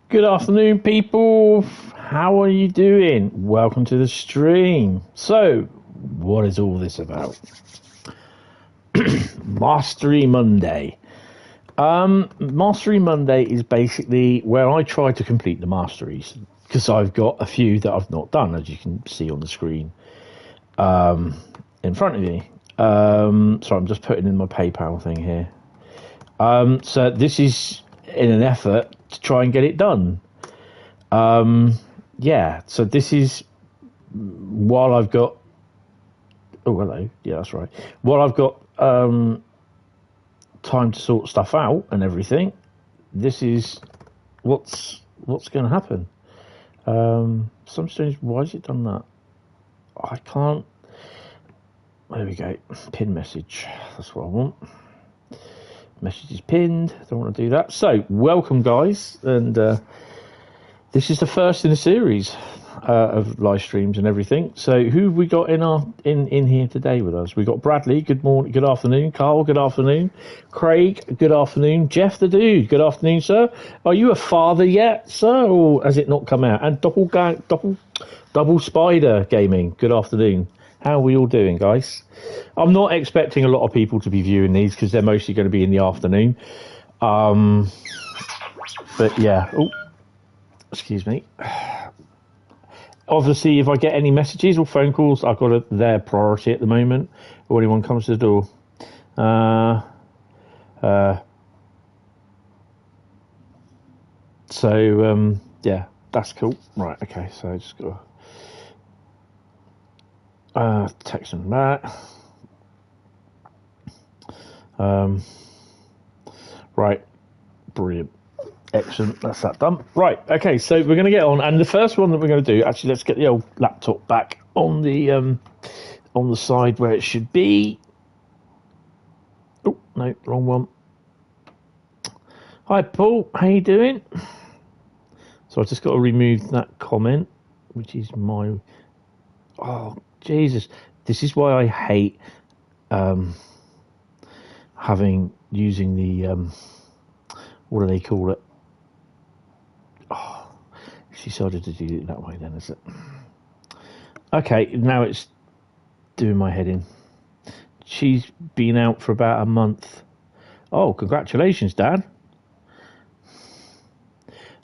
Good afternoon, people. How are you doing? Welcome to the stream. So, what is all this about? Mastery Monday. Mastery Monday is basically where I try to complete the masteries because I've got a few that I've not done, as you can see on the screen in front of me. So I'm just putting in my PayPal thing here. So this is in an effort to try and get it done. Yeah, so this is while I've got... Oh, hello. Yeah, that's right. While I've got time to sort stuff out and everything, this is what's going to happen. Some strange... Why has it done that? I can't... There we go. Pin message. That's what I want. Message is pinned. Don't want to do that. So, welcome, guys. And this is the first in a series of live streams and everything. So, who have we got in here today with us? We got Bradley. Good morning. Good afternoon. Carl. Good afternoon. Craig. Good afternoon. Jeff the Dude. Good afternoon, sir. Are you a father yet, sir, or has it not come out? And Double Spider Gaming. Good afternoon. How are we all doing, guys? I'm not expecting a lot of people to be viewing these because they're mostly going to be in the afternoon. But yeah. Oh, excuse me. Obviously, if I get any messages or phone calls, I've got their priority at the moment. Or anyone comes to the door. So yeah, that's cool. Right. Okay. So I just got to text them back. Right, brilliant, excellent. That's that done. Right, okay. So we're going to get on, and the first one that we're going to do. Actually, let's get the old laptop back on the side where it should be. Oh no, wrong one. Hi, Paul. How you doing? So I just got to remove that comment, which is my. Oh Jesus! This is why I hate using the what do they call it? Oh, she decided to do it that way then, is it? Okay, now it's doing my head in. She's been out for about a month. Oh, congratulations, Dad.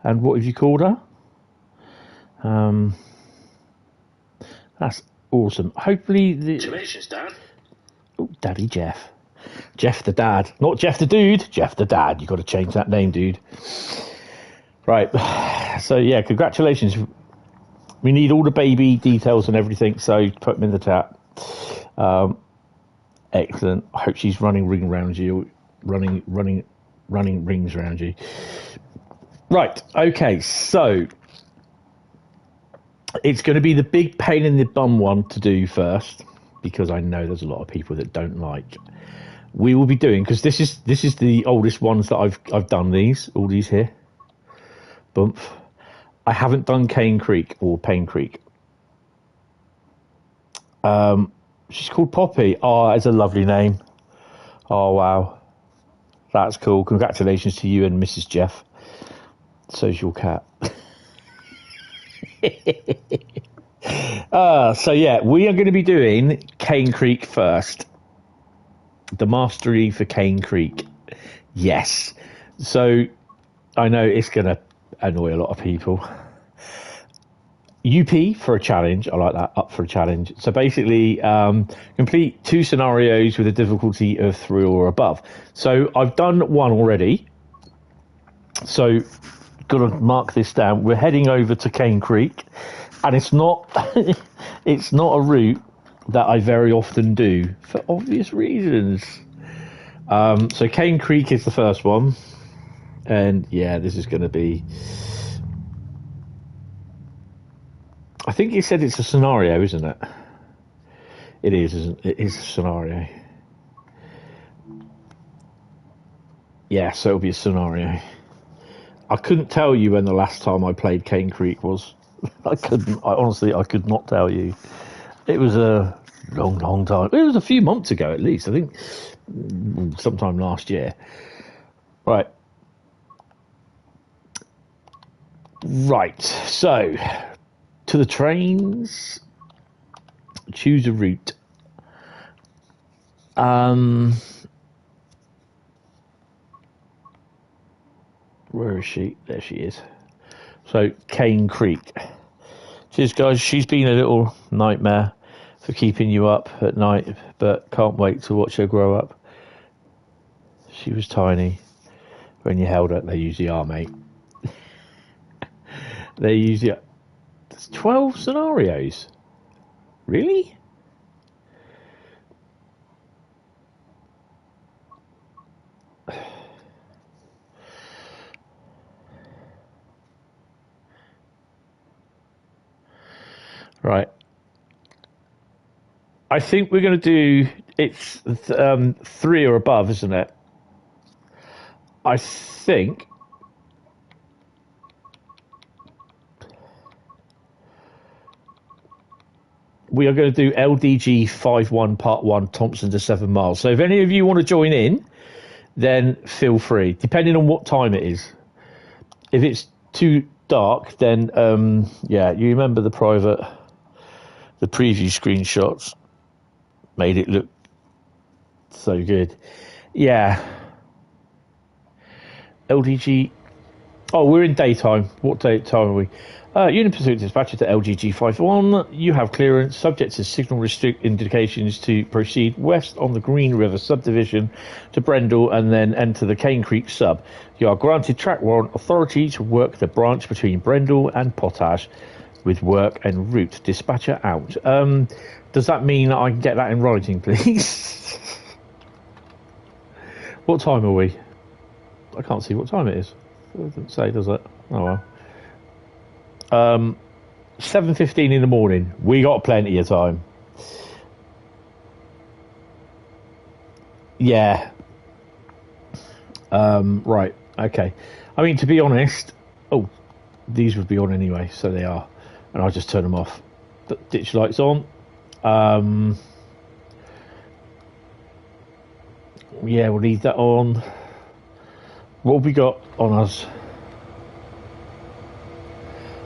And what have you called her? That's awesome. Hopefully Congratulations, Dad. Oh, Daddy Jeff. Jeff the Dad. Not Jeff the Dude, Jeff the Dad. You've got to change that name, dude. Right. So, yeah, congratulations. We need all the baby details and everything, so put them in the chat. Excellent. I hope she's running rings around you. Right. Okay, so it's going to be the big pain in the bum one to do first, because I know there's a lot of people that don't like. We will be doing, because this is the oldest ones that I've done all these here. Bump. I haven't done Cane Creek or Payne Creek. She's called Poppy. Oh, it's a lovely name. Oh wow, that's cool. Congratulations to you and Mrs. Jeff. So's your cat. So yeah, we are going to be doing Cane Creek first. The mastery for Cane Creek. Yes. So I know it's going to annoy a lot of people. UP for a challenge. I like that. Up for a challenge. So basically, complete 2 scenarios with a difficulty of 3 or above. So I've done one already. So got to mark this down. We're heading over to Cane Creek, and it's not it's not a route that I very often do for obvious reasons. So Cane Creek is the first one, and yeah, this is going to be. I think you said it's a scenario, isn't it? It is, isn't it? It is a scenario. Yeah, so it'll be a scenario. I couldn't tell you when the last time I played Cane Creek was. I could not tell you. It was a long time. It was a few months ago at least. I think sometime last year. Right. Right, so to the trains, choose a route. Where is she? There she is. So Cane Creek. Cheers, guys. She's been a little nightmare for keeping you up at night, but can't wait to watch her grow up. She was tiny when you held her. They usually are, mate. They usually are. There's 12 scenarios. Really? Right. I think we're going to do, it's 3 or above, isn't it? I think we are going to do LDG 51 Part 1, Thompson to 7 miles. So if any of you want to join in, then feel free, depending on what time it is. If it's too dark, then, yeah, you remember the preview screenshots made it look so good. Yeah. LDG. Oh, we're in daytime. What time are we? Unit pursuit dispatcher to LGG 51. You have clearance, subject to signal restrict indications, to proceed west on the Green River subdivision to Brendel and then enter the Cane Creek sub. You are granted track warrant authority to work the branch between Brendel and Potash with work and route. Dispatcher out. Does that mean I can get that in writing, please? What time are we? I can't see what time it is. It doesn't say, does it? Oh well. 7:15 in the morning. We got plenty of time. Yeah. Right. Okay. I mean, to be honest, oh, these would be on anyway, so they are, and I'll just turn them off. The ditch lights on. Yeah, we'll leave that on. What have we got on us?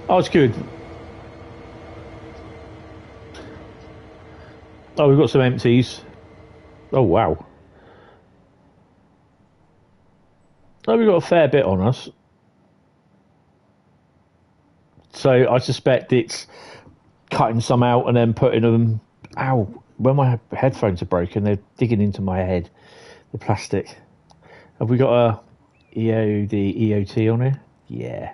Oh, it's good. Oh, we've got some empties. Oh, wow. Oh, we've got a fair bit on us. So I suspect it's cutting some out and then putting them... Ow. When my headphones are broken, they're digging into my head. The plastic. Have we got a EOD, EOT on here? Yeah.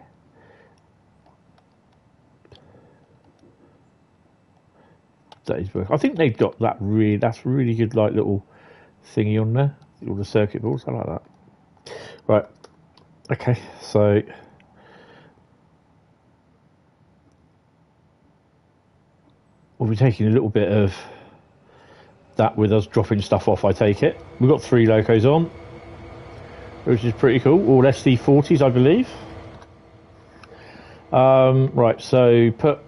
That is work. I think they've got that really. That's really good, like little thingy on there. All the circuit boards. I like that. Right. Okay. So we'll be taking a little bit of that with us, dropping stuff off. I take it. We've got 3 locos on, which is pretty cool. All SD40s, I believe. Right. So put.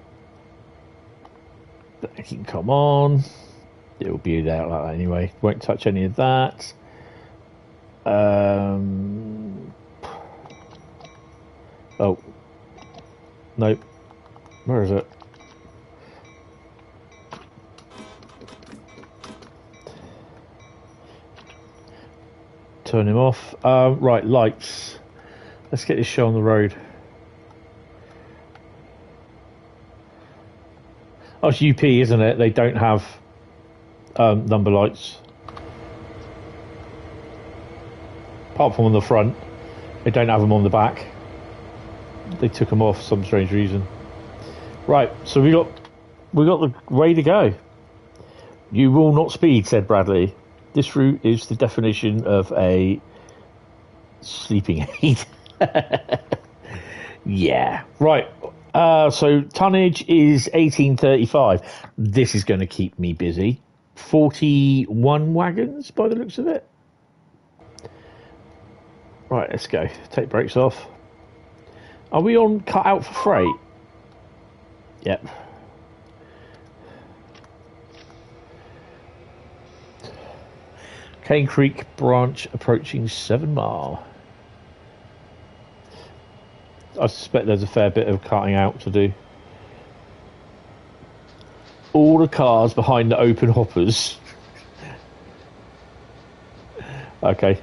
It can come on. It will be out like that anyway. Won't touch any of that. Oh. Nope. Where is it? Turn him off. Right, lights. Let's get this show on the road. Oh, it's UP, isn't it? They don't have number lights. Apart from on the front. They don't have them on the back. They took them off for some strange reason. Right, so we got the way to go. You will not speed, said Bradley. This route is the definition of a sleeping aid. Yeah. Right. So tonnage is 1835. This is going to keep me busy. 41 wagons by the looks of it. Right, let's go. Take brakes off. Are we on cut out for freight? Yep. Cane Creek branch approaching 7 mile. I suspect there's a fair bit of cutting out to do. All the cars behind the open hoppers. Okay.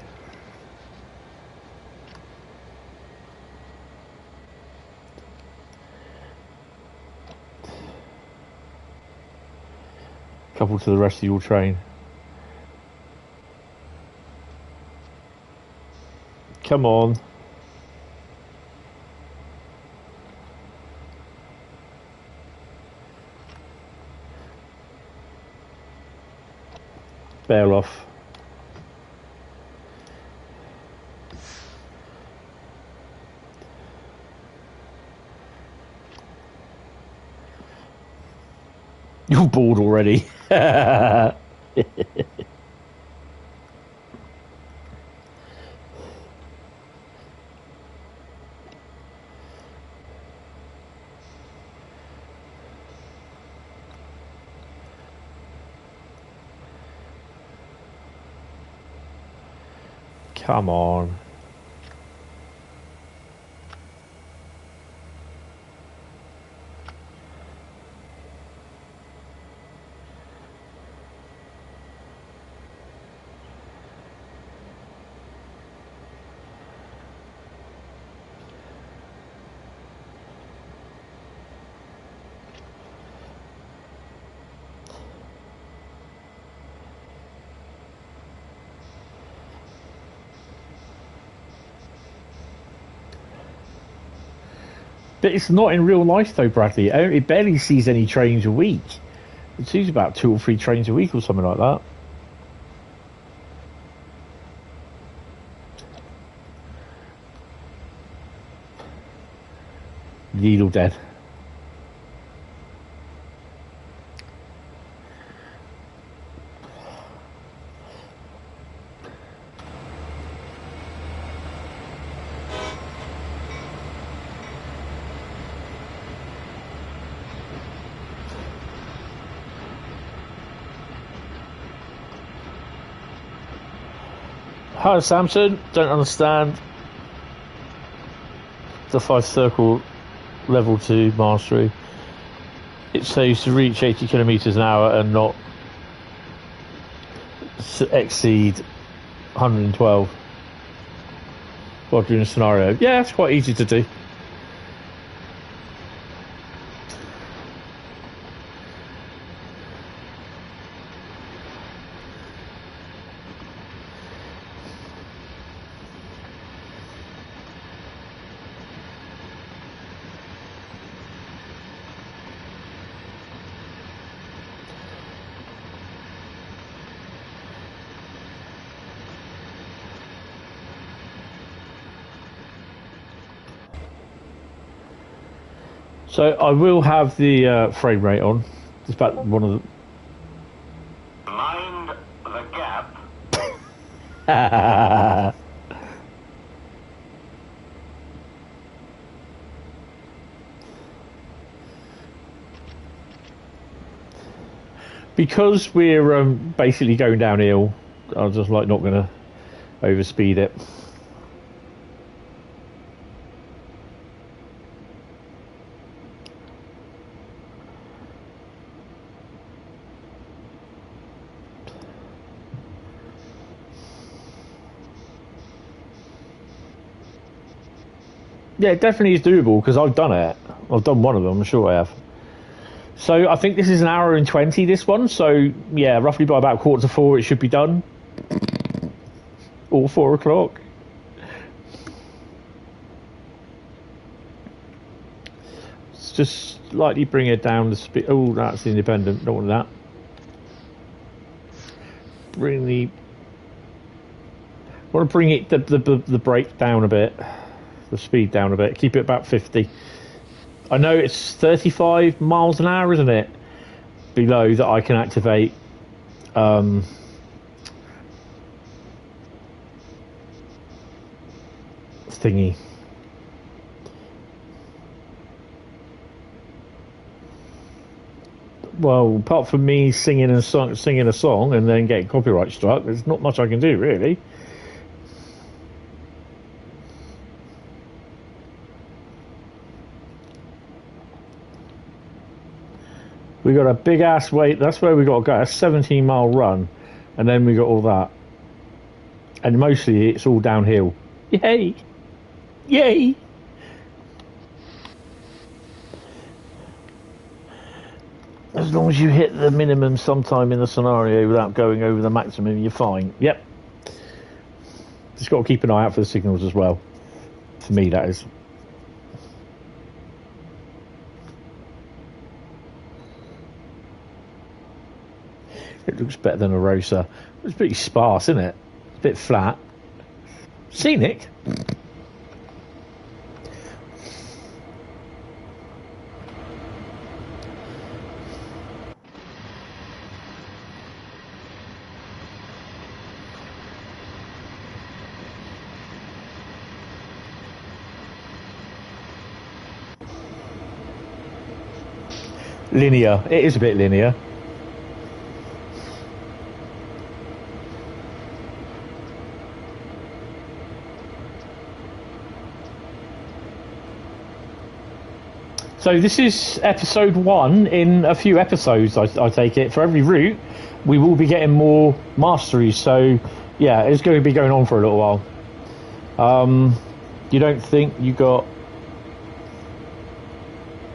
Couple to the rest of your train. Come on. Bail off. You're bored already. Come on. But it's not in real life though, Bradley. It barely sees any trains a week. It sees about 2 or 3 trains a week or something like that. Needle dead. Hi Samson, don't understand the 5 circle level 2 mastery. It says to reach 80 kilometers an hour and not exceed 112 while doing a scenario. Yeah, it's quite easy to do. So I will have the frame rate on. It's about one of the... Mind the gap. Because we're basically going downhill, I'm just like not going to overspeed it. Yeah, it definitely is doable because I've done it. I've done one of them, I'm sure I have. So I think this is an hour and 20, this one. So yeah, roughly by about 3:45 it should be done. Or 4 o'clock. Let's just slightly bring it down the speed. Oh, that's the independent. Don't want that. Bring the... I want to bring it the brake down a bit. The speed down a bit. Keep it about 50. I know it's 35 miles an hour, isn't it? Below that I can activate thingy. Well, apart from me singing a song and then getting copyright struck, there's not much I can do really. We got a big ass weight. That's where we got to go. A 17-mile run, and then we got all that. And mostly it's all downhill. Yay! Yay! As long as you hit the minimum sometime in the scenario without going over the maximum, you're fine. Yep. Just got to keep an eye out for the signals as well. For me, that is. It looks better than a Rosa. It's pretty sparse, isn't it? It's a bit flat. Scenic. Linear. It is a bit linear. So this is episode 1 in a few episodes, I take it. For every route, we will be getting more masteries. So, yeah, it's going to be going on for a little while. You don't think you got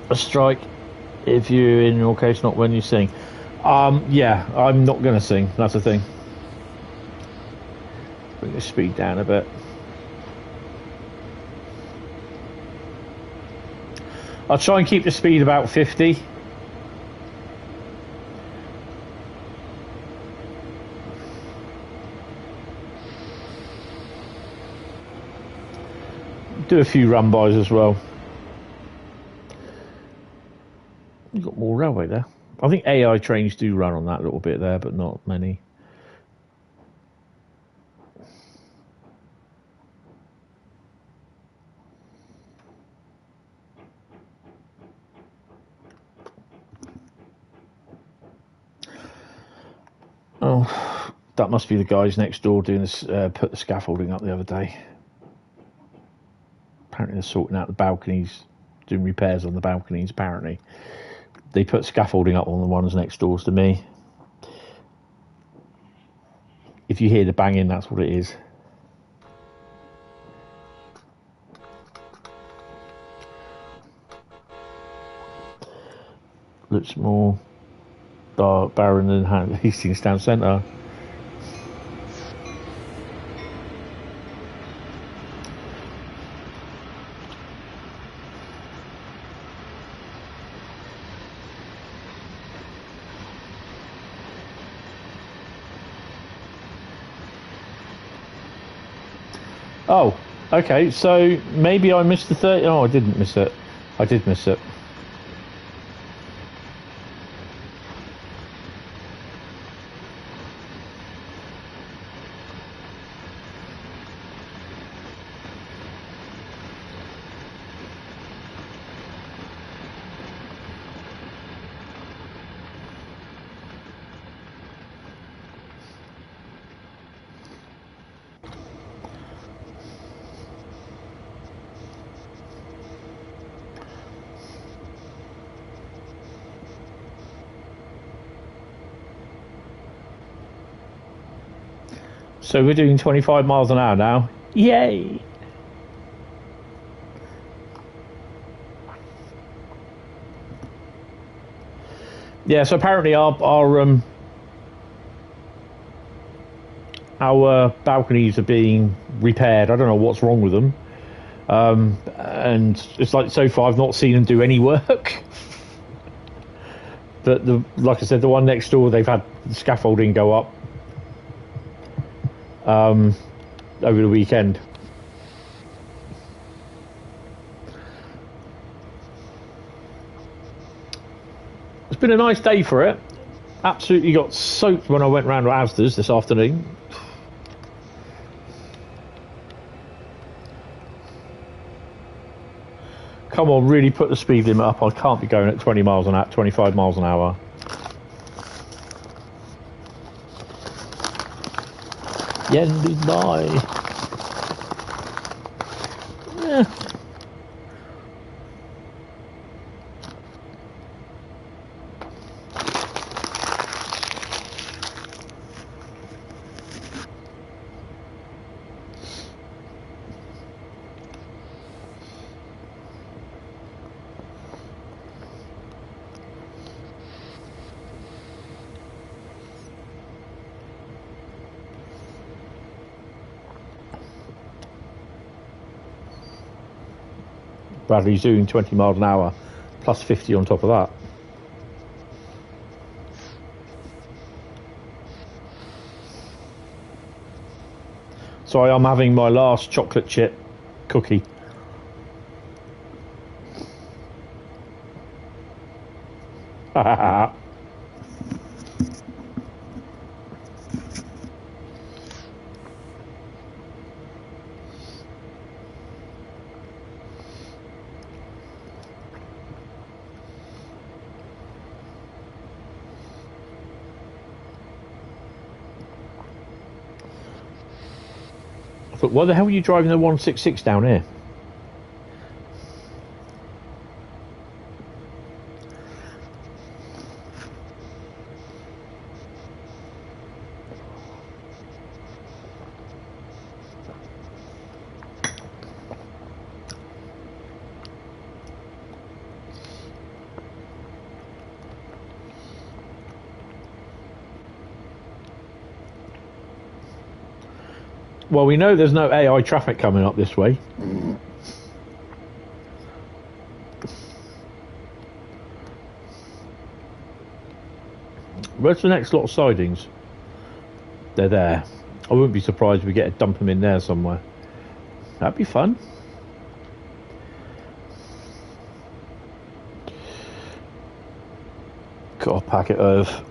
a strike if you, in your case, not when you sing? Yeah, I'm not going to sing. That's the thing. Bring the speed down a bit. I'll try and keep the speed about 50. Do a few run-bys as well. You've got more railway there. I think AI trains do run on that little bit there, but not many. Oh, that must be the guys next door doing this. Put the scaffolding up the other day. Apparently they're sorting out the balconies, doing repairs on the balconies. Apparently they put scaffolding up on the ones next doors to me. If you hear the banging, that's what it is. Looks more barren than Hastings Town Centre. Oh, okay, so maybe I missed the 30. Oh, I didn't miss it. I did miss it. So we're doing 25 miles an hour now. Yay! Yeah, so apparently our balconies are being repaired. I don't know what's wrong with them. And it's like, so far I've not seen them do any work. But like I said, the one next door, they've had the scaffolding go up over the weekend. It's been a nice day for it. Absolutely got soaked when I went round to Asda's this afternoon. Come on, really put the speed limit up. I can't be going at 20 miles an hour, 25 miles an hour. Yen by. Yeah. Bradley's doing 20 miles an hour, plus 50 on top of that. So I'm having my last chocolate chip cookie. I thought, why the hell are you driving the 166 down here? Well, we know there's no AI traffic coming up this way. Where's the next lot of sidings? They're there. I wouldn't be surprised if we get to dump them in there somewhere. That'd be fun. Got a packet of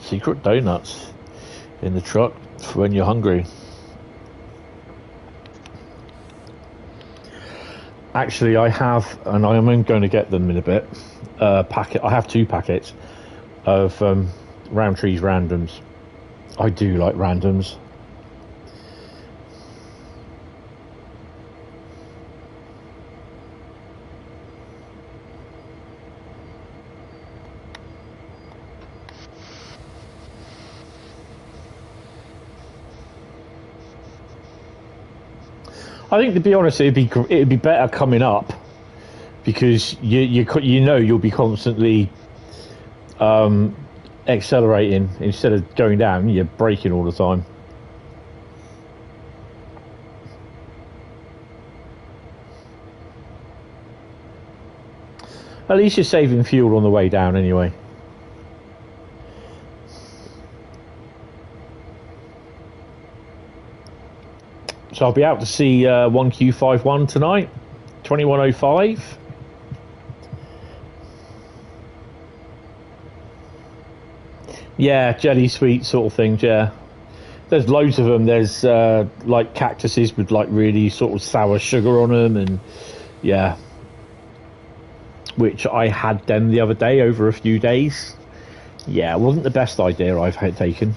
secret donuts in the truck for when you're hungry. Actually, I have, and I am going to get them in a bit, packet. I have 2 packets of Roundtree's randoms. I do like randoms. I think, to be honest, it'd be better coming up, because you know you'll be constantly accelerating instead of going down. You're braking all the time. At least you're saving fuel on the way down anyway. So I'll be out to see 1Q51 tonight, 2105. Yeah, jelly sweet sort of things, yeah. There's loads of them. There's like cactuses with like really sort of sour sugar on them, and yeah. Which I had them the other day over a few days. Yeah, it wasn't the best idea I've had taken.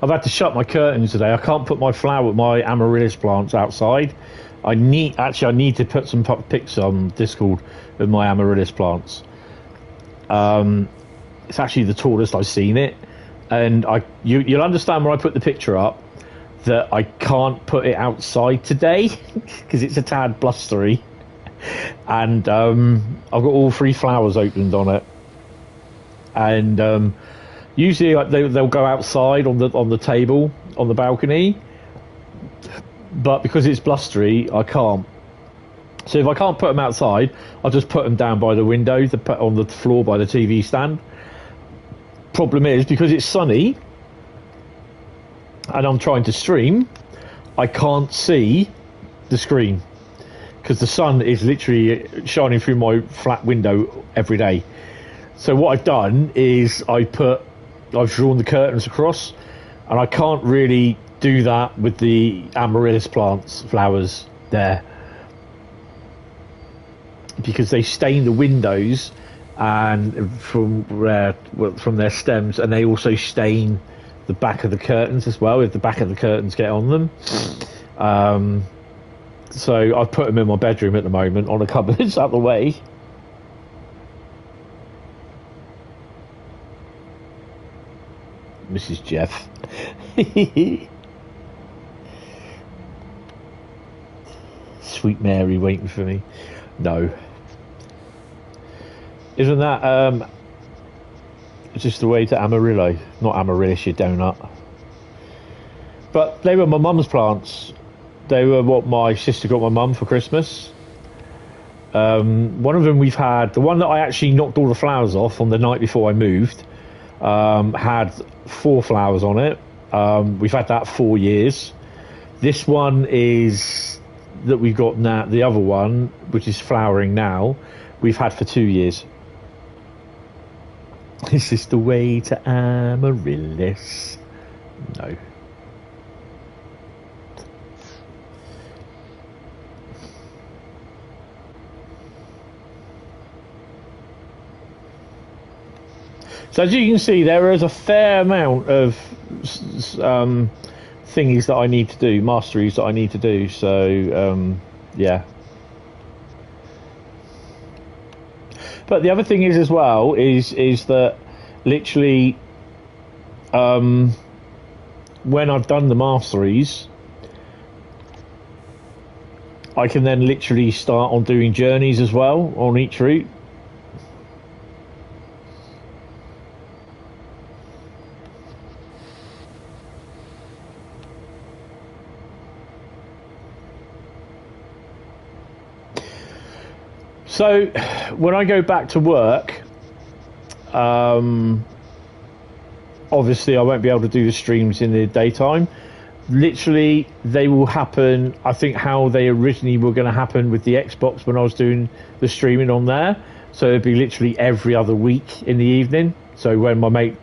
I've had to shut my curtains today. I can't put my amaryllis plants outside. I need to put some pics on Discord of my amaryllis plants. It's actually the tallest I've seen it, and you'll understand when I put the picture up that I can't put it outside today because it's a tad blustery, and I've got all 3 flowers opened on it, and usually they'll go outside on the table on the balcony, but because it's blustery, I can't. So if I can't put them outside, I'll just put them down by the window, on the floor by the TV stand. Problem is, because it's sunny and I'm trying to stream, I can't see the screen because the sun is literally shining through my flat window every day. So what I've done is I've drawn the curtains across, and I can't really do that with the amaryllis flowers there, because they stain the windows and from their stems, and they also stain the back of the curtains as well if the back of the curtains get on them. So I've put them in my bedroom at the moment on a cupboard out of the way. Mrs. Jeff. Sweet Mary waiting for me. No. Isn't It's just the way to Amarillo. Not Amaryllis, you donut. But they were my mum's plants. They were what my sister got my mum for Christmas. One of them we've had, the one that I actually knocked all the flowers off on the night before I moved, had 4 flowers on it. We've had that 4 years. This one is that we've got now, the other one, which is flowering now, we've had for 2 years. This is the way to Amaryllis. No. So as you can see, there is a fair amount of thingies that I need to do, masteries that I need to do. So yeah. But the other thing is as well is that literally when I've done the masteries, I can then literally start on doing journeys as well on each route. So when I go back to work, obviously I won't be able to do the streams in the daytime. Literally, they will happen, I think, how they originally were going to happen with the Xbox when I was doing the streaming on there. So it'd be literally every other week in the evening. So when my mate,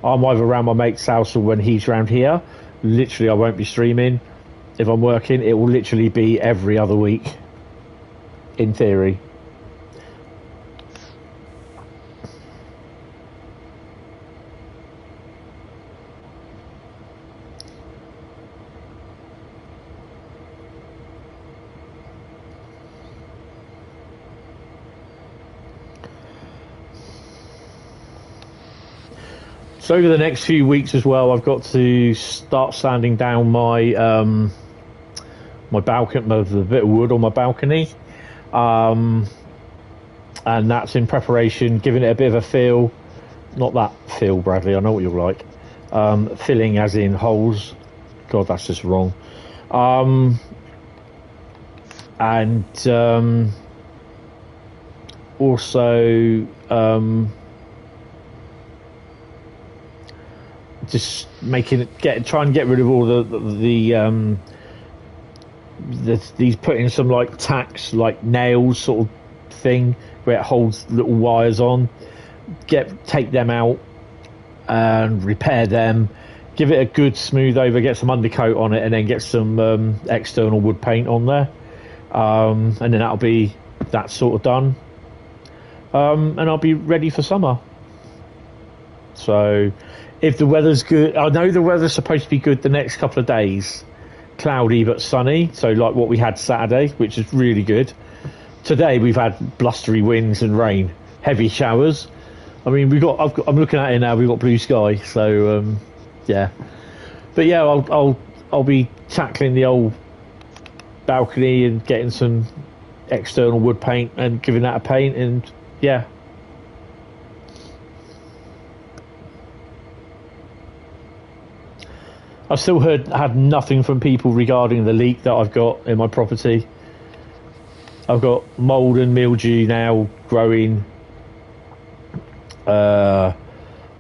I'm either around my mate's house or when he's around here, literally I won't be streaming. If I'm working, it will literally be every other week, in theory. So over the next few weeks as well, I've got to start sanding down my my balcony, the bit of wood on my balcony, and that's in preparation, giving it a bit of a feel. Not that feel, Bradley. I know what you're like. Filling as in holes. God, that's just wrong. And also. Just making it, try and get rid of all these putting some like tacks, like nails sort of thing where it holds little wires on. Take them out and repair them. Give it a good smooth over. Get some undercoat on it, and then get some external wood paint on there, and then that'll be that sort of done. And I'll be ready for summer. So. If the weather's good, I know the weather's supposed to be good the next couple of days. Cloudy but sunny, so like what we had Saturday, which is really good. Today we've had blustery winds and rain, heavy showers. I mean, I'm looking at it now. We've got blue sky, so yeah. But yeah, I'll be tackling the old balcony and getting some external wood paint and giving that a paint, and yeah. I've still had nothing from people regarding the leak that I've got in my property. I've got mould and mildew now growing on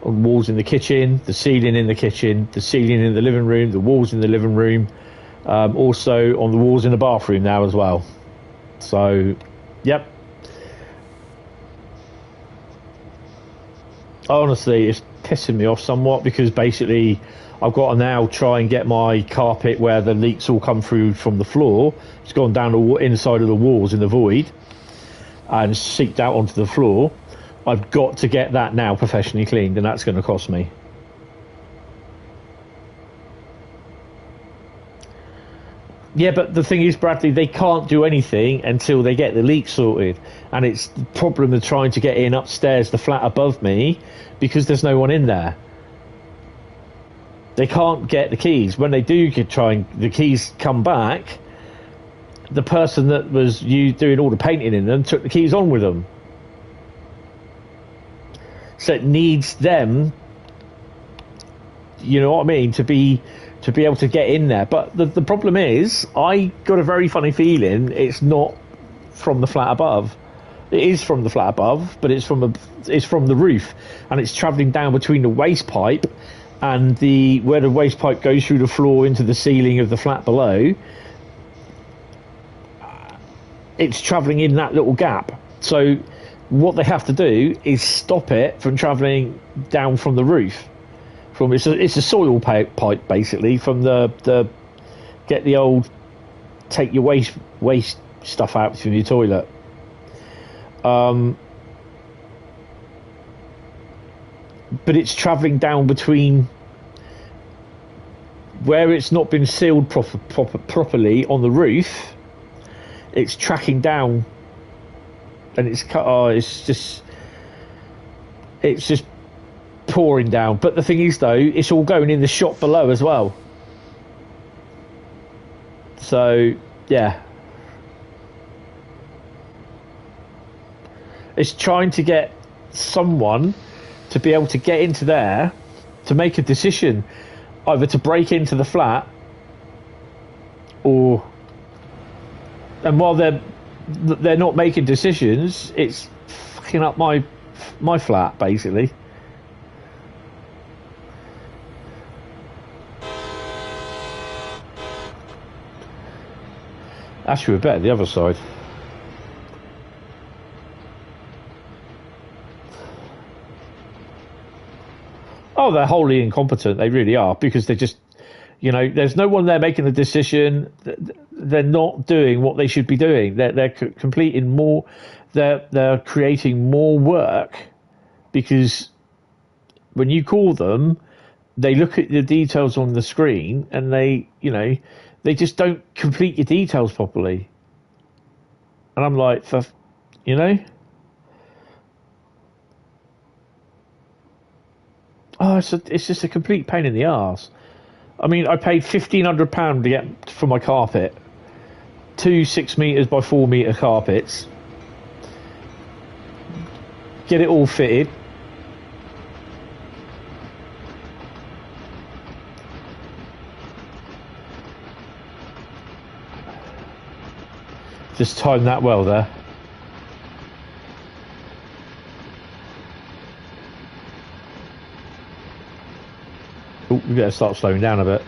walls in the kitchen, the ceiling in the kitchen, the ceiling in the living room, the walls in the living room, also on the walls in the bathroom now as well. So, yep. Honestly, it's pissing me off somewhat because basically I've got to now try and get my carpet where the leaks all come through from the floor. It's gone down the inside of the walls in the void and seeped out onto the floor. I've got to get that now professionally cleaned, and that's going to cost me. Yeah, but the thing is, Bradley, they can't do anything until they get the leak sorted. And it's the problem of trying to get in upstairs, the flat above me, because there's no one in there. They can't get the keys. When they do the keys come back, the person that was doing all the painting in them took the keys on with them. So it needs them, you know what I mean, to be able to get in there. But the problem is, I got a very funny feeling it's not from the flat above. It is from the flat above, but it's from the roof, and it's travelling down between the waste pipe and where the waste pipe goes through the floor into the ceiling of the flat below. It's travelling in that little gap. So what they have to do is stop it from travelling down from the roof. It's a soil pipe basically from the get the old take your waste stuff out from your toilet. But it's travelling down between where it's not been sealed properly on the roof. It's tracking down, and it's just pouring down. But the thing is, though, it's all going in the shop below as well. So yeah, it's trying to get someone to be able to get into there to make a decision, either to break into the flat or. And while they're not making decisions, it's fucking up my flat, basically. Actually, we're better the other side. Oh, they're wholly incompetent. They really are, because they're just, you know, there's no one there making the decision. They're not doing what they should be doing. They're completing more. They're creating more work, because when you call them, they look at the details on the screen and they just don't complete your details properly. And I'm like, oh, it's just a complete pain in the arse. I mean, I paid £1,500 to get for my carpet, 2 6 metres by 4 metre carpets, get it all fitted. Just timed that well there. Oh, we better start slowing down a bit.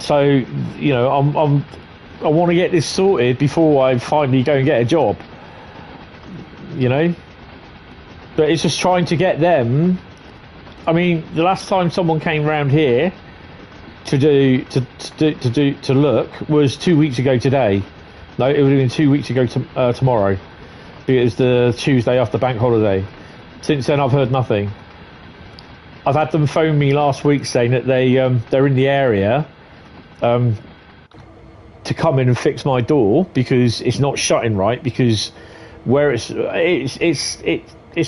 So, you know, I want to get this sorted before I finally go and get a job. You know, but it's just trying to get them. I mean, the last time someone came round here to look was 2 weeks ago today. No, it would have been 2 weeks ago tomorrow. It was the Tuesday after bank holiday. Since then, I've heard nothing. I've had them phone me last week saying that they're in the area to come in and fix my door because it's not shutting right, because where it's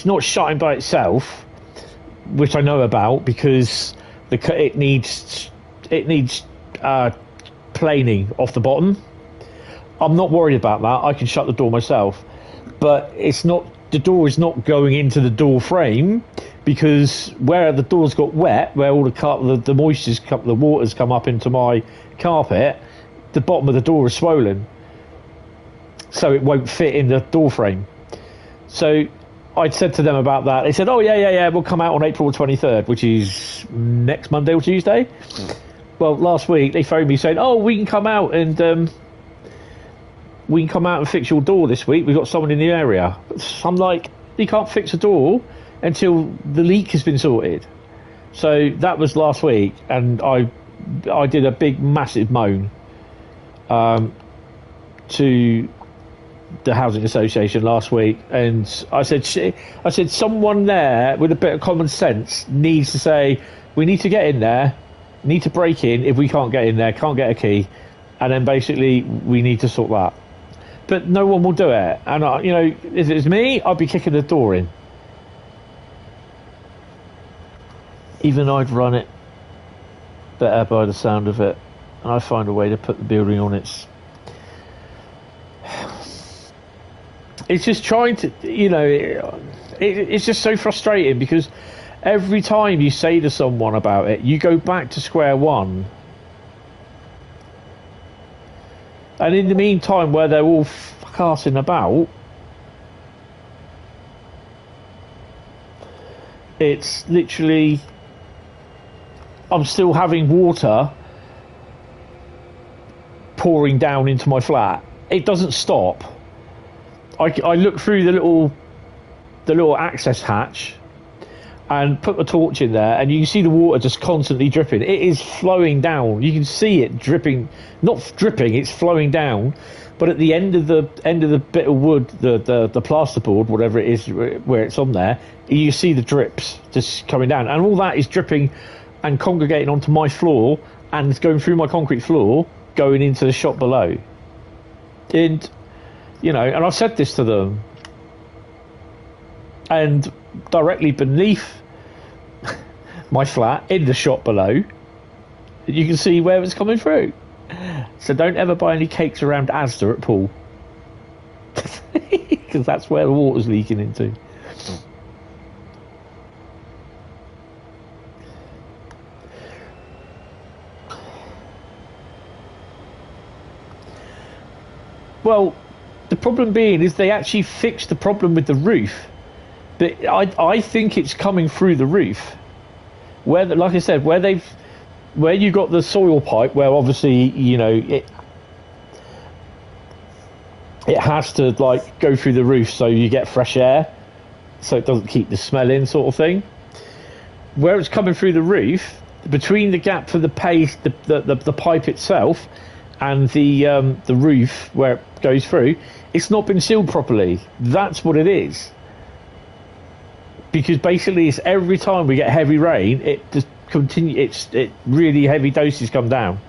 not shutting by itself, which I know about, because it needs planing off the bottom. I'm not worried about that. I can shut the door myself, but the door is not going into the door frame, because where the door's got wet, where all the moisture's the water's come up into my carpet, the bottom of the door is swollen, so it won't fit in the door frame. So I'd said to them about that. They said, oh yeah, we'll come out on April 23rd, which is next Monday or Tuesday. Well, last week they phoned me saying, oh, we can come out and fix your door this week. We've got someone in the area. I'm like, you can't fix a door until the leak has been sorted. So that was last week, and I did a big massive moan to the housing association last week, and I said someone there with a bit of common sense needs to say, we need to get in there, need to break in. If we can't get in there, can't get a key, and then basically we need to sort that. But no one will do it. And you know, if it was me, I'd be kicking the door in. Even I'd run it better by the sound of it, and I'd find a way to put the building on its. It's just trying to, you know, it's just so frustrating because every time you say to someone about it, you go back to square one. And in the meantime, where they're all fuck-arsing about, it's literally, I'm still having water pouring down into my flat. It doesn't stop. I look through the little access hatch and put the torch in there, and you can see the water just constantly dripping. It is flowing down. You can see it dripping, not dripping. It's flowing down. But at the end of the bit of wood, the plasterboard, whatever it is, where it's on there, you see the drips just coming down, and all that is dripping and congregating onto my floor and it's going through my concrete floor, going into the shop below. And you know, and I've said this to them, and directly beneath my flat in the shop below, you can see where it's coming through. So don't ever buy any cakes around Asda at Pool, because that's where the water's leaking into. Well, the problem being is they actually fixed the problem with the roof, but I think it's coming through the roof. Where, like I said, where you got the soil pipe, where obviously, you know, it has to like go through the roof so you get fresh air, so it doesn't keep the smell in, sort of thing. Where it's coming through the roof, between the gap for the paste, the pipe itself, and the roof where it goes through, it's not been sealed properly. That's what it is. Because basically, it's every time we get heavy rain, it just it really heavy doses come down.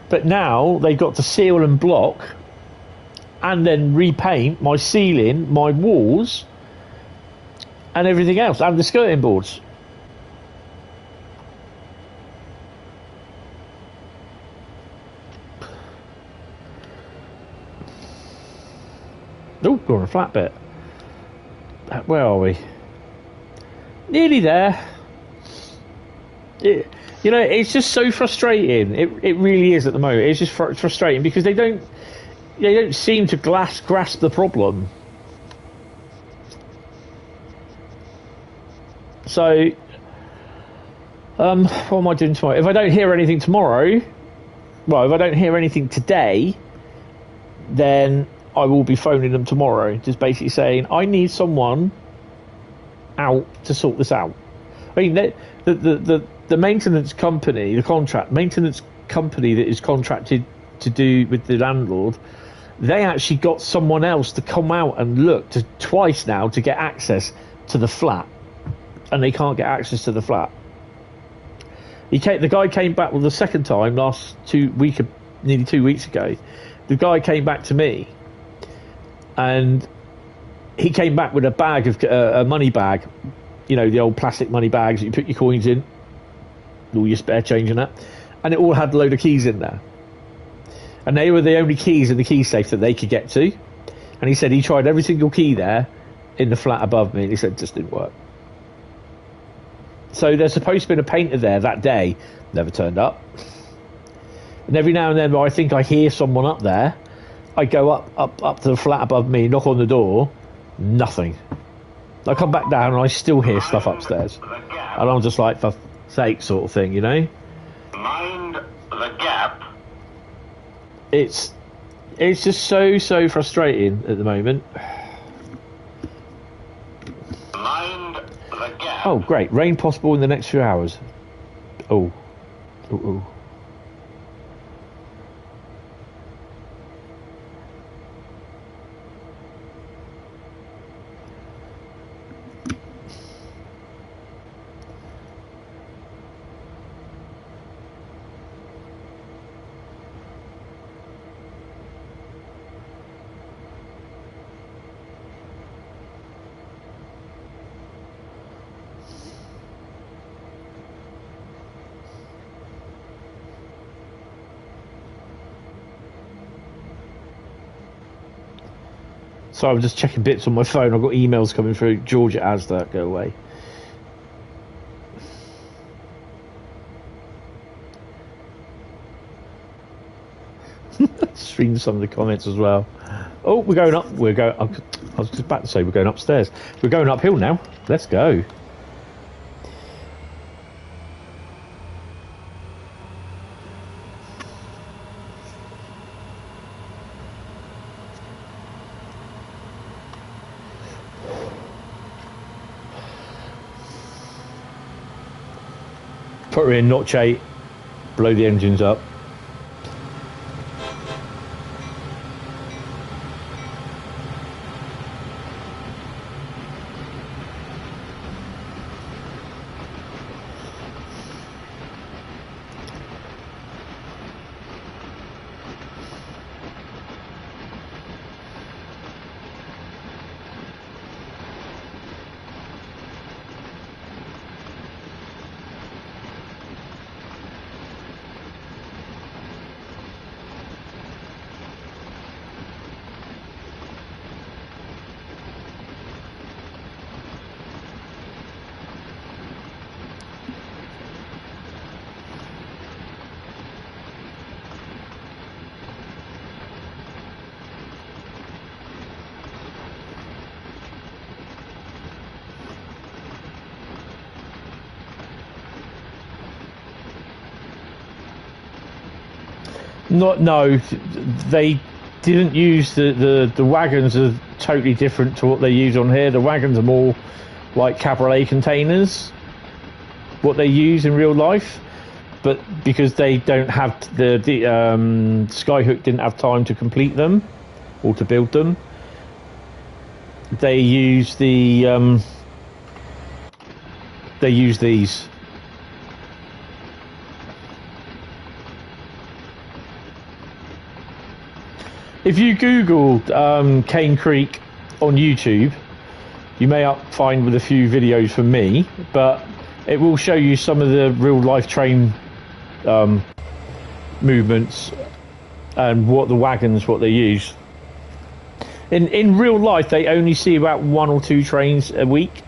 But now they've got to seal and block, and then repaint my ceiling, my walls, and everything else, and the skirting boards. Oh, we're on a flat bit. Where are we? Nearly there. You know, it's just so frustrating. It really is at the moment. It's just frustrating because they don't seem to grasp the problem. So, what am I doing tomorrow? If I don't hear anything tomorrow, well, if I don't hear anything today, then I will be phoning them tomorrow, just basically saying I need someone out to sort this out. I mean, the maintenance company, maintenance company that is contracted to do with the landlord, they actually got someone else to come out and look twice now to get access to the flat, and they can't get access to the flat. The guy came back the second time nearly 2 weeks ago. The guy came back to me, and he came back with a bag of a money bag, you know, the old plastic money bags that you put your coins in, all your spare change in that, and it all had a load of keys in there, and they were the only keys in the key safe that they could get to. And he said he tried every single key there in the flat above me, and he said it just didn't work. So there's supposed to be a painter there that day, never turned up. And every now and then I think I hear someone up there. I go up to the flat above me, knock on the door, nothing. I come back down and I still hear stuff upstairs. And I'm just like, for sake, sort of thing, you know? Mind the gap. It's just so frustrating at the moment. Mind the gap. Oh, great. Rain possible in the next few hours. Oh. Oh. So I'm just checking bits on my phone. I've got emails coming through. Georgia Asda, go away. Just reading some of the comments as well. Oh, we're going up. I was just about to say we're going upstairs. We're going uphill now. Let's go. Put her in notch 8. Blow the engines up. No, they didn't use the wagons are totally different to what they use on here. The wagons are more like cabriolet containers, what they use in real life, but because they don't have the Skyhook didn't have time to complete them or to build them, they use these. If you Googled Cane Creek on YouTube, you may find with a few videos from me, but it will show you some of the real life train movements and what they use. In real life, they only see about 1 or 2 trains a week.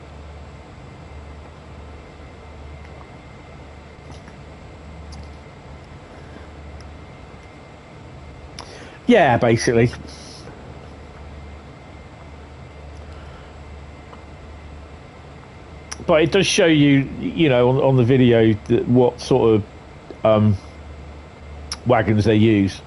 Yeah, basically. But it does show you, you know, on the video what sort of wagons they use.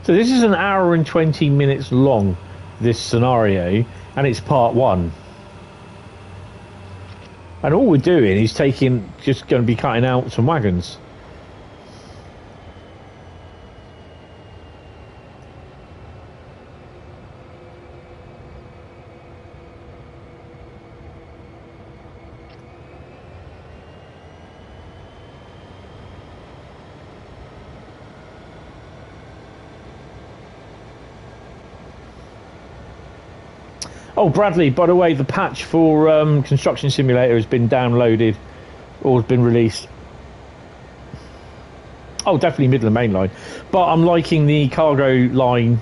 So this is an hour and 20 minutes long, this scenario, and it's part 1. And all we're doing is just going to be cutting out some wagons. Oh, Bradley, by the way, the patch for Construction Simulator has been downloaded or has been released. Oh, definitely Midland Main Line. But I'm liking the cargo line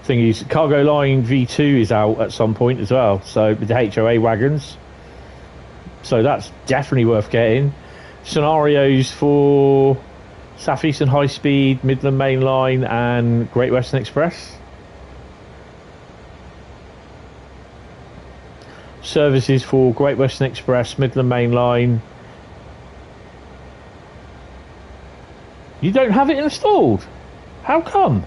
thingies. Cargo line V2 is out at some point as well. So with the HOA wagons. So that's definitely worth getting. Scenarios for South Eastern High Speed, Midland Main Line and Great Western Express. Services for Great Western Express, Midland Main Line. You don't have it installed? How come?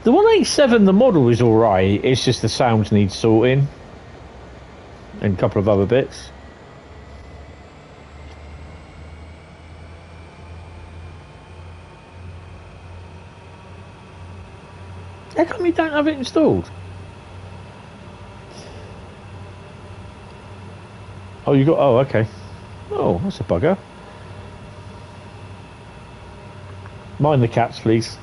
The 187, the model is alright, it's just the sounds need sorting. And a couple of other bits. How come you don't have it installed? Oh, you got... Oh, okay. Oh, that's a bugger. Mind the cats, please.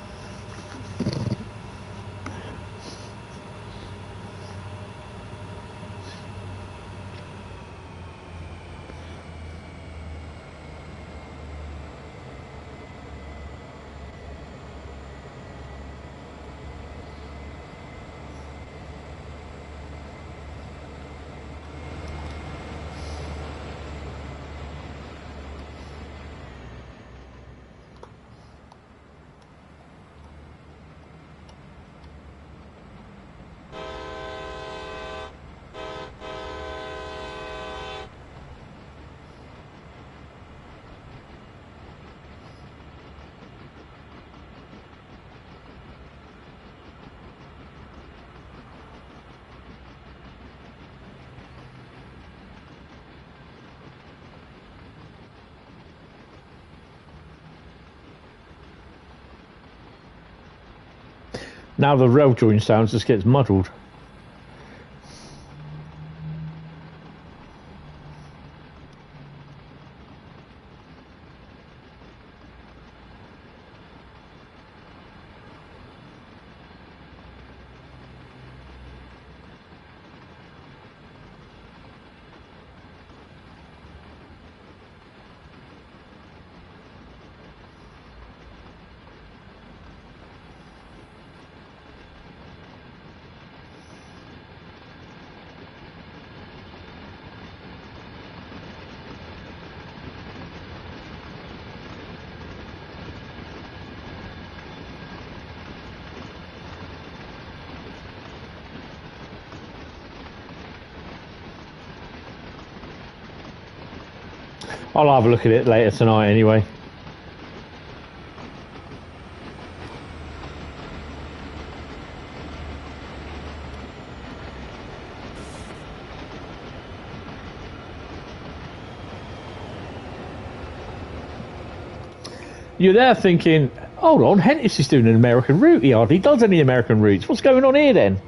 Now the rail join sounds just gets muddled. I'll have a look at it later tonight anyway. You're there thinking, hold on, Hentis is doing an American route. He hardly does any American routes. What's going on here then?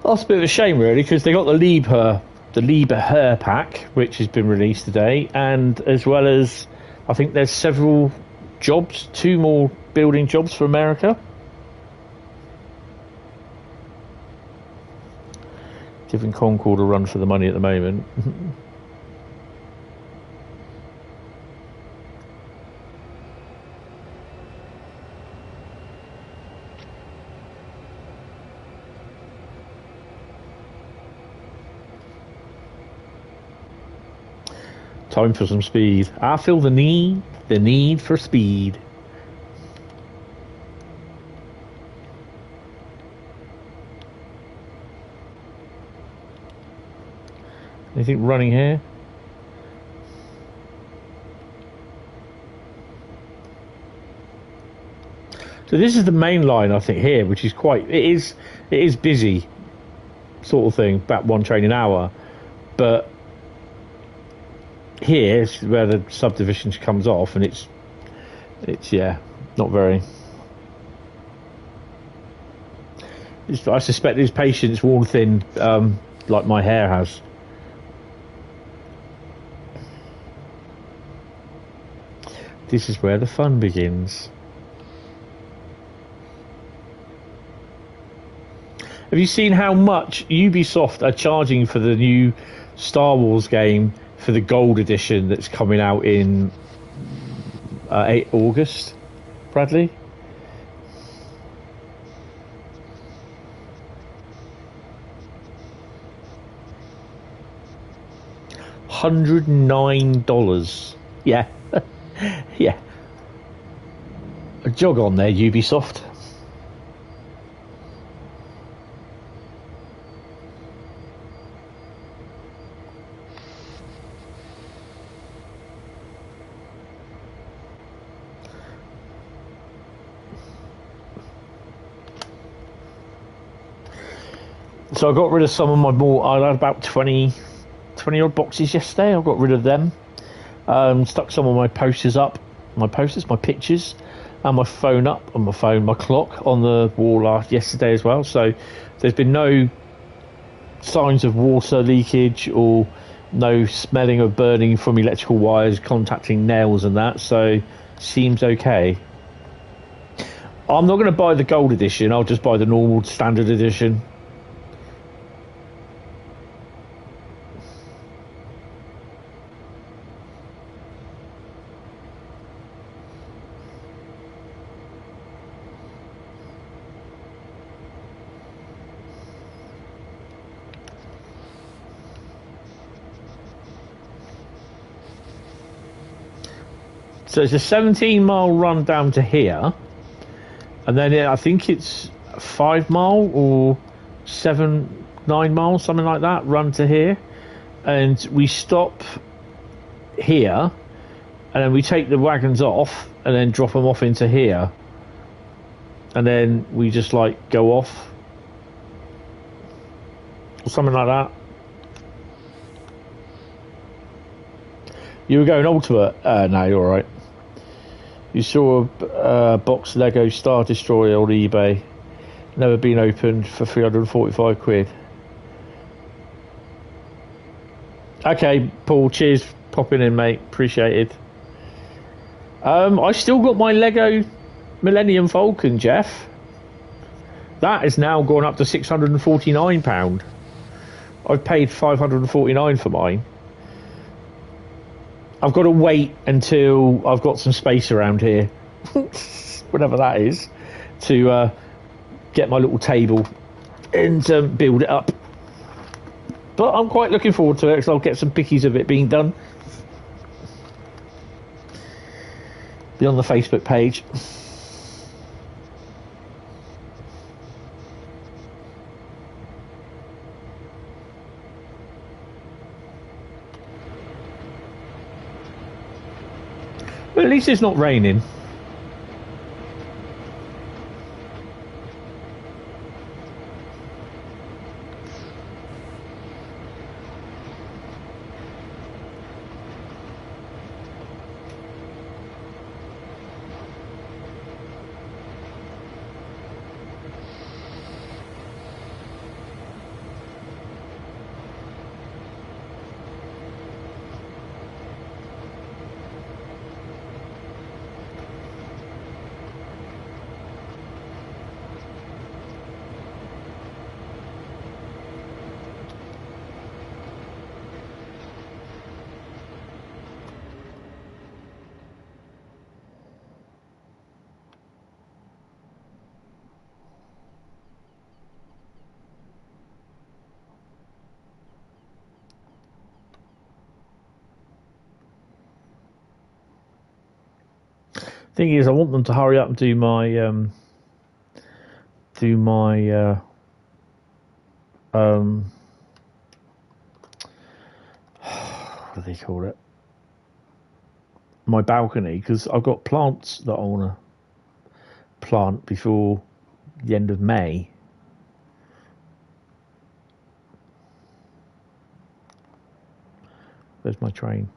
That's a bit of a shame, really, because they got the Lieber pack, which has been released today, and as well as, I think there's several jobs, 2 more building jobs for America. Giving Concord a run for the money at the moment. Time for some speed. I feel the need for speed. Anything running here? So this is the main line, I think, here, which is it is busy, sort of thing, about 1 train an hour, but here is where the subdivision comes off, and it's yeah, not very. I suspect his patience worn thin, like my hair has. This is where the fun begins. Have you seen how much Ubisoft are charging for the new Star Wars game for the gold edition that's coming out in 8 August, Bradley? $109. Yeah. Yeah. A jog on there, Ubisoft. So I got rid of some of my more. I had about 20 odd boxes yesterday. I got rid of them. Stuck some of my posters up, my pictures, and my phone up on my clock on the wall yesterday as well. So there's been no signs of water leakage or no smelling of burning from electrical wires contacting nails and that. So seems okay. I'm not going to buy the gold edition. I'll just buy the normal standard edition. So it's a 17-mile run down to here, and then I think it's 5 mile or 9 miles, something like that, run to here, and we stop here, and then we take the wagons off, and then drop them off into here, and then we just like go off, or something like that. You were going Ultimate? No, you're alright. You saw a box Lego Star Destroyer on eBay. Never been opened for 345 quid. Okay, Paul, cheers popping in, mate. Appreciated. I still got my Lego Millennium Falcon, Jeff. That has now gone up to £649. I've paid £549 for mine. I've got to wait until I've got some space around here, whatever that is, to get my little table and build it up. But I'm quite looking forward to it because I'll get some pickies of it being done. Be on the Facebook page. But at least it's not raining. Thing is, I want them to hurry up and do my what do they call it? My balcony, because I've got plants that I want to plant before the end of May. There's my train.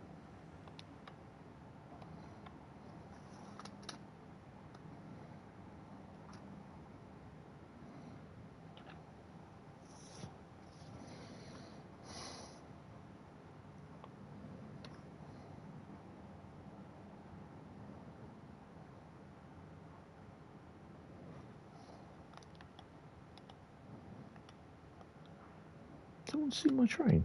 I want to see my train.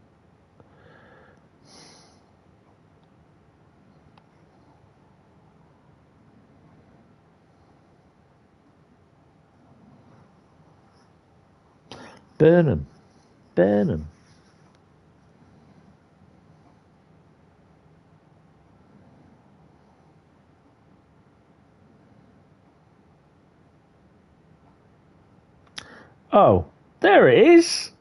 Burnham. Oh, there it is.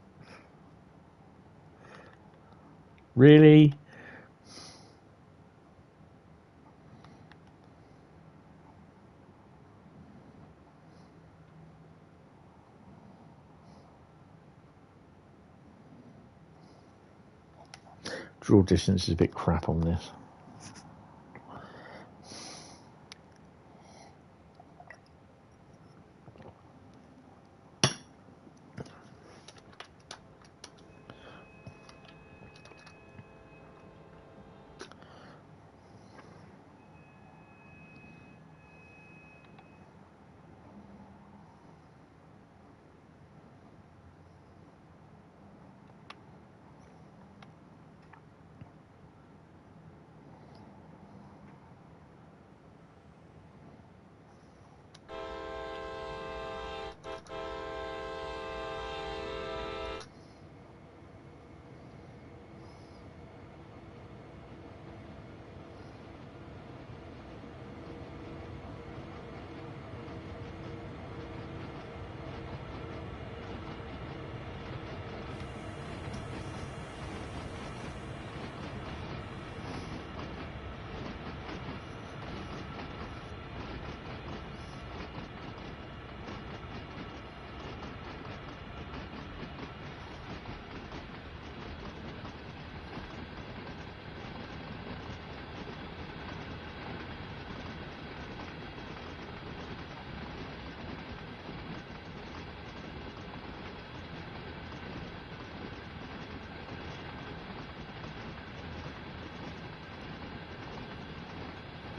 Really? Draw distance is a bit crap on this.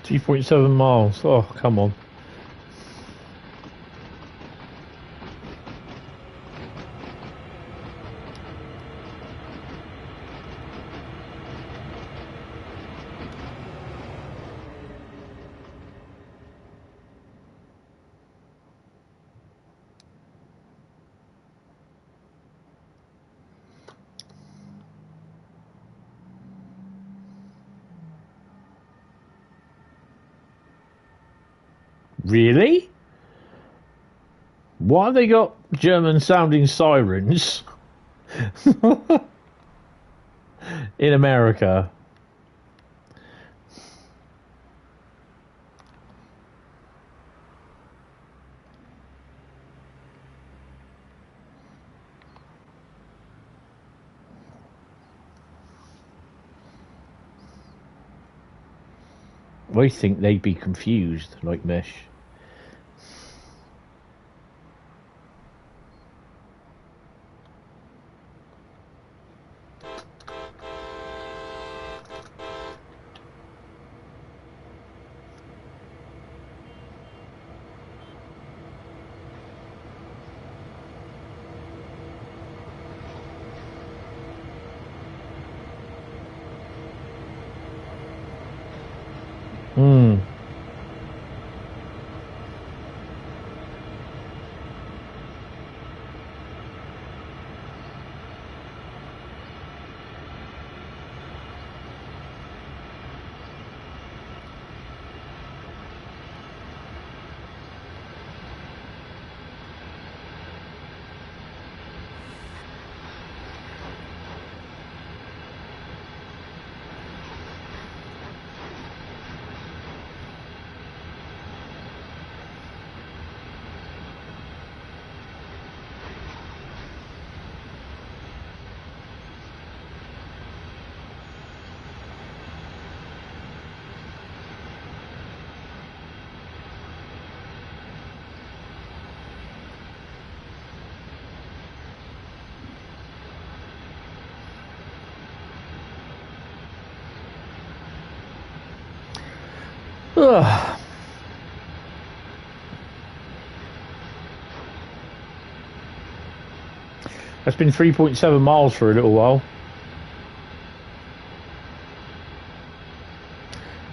3.7 miles. Oh, come on. Really? Why have they got German sounding sirens in America? I think they'd be confused like Mesh. Hmm. Ugh. That's been 3.7 miles for a little while.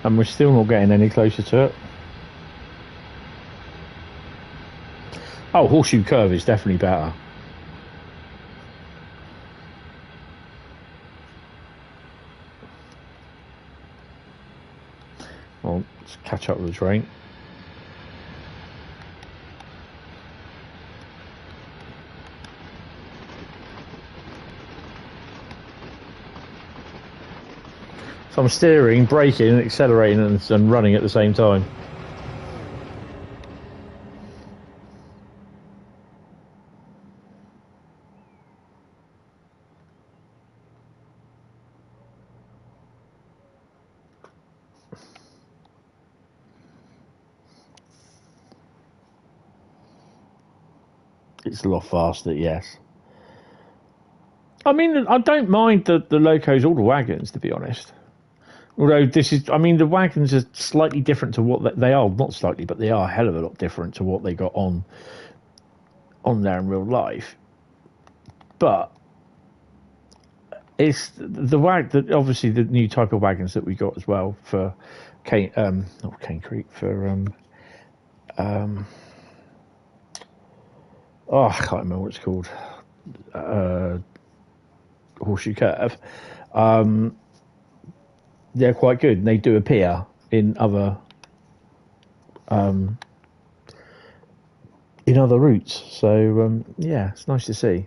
And we're still not getting any closer to it. Oh, Horseshoe Curve is definitely better. Well, let's catch up with the train. So I'm steering, braking, accelerating and running at the same time. It's a lot faster, yes. I mean, I don't mind the locos or the wagons, to be honest. Although this is, I mean, the wagons are slightly different to what they are. Not slightly, but they are a hell of a lot different to what they got on there in real life. But it's obviously the new type of wagons that we got as well for not Cane Creek, for oh, I can't remember what it's called. Horseshoe Curve. They're quite good, and they do appear in other routes. So yeah, it's nice to see.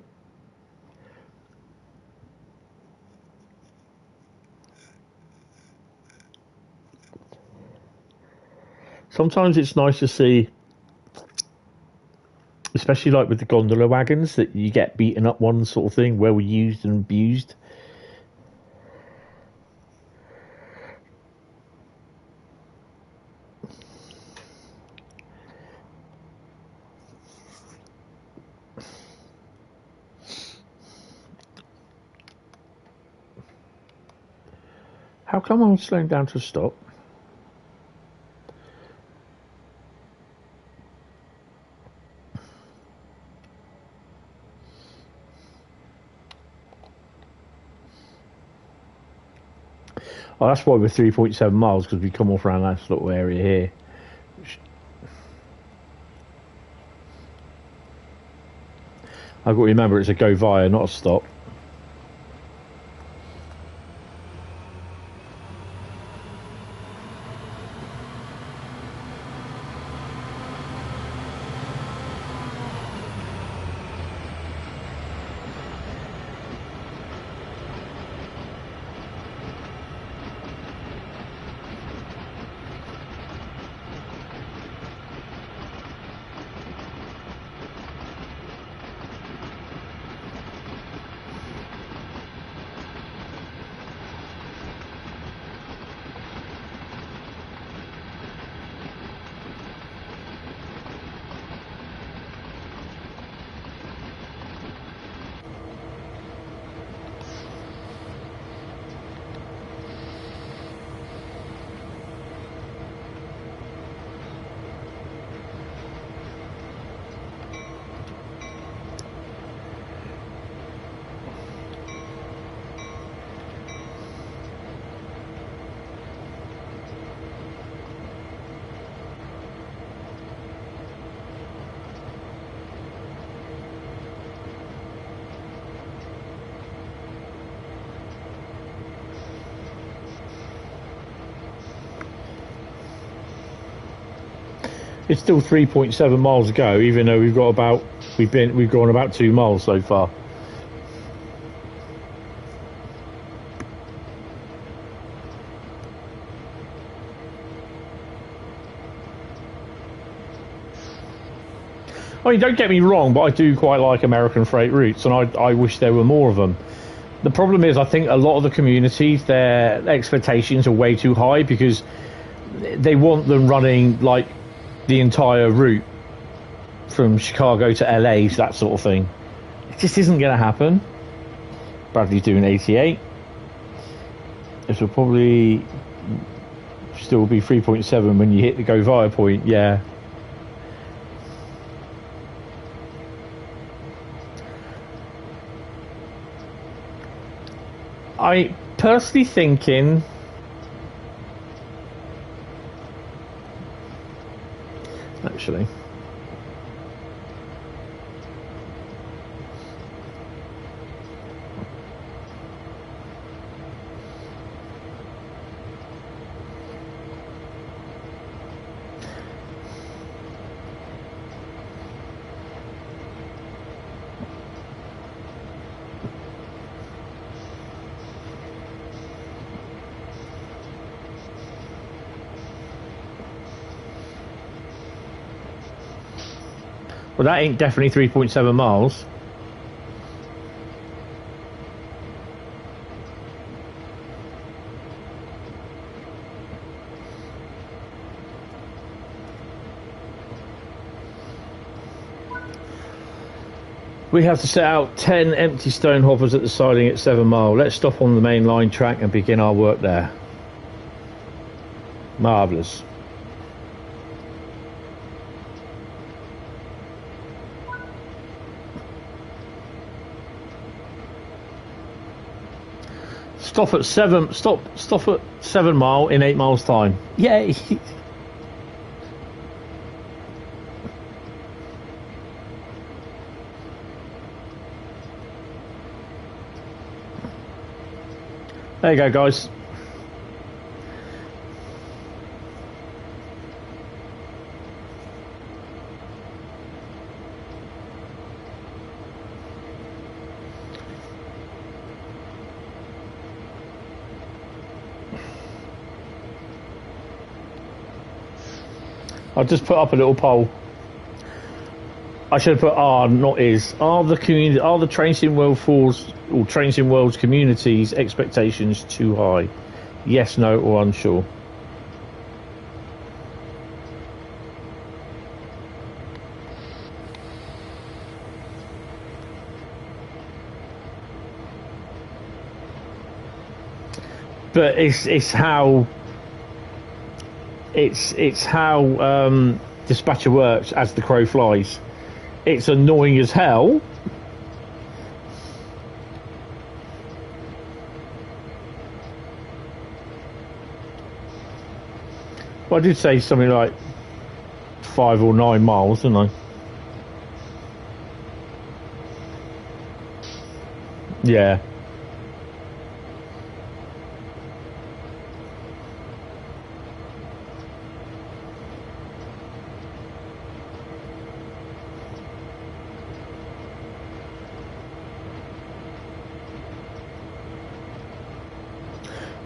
Sometimes it's nice to see, especially like with the gondola wagons, that you get beaten up one sort of thing, well used and abused. How come I'm slowing down to a stop? Oh, that's why we're 3.7 miles, because we come off around this little area here. I've got to remember it's a go via, not a stop. It's still 3.7 miles to go, even though we've gone about 2 miles so far. I mean, don't get me wrong, but I do quite like American freight routes, and I wish there were more of them. The problem is, I think a lot of the communities, their expectations are way too high, because they want them running like the entire route from Chicago to LA, that sort of thing. It just isn't going to happen. Bradley's doing 88. This will probably still be 3.7 when you hit the go via point. Yeah. I personally thinking actually well, that ain't definitely 3.7 miles. We have to set out 10 empty stone hoppers at the siding at 7 Mile. Let's stop on the main line track and begin our work there. Marvellous. Stop at 7 Mile in 8 miles time. Yay! There you go, guys. I'll just put up a little poll. I should have put are, not is. Are the Tracing World Force or Tracing World's communities expectations too high? Yes, no, or unsure. But it's how dispatcher works as the crow flies. It's annoying as hell. Well, I did say something like 5 or 9 miles, didn't I? Yeah.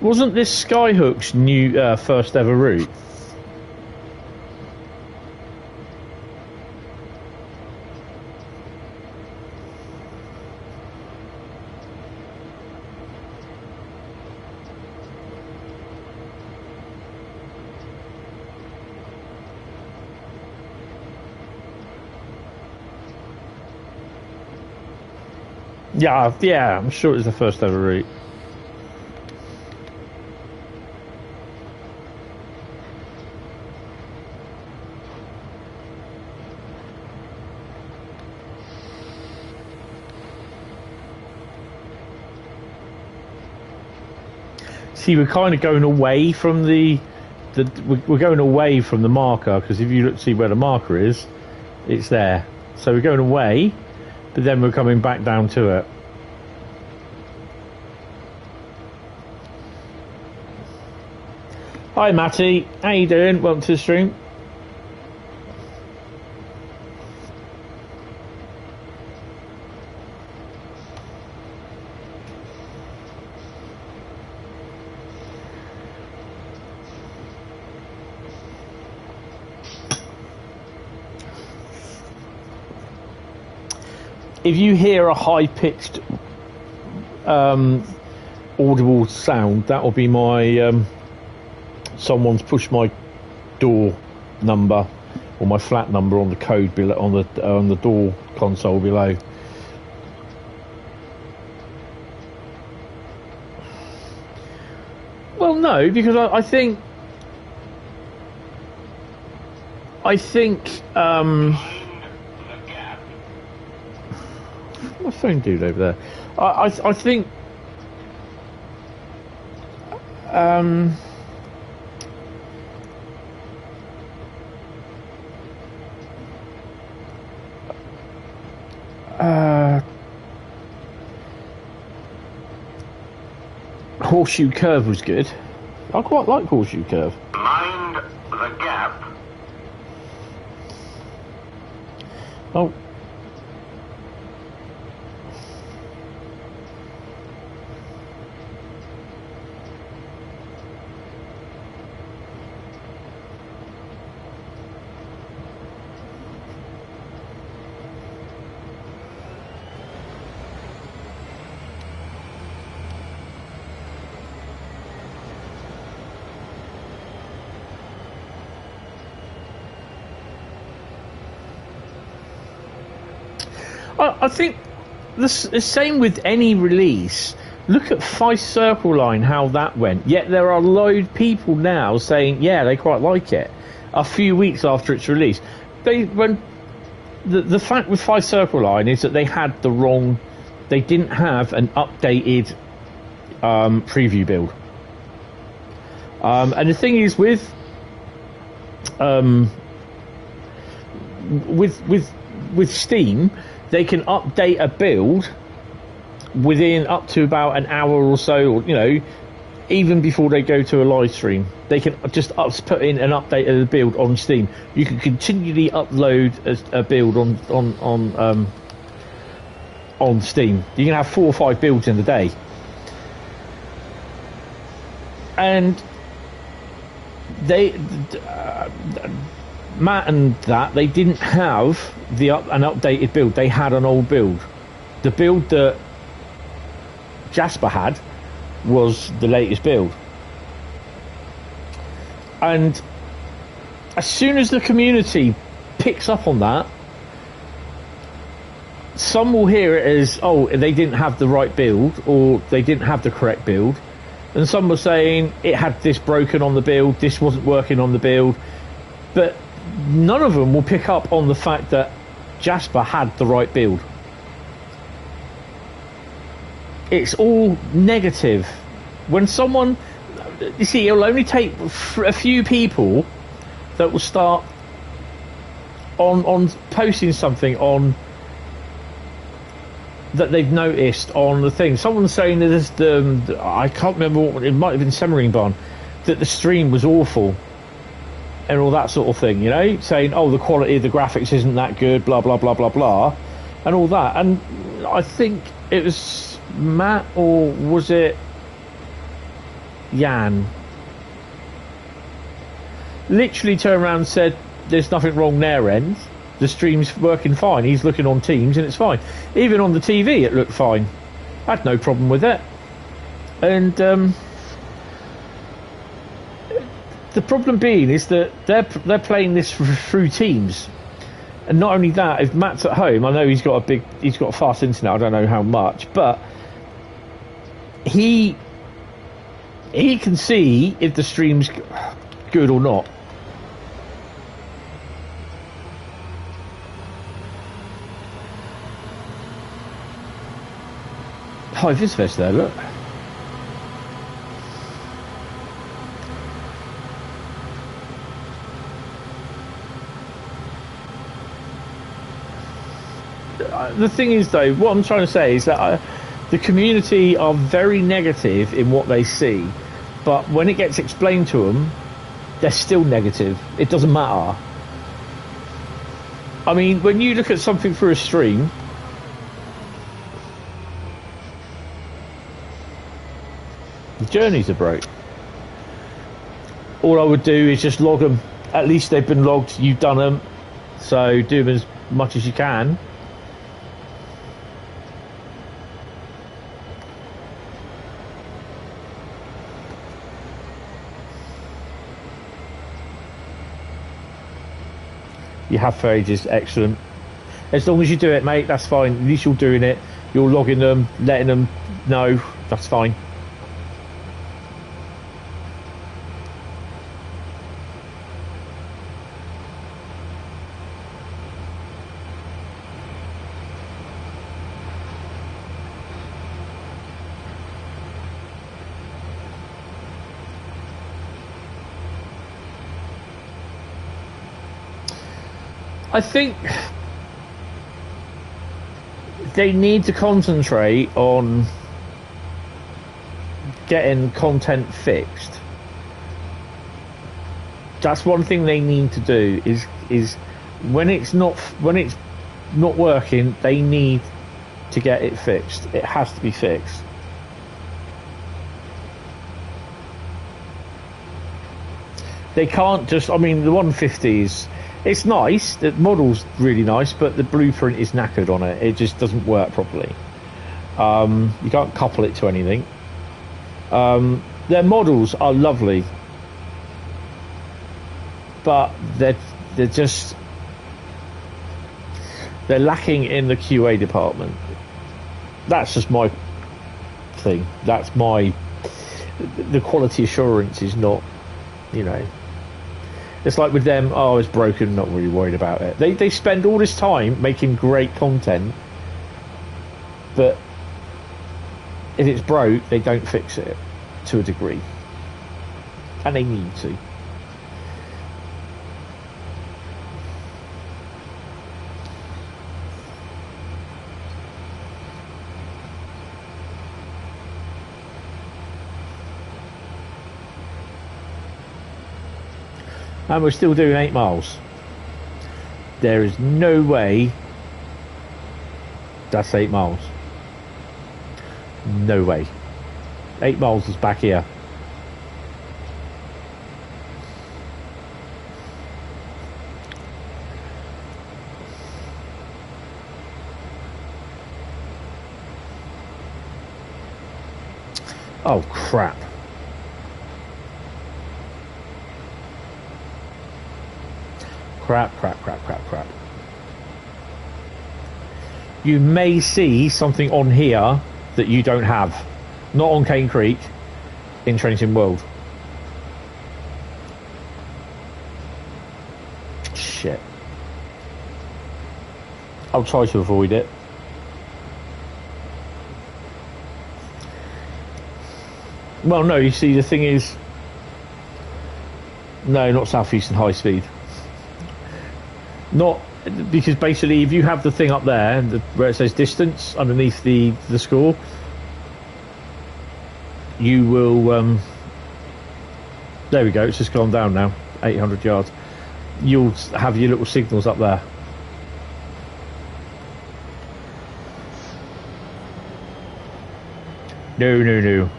Wasn't this Skyhook's new first ever route? Yeah, I'm sure it was the first ever route. See, we're kind of going away from we're going away from the marker, because if you look, see where the marker is, it's there. So we're going away, but then we're coming back down to it. Hi Matty, how you doing? Welcome to the stream. If you hear a high-pitched audible sound, that will be my someone's pushed my door number or my flat number on the code below, on the door console below. Well, no, because I think what's my phone dude over there? I think Horseshoe Curve was good. I quite like Horseshoe Curve. Mind the gap. Oh. I think the same with any release. Look at Fife Circle Line, how that went. Yet there are a load of people now saying, yeah, they quite like it. A few weeks after its release, the fact with Fife Circle Line is that they didn't have an updated preview build. And the thing is with Steam, they can update a build within up to about an hour or so, or even before they go to a live stream. They can just put in an update of the build on Steam. You can continually upload a build on Steam. You can have 4 or 5 builds in the day, and Matt and they didn't have an updated build. They had an old build. The build that Jasper had was the latest build. And as soon as the community picks up on that, some will hear it as, oh, they didn't have the right build, or they didn't have the correct build. And some were saying it had this broken on the build, this wasn't working on the build. But none of them will pick up on the fact that Jasper had the right build. It's all negative. When someone, you see, it'll only take a few people that will start on posting something on that they've noticed on the thing. Someone's saying that there's I can't remember what it might have been Semmering Barn, that the stream was awful and all that sort of thing, you know, saying, oh, the quality of the graphics isn't that good, blah blah blah blah blah, and all that. And I think it was Matt, or was it Jan, literally turned around and said there's nothing wrong their end, the stream's working fine, he's looking on Teams and it's fine. Even on the TV it looked fine, I had no problem with it. And the problem being is that they're playing this through Teams, and not only that, if Matt's at home, I know he's got a fast internet, I don't know how much, but he can see if the stream's good or not. High vis vest there, look. The thing is, though, what I'm trying to say is that the community are very negative in what they see, but when it gets explained to them, they're still negative. It doesn't matter. I mean, when you look at something through a stream, the journeys are broke. All I would do is just log them. At least they've been logged, you've done them, so do them as much as you can. You have for ages, excellent. As long as you do it, mate, that's fine. At least you're doing it. You're logging them, letting them know, that's fine. I think they need to concentrate on getting content fixed. That's one thing they need to do, is when it's not working, they need to get it fixed. It has to be fixed. They can't just, I mean, the 150s, it's nice, the model's really nice, but the blueprint is knackered on it. It just doesn't work properly. You can't couple it to anything. Their models are lovely, but they're lacking in the QA department. That's just my thing. That's the quality assurance is not, you know. It's like with them, oh, it's broken, not really worried about it. They spend all this time making great content, but if it's broke, they don't fix it to a degree. And they need to. And we're still doing 8 miles. There is no way that's 8 miles. No way. 8 miles is back here. Oh crap. Crap. You may see something on here that you don't have. Not on Cane Creek, in Trenton World. Shit. I'll try to avoid it. Well, no, you see, the thing is, No, not Southeastern High Speed. Not because basically, if you have the thing up there where it says distance underneath the score, you will. There we go. It's just gone down now. 800 yards. You'll have your little signals up there. No.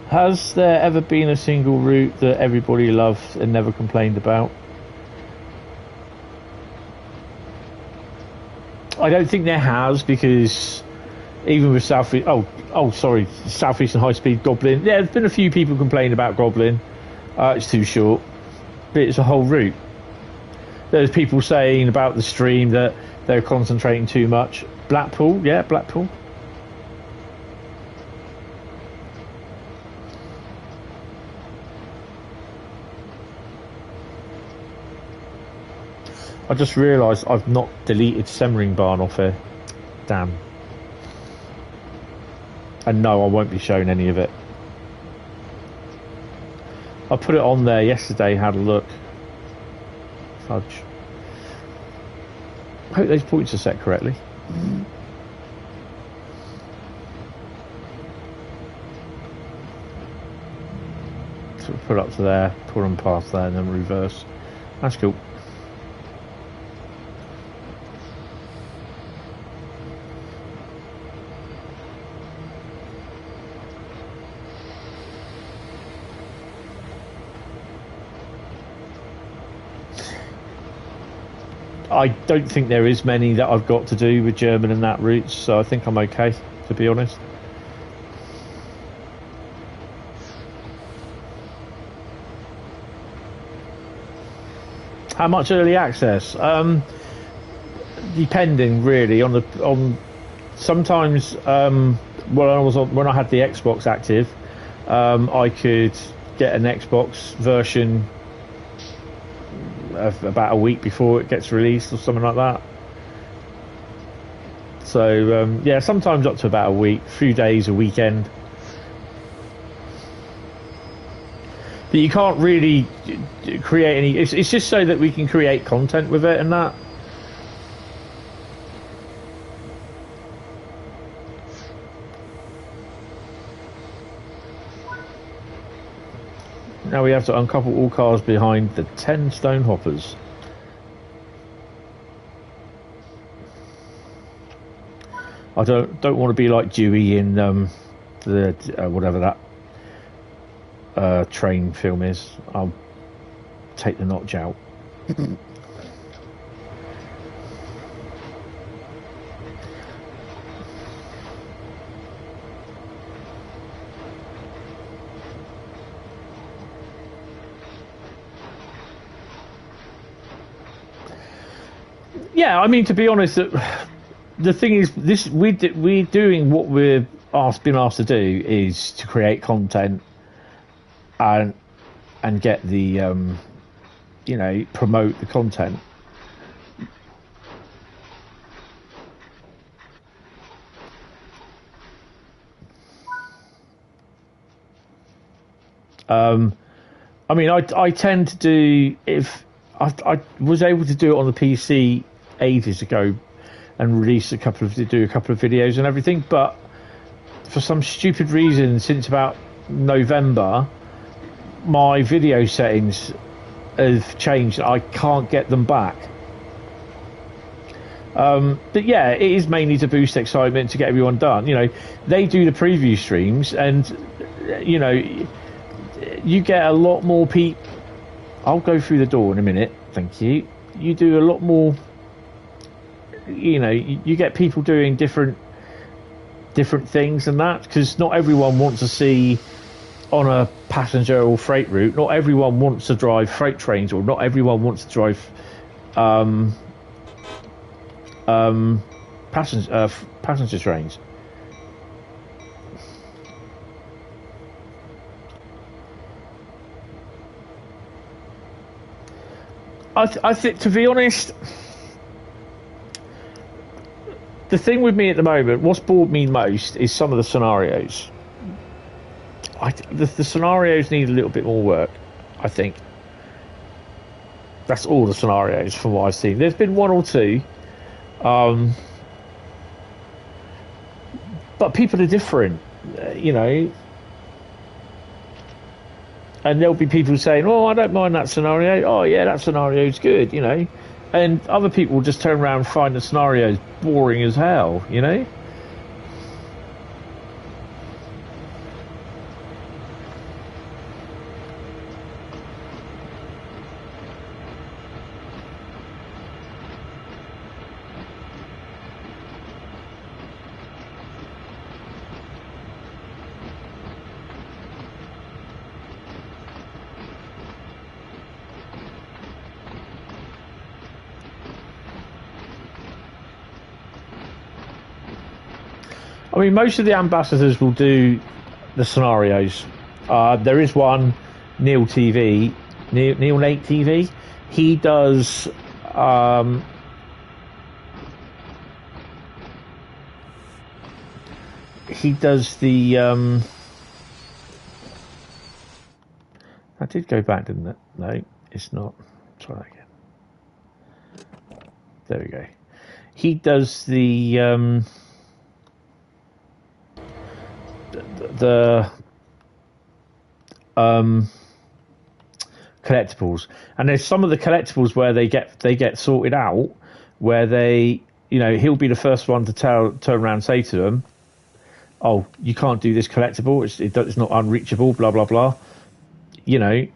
Has there ever been a single route that everybody loved and never complained about? I don't think there has, because even with Southeastern High Speed Goblin, yeah, there's been a few people complain about Goblin. It's too short, but it's a whole route. There's people saying about the stream that they're concentrating too much. Blackpool. I just realised I've not deleted Semmering off here. Damn. And no, I won't be showing any of it. I put it on there yesterday, had a look. Fudge. I hope those points are set correctly. So we'll put up to there, pull them past there, and then reverse. That's cool. I don't think there is many that I've got to do with German and that route, so I think I'm okay, to be honest. How much early access? Depending really on sometimes when I had the Xbox active, I could get an Xbox version about a week before it gets released or something like that. So yeah, sometimes up to about a week, a few days, a weekend. But you can't really create any. It's just so that we can create content with it and that. Now we have to uncouple all cars behind the 10 stone hoppers. I don't want to be like Dewey in the whatever that train film is. I'll take the notch out. Yeah, I mean, to be honest, the thing is, we're doing what we're been asked to do is to create content and get the promote the content. I mean, I tend to do, if I was able to do it on the PC ages ago and release do a couple of videos and everything, but for some stupid reason since about November my video settings have changed. I can't get them back. But yeah, it is mainly to boost excitement, to get everyone done. They do the preview streams and you get a lot more people. I'll go through the door in a minute, thank you. You do a lot more, you get people doing different things and that, because not everyone wants to see on a passenger or freight route. Not everyone wants to drive freight trains, or not everyone wants to drive passenger trains. I think, to be honest, the thing with me at the moment, what's bored me most is some of the scenarios. The scenarios need a little bit more work, I think. That's all the scenarios from what I've seen. There's been one or two, but people are different, you know. And there'll be people saying, "Oh, I don't mind that scenario. Oh, yeah, that scenario's good," you know. And other people will just turn around and find the scenarios boring as hell, you know. I mean, most of the ambassadors will do the scenarios. There is one, Neil TV, Neil Lake TV. He does. He does the. That did go back, didn't it? No, it's not. Try that again. There we go. He does the collectibles, and there's some of the collectibles where they get sorted out, where they, you know, he'll be the first one to turn around and say to them, "Oh, you can't do this collectible. It's not unreachable." Blah blah blah. You know.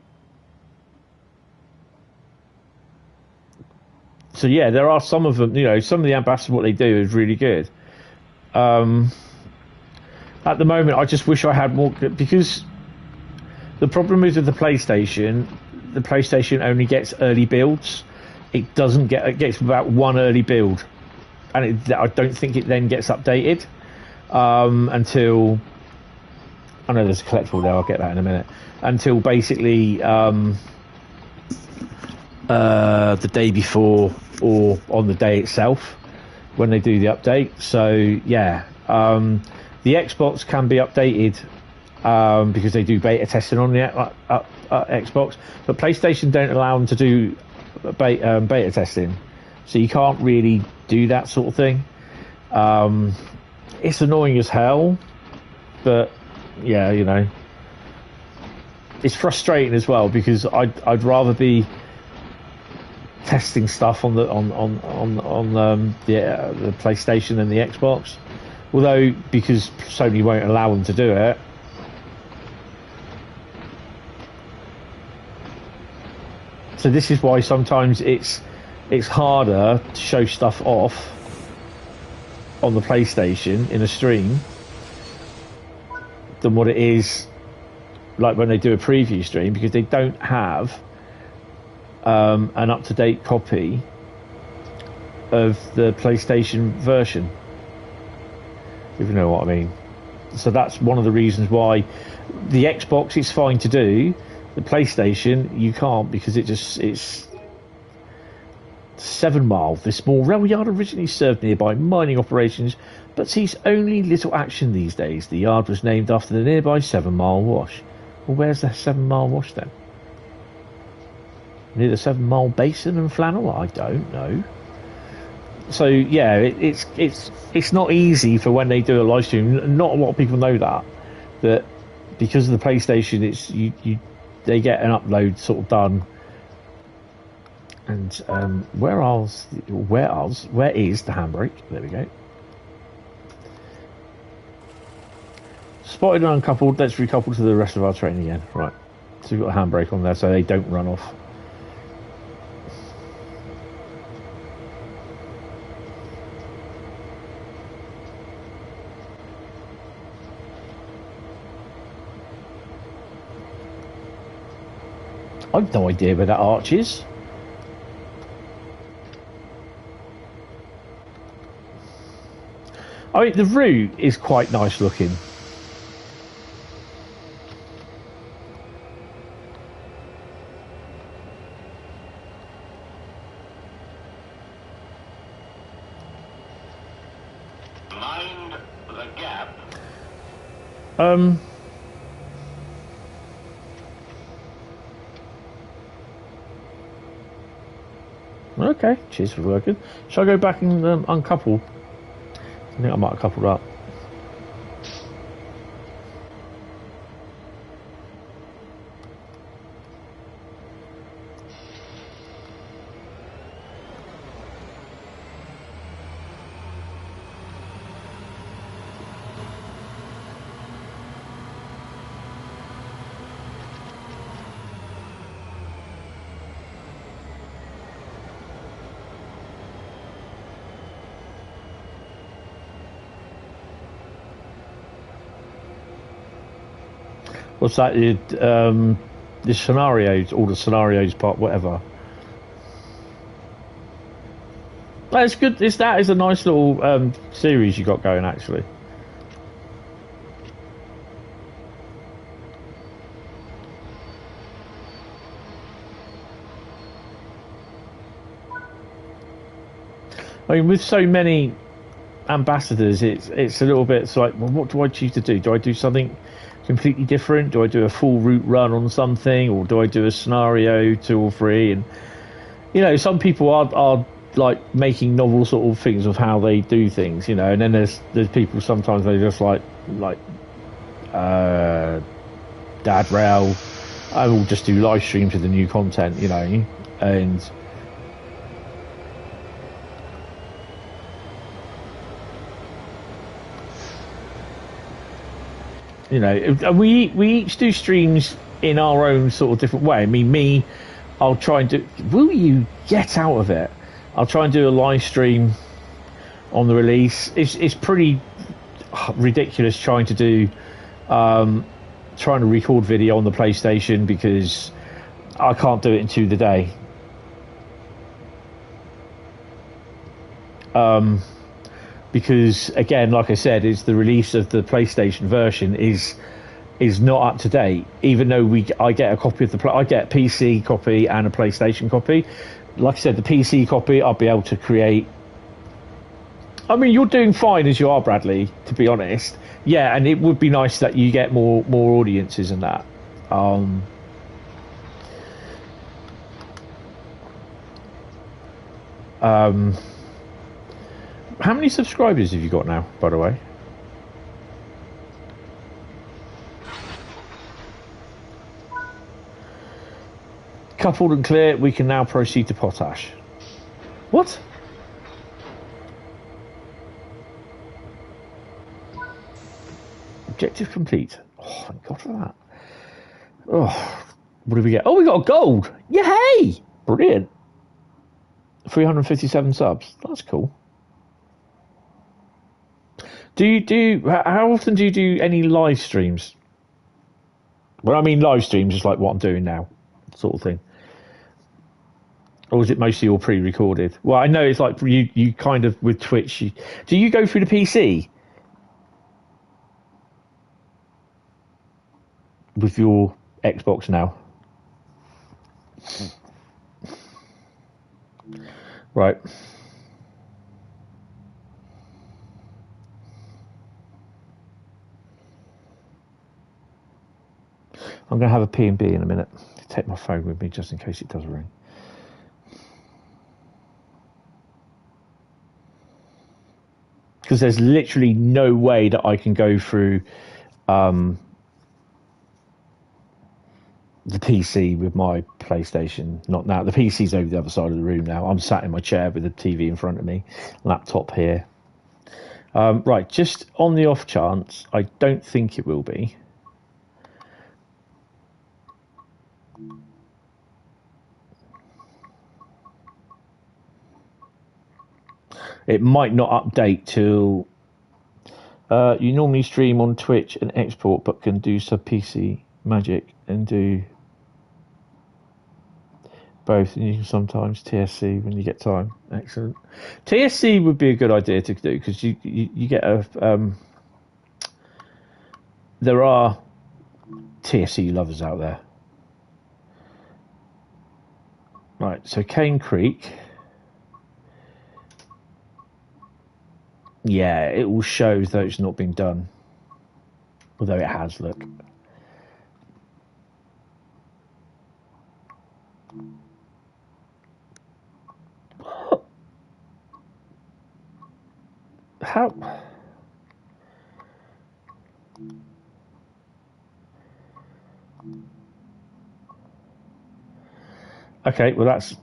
So yeah, there are some of them. You know, some of the ambassadors, what they do is really good. At the moment, I just wish I had more, because the problem is with the PlayStation only gets early builds. It gets about one early build, and I don't think it then gets updated until, I know there's a collectible there, I'll get that in a minute, until basically the day before or on the day itself when they do the update. So yeah. The Xbox can be updated because they do beta testing on the Xbox, but PlayStation don't allow them to do beta testing, so you can't really do that sort of thing. It's annoying as hell, but yeah, you know, it's frustrating as well, because I'd rather be testing stuff on the PlayStation than the Xbox. Although, because Sony won't allow them to do it, so this is why sometimes it's harder to show stuff off on the PlayStation in a stream than what it is like when they do a preview stream, because they don't have an up-to-date copy of the PlayStation version, if you know what I mean. So that's one of the reasons why the Xbox is fine to do, the PlayStation you can't, because it's 7 Mile. This small rail yard originally served nearby mining operations, but sees only little action these days. The yard was named after the nearby 7 Mile Wash. Well, where's the 7 Mile Wash then? Near the 7 Mile Basin and Flannel? I don't know. So yeah, it's not easy for when they do a live stream. Not a lot of people know that because of the PlayStation, they get an upload sort of done. And where is the handbrake? There we go. Spotted and uncoupled. Let's recouple to the rest of our train again. Right. So we've got a handbrake on there so they don't run off. I've no idea where that arch is. I mean, the route is quite nice looking. Mind the gap. Okay, cheers for working. Shall I go back and uncouple? I think I might have coupled up. What's that? The scenarios, all the scenarios part, whatever. That's good. That is a nice little series you got going, actually. I mean, with so many ambassadors, it's a little bit. It's like, well, what do I choose to do? Do I do something completely different? Do I do a full route run on something, or do I do a scenario 2 or 3? And you know, some people are like making novel sort of things of how they do things, you know, and then there's people sometimes they just like Dad Rail, I will just do live streams of the new content, you know, and you know, we each do streams in our own sort of different way. I mean, I'll try and do. Will you get out of it? I'll try and do a live stream on the release. It's pretty ridiculous trying to record video on the PlayStation because I can't do it in 2 the day. Because again, like I said, it's the release of the PlayStation version is not up to date. Even though I get a copy of I get a PC copy and a PlayStation copy. Like I said, the PC copy I'll be able to create. I mean, you're doing fine as you are, Bradley. To be honest, yeah, and it would be nice that you get more audiences and that. How many subscribers have you got now, by the way? Coupled and clear, we can now proceed to potash. What? Objective complete. Oh, thank God for that. Oh, what did we get? Oh, we got a gold. Yay! Brilliant. 357 subs. That's cool. How often do you do any live streams? Well, I mean live streams is like what I'm doing now, sort of thing. Or is it mostly all pre-recorded? Well, I know it's like you kind of with Twitch. Do you go through the PC with your Xbox now? Right. I'm going to have a P&B in a minute. Take my phone with me just in case it does ring. Because there's literally no way that I can go through the PC with my PlayStation. Not now. The PC's over the other side of the room now. I'm sat in my chair with the TV in front of me, laptop here. Right, just on the off chance, I don't think it will be. It might not update till you normally stream on Twitch and export, but can do sub PC magic and do both. And you can sometimes TSC when you get time. Excellent. TSC would be a good idea to do because you get a. There are TSC lovers out there. Right, so Cane Creek. Yeah, it will show as though it's not been done. Although it has, look. How? Okay, well that's...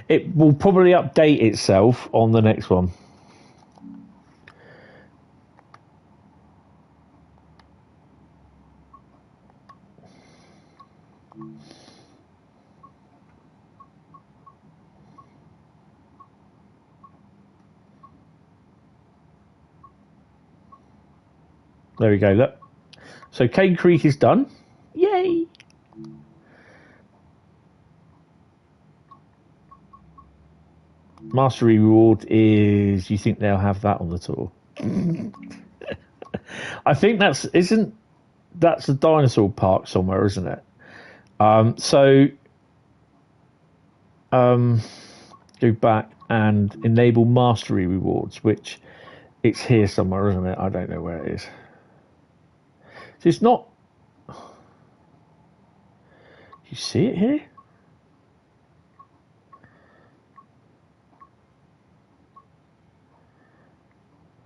It will probably update itself on the next one. There we go, look. So Cane Creek is done. Yay! Mastery reward is, you think they'll have that on the tour? I think that's a dinosaur park somewhere, isn't it? Go back and enable mastery rewards, which it's here somewhere, isn't it? I don't know where it is. So it's not. You see it here?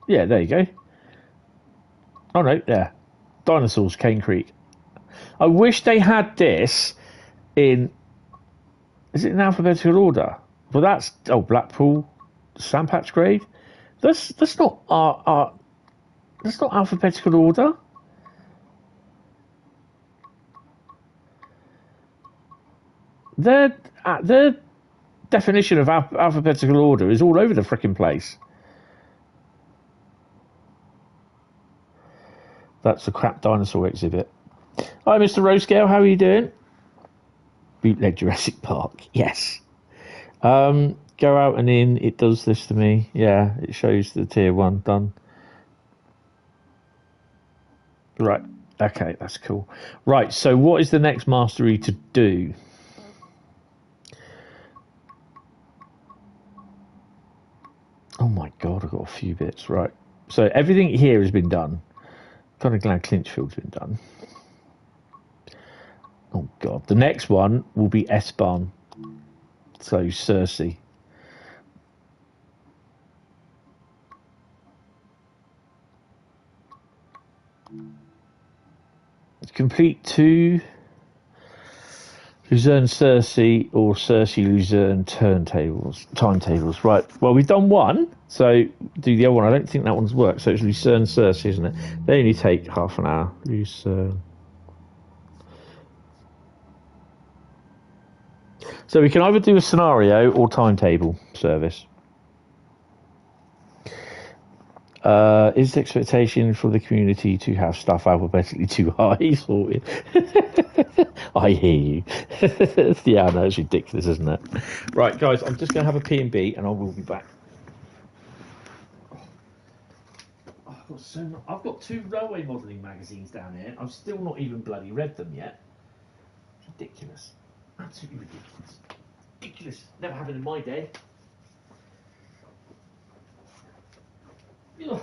Yeah, there you go. Oh no, there. Dinosaurs, Cane Creek. I wish they had this in. Is it in alphabetical order? Well, that's Blackpool, Sandpatch Grade. That's not that's not alphabetical order. Their definition of alphabetical order is all over the frickin' place. That's the crap dinosaur exhibit. Hi, Mr. Rosecale, how are you doing? Bootleg Jurassic Park, yes. Go out and in, it does this to me. Yeah, it shows the tier 1 done. Right, okay, that's cool. Right, so what is the next mastery to do? Oh my god, I've got a few bits. Right, so everything here has been done. Kind of glad Clinchfield's been done. Oh god, the next one will be S-Bahn. So Sursee. Complete 2 Lucerne Sursee or Sursee Lucerne timetables. Right, well, we've done one, so do the other one. I don't think that one's worked, so it's Lucerne Sursee, isn't it? They only take half an hour. Lucerne. So we can either do a scenario or timetable service. Is the expectation for the community to have stuff alphabetically too high? I hear you. Yeah, I know, it's ridiculous, isn't it? Right, guys, I'm just going to have a P&B and I will be back. I've got 2 railway modelling magazines down here. I've still not even bloody read them yet. Ridiculous. Absolutely ridiculous. Ridiculous. Never happened in my day. Ugh.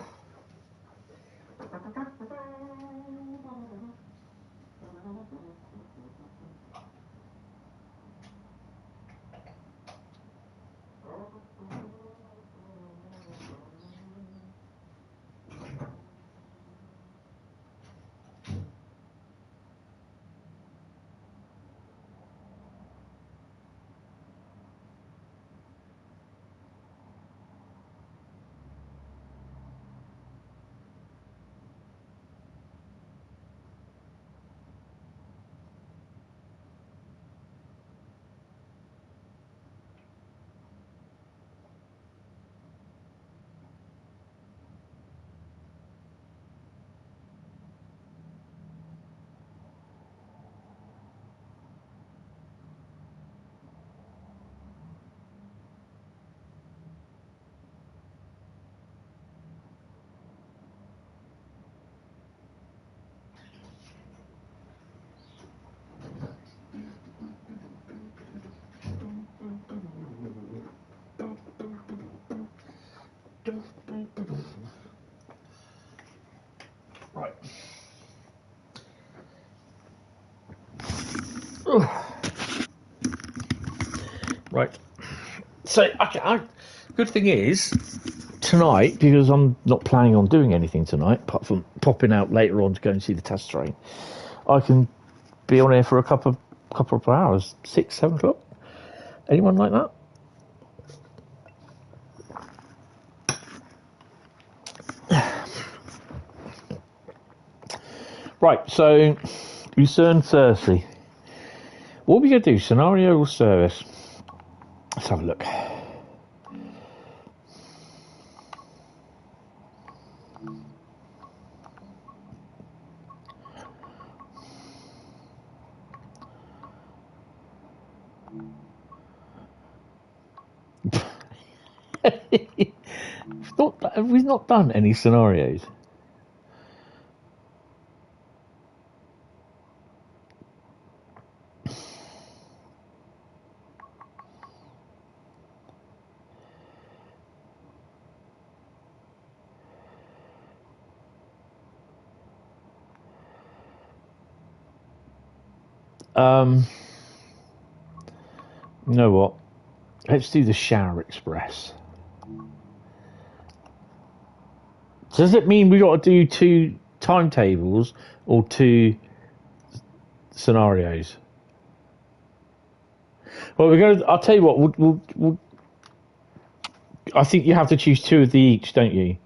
Right. Right. So, good thing is, tonight, because I'm not planning on doing anything tonight, apart from popping out later on to go and see the test train, I can be on here for a couple of hours, 6, 7 o'clock. Anyone like that? Right, so Lucerne Sursee. What are we going to do? Scenario or service? Let's have a look. We've not done any scenarios. You know what? Let's do the Shower Express. Does it mean we got to do 2 timetables or 2 scenarios? Well, we're going to. I'll tell you what. We'll, I think you have to choose 2 of the each, don't you?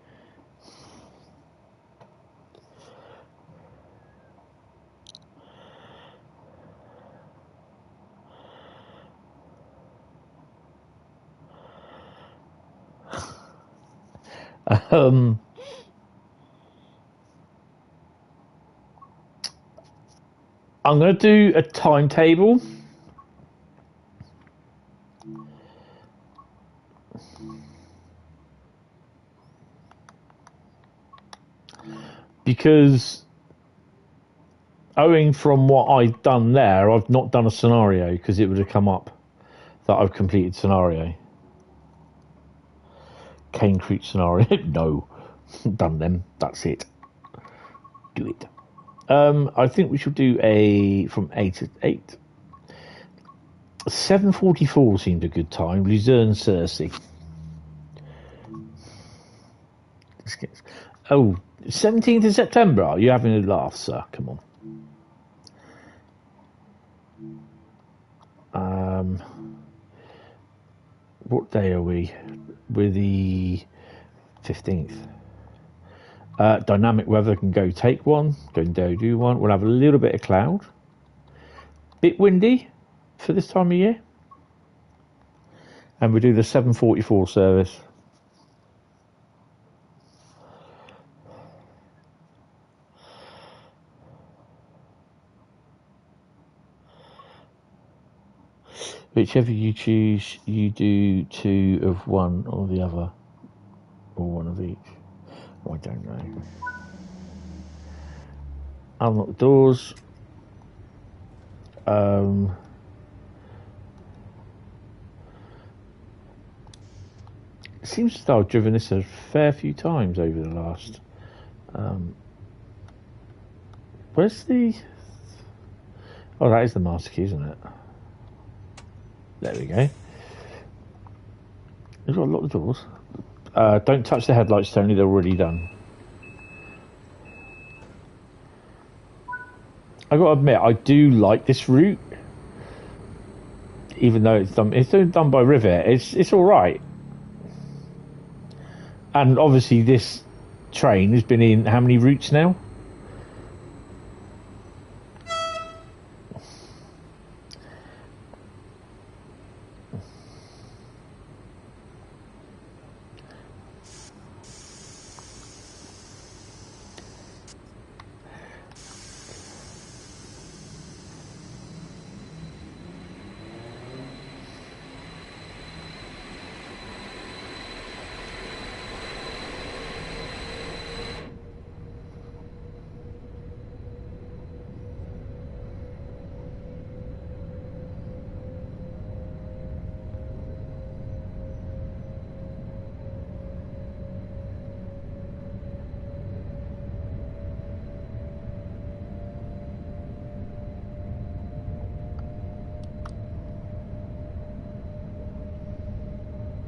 I'm going to do a timetable. Because owing from what I've done there, I've not done a scenario because it would have come up that I've completed scenario. Cane Creek scenario. No. Done them. That's it. Do it. I think we should do a from 8 to 8. 7:44 seemed a good time. Lucerne Sursee. Oh, 17th of September. Are you having a laugh, sir? Come on. What day are we? We're the 15th. Dynamic weather can go take one, go and do one. We'll have a little bit of cloud. Bit windy for this time of year. And we do the 7:44 service. Whichever you choose, you do 2 of one or the other. Or one of each. Oh, I don't know. Unlock the doors. It seems as though I've driven this a fair few times over the last. Where's the? Oh, that is the master key, isn't it? There we go. You've got to lock the doors. Don't touch the headlights, Tony. They're already done. I've got to admit, I do like this route, even though it's done. It's done by Rivet. It's all right. And obviously, this train has been in how many routes now?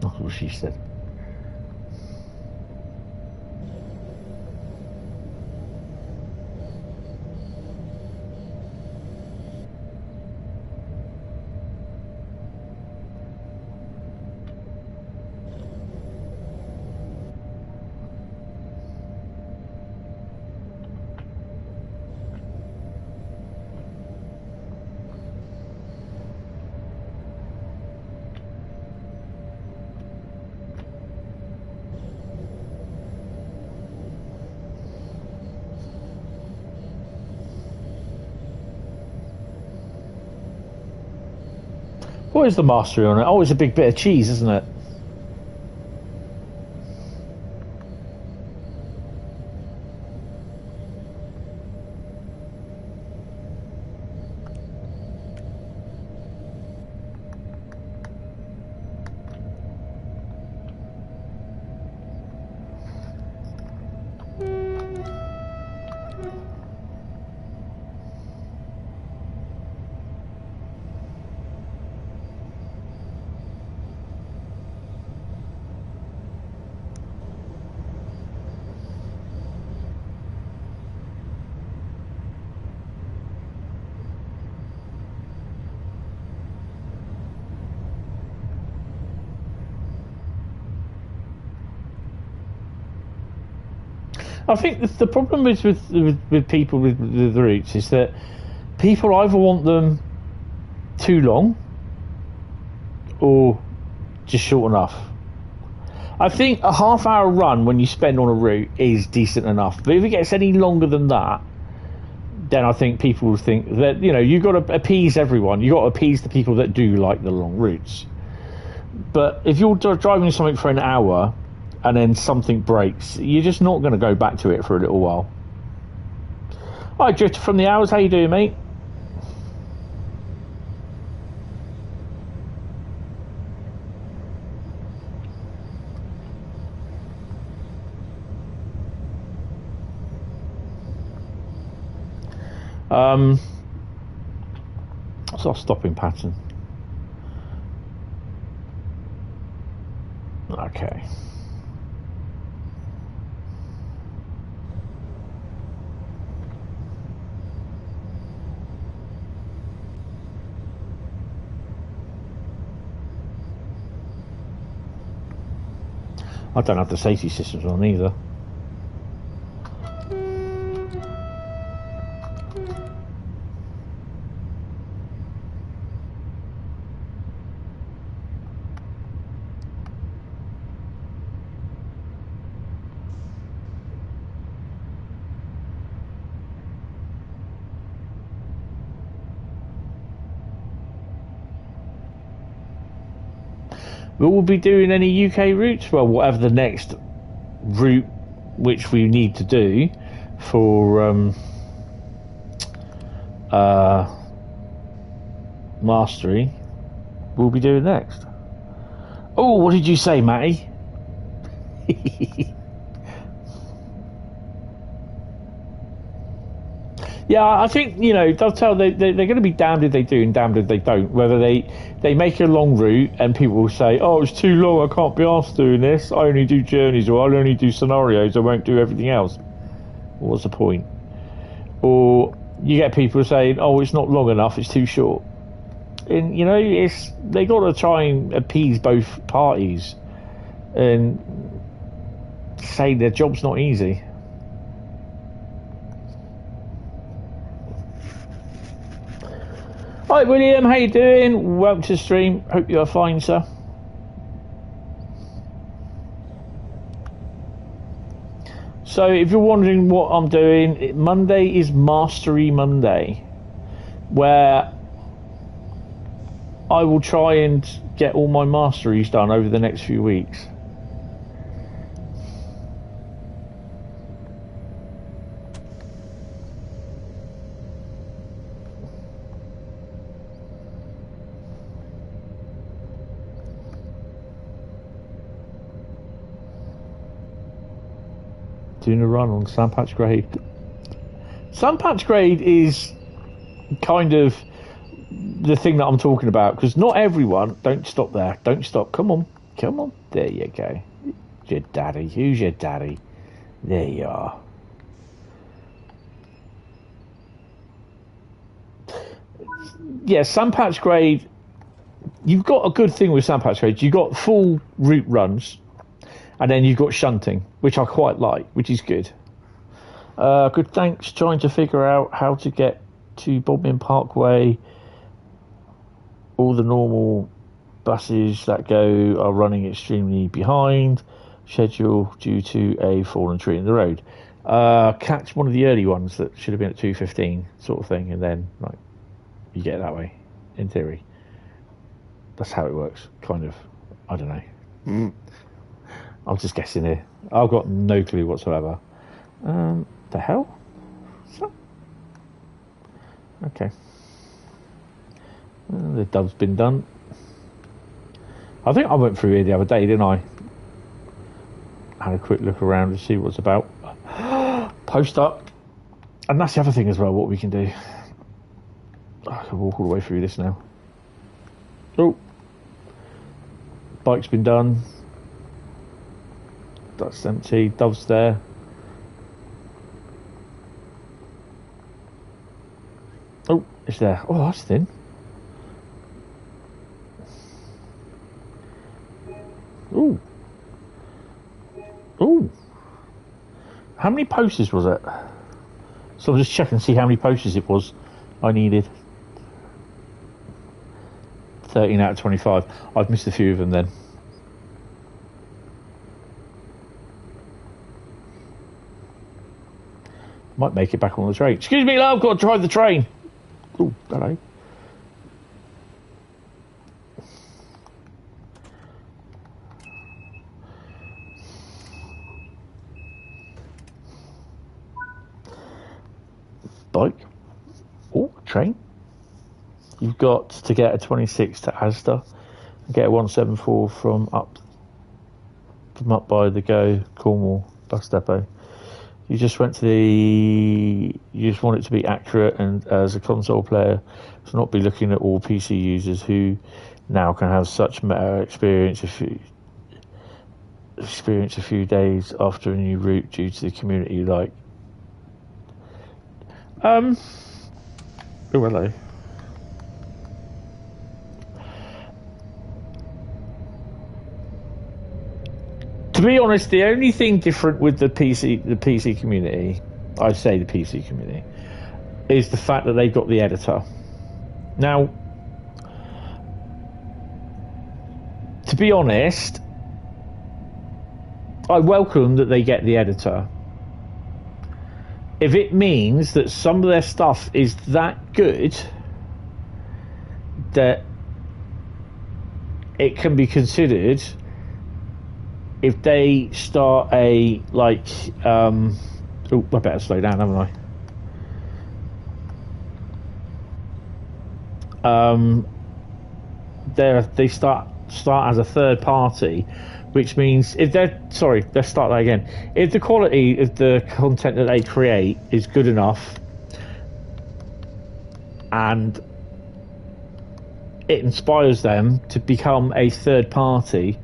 That's what she said. What is the mastery on it? Oh, it's a big bit of cheese, isn't it? I think the problem is with people with the routes is that people either want them too long or just short enough. I think a half-hour run when you spend on a route is decent enough, but if it gets any longer than that, then I think people will think that, you know, you've got to appease everyone. You've got to appease the people that do like the long routes. But if you're driving something for an hour and then something breaks, you're just not going to go back to it for a little while. Hi, Drifter from the Hours. How you doing, mate? What's our stopping pattern? Okay. I don't have the safety systems on either. But we'll be doing any UK routes? Well, whatever the next route which we need to do for mastery, we'll be doing next. Oh, what did you say, Matty? Yeah, I think, you know, Dovetail, they're going to be damned if they do and damned if they don't. Whether they make a long route and people will say, oh, it's too long, I can't be asked doing this. I only do journeys, or I only do scenarios, I won't do everything else. What's the point? Or you get people saying, oh, it's not long enough, it's too short. And, you know, they got to try and appease both parties and say their job's not easy. Hi William, how you doing? Welcome to the stream. Hope you are fine, sir. So if you're wondering what I'm doing, Monday is Mastery Monday, where I will try and get all my masteries done over the next few weeks. Doing a run on Sandpatch Grade. Sandpatch Grade is kind of the thing that I'm talking about, because not everyone, don't stop there, don't stop, come on, Come on. There you go. Your daddy. Who's your daddy? There you are. Yeah, Sandpatch Grade. You've got a good thing with Sandpatch Grade. You've got full route runs, and then you've got shunting, which I quite like, which is good. Good thanks. Trying to figure out how to get to Bodmin Parkway. All the normal buses that go are running extremely behind schedule due to a fallen tree in the road. Catch one of the early ones that should have been at 2:15 sort of thing, and then like you get it that way. In theory, that's how it works. Kind of. I don't know. I'm just guessing here. I've got no clue whatsoever. The hell? Okay. The dove's been done. I think I went through here the other day, didn't I? Had a quick look around to see what's about. Post up. And that's the other thing as well, what we can do. I can walk all the way through this now. Oh. Bike's been done. That's empty. Dove's there. Oh, it's there. Oh, that's thin. Ooh. Ooh. How many posters was it? So I'll just check and see how many posters it was I needed. 13 out of 25. I've missed a few of them then. Might make it back on the train. Excuse me, love, I've got to drive the train. Oh, hello. Bike. Oh, train. You've got to get a 26 to Asda and get a 174 from up by the Go Cornwall bus depot. You just went to you just want it to be accurate, and as a console player, to not be looking at all PC users who now can have such meta experience a few days after a new route due to the community like. Oh, hello. To be honest, the only thing different with the PC community, I say the PC community, is the fact that they've got the editor. Now, to be honest, I welcome that they get the editor. If it means that some of their stuff is that good that it can be considered, if they start a I better slow down, haven't I? They start as a third party, which means let's start that again. If the quality of the content that they create is good enough and it inspires them to become a third party,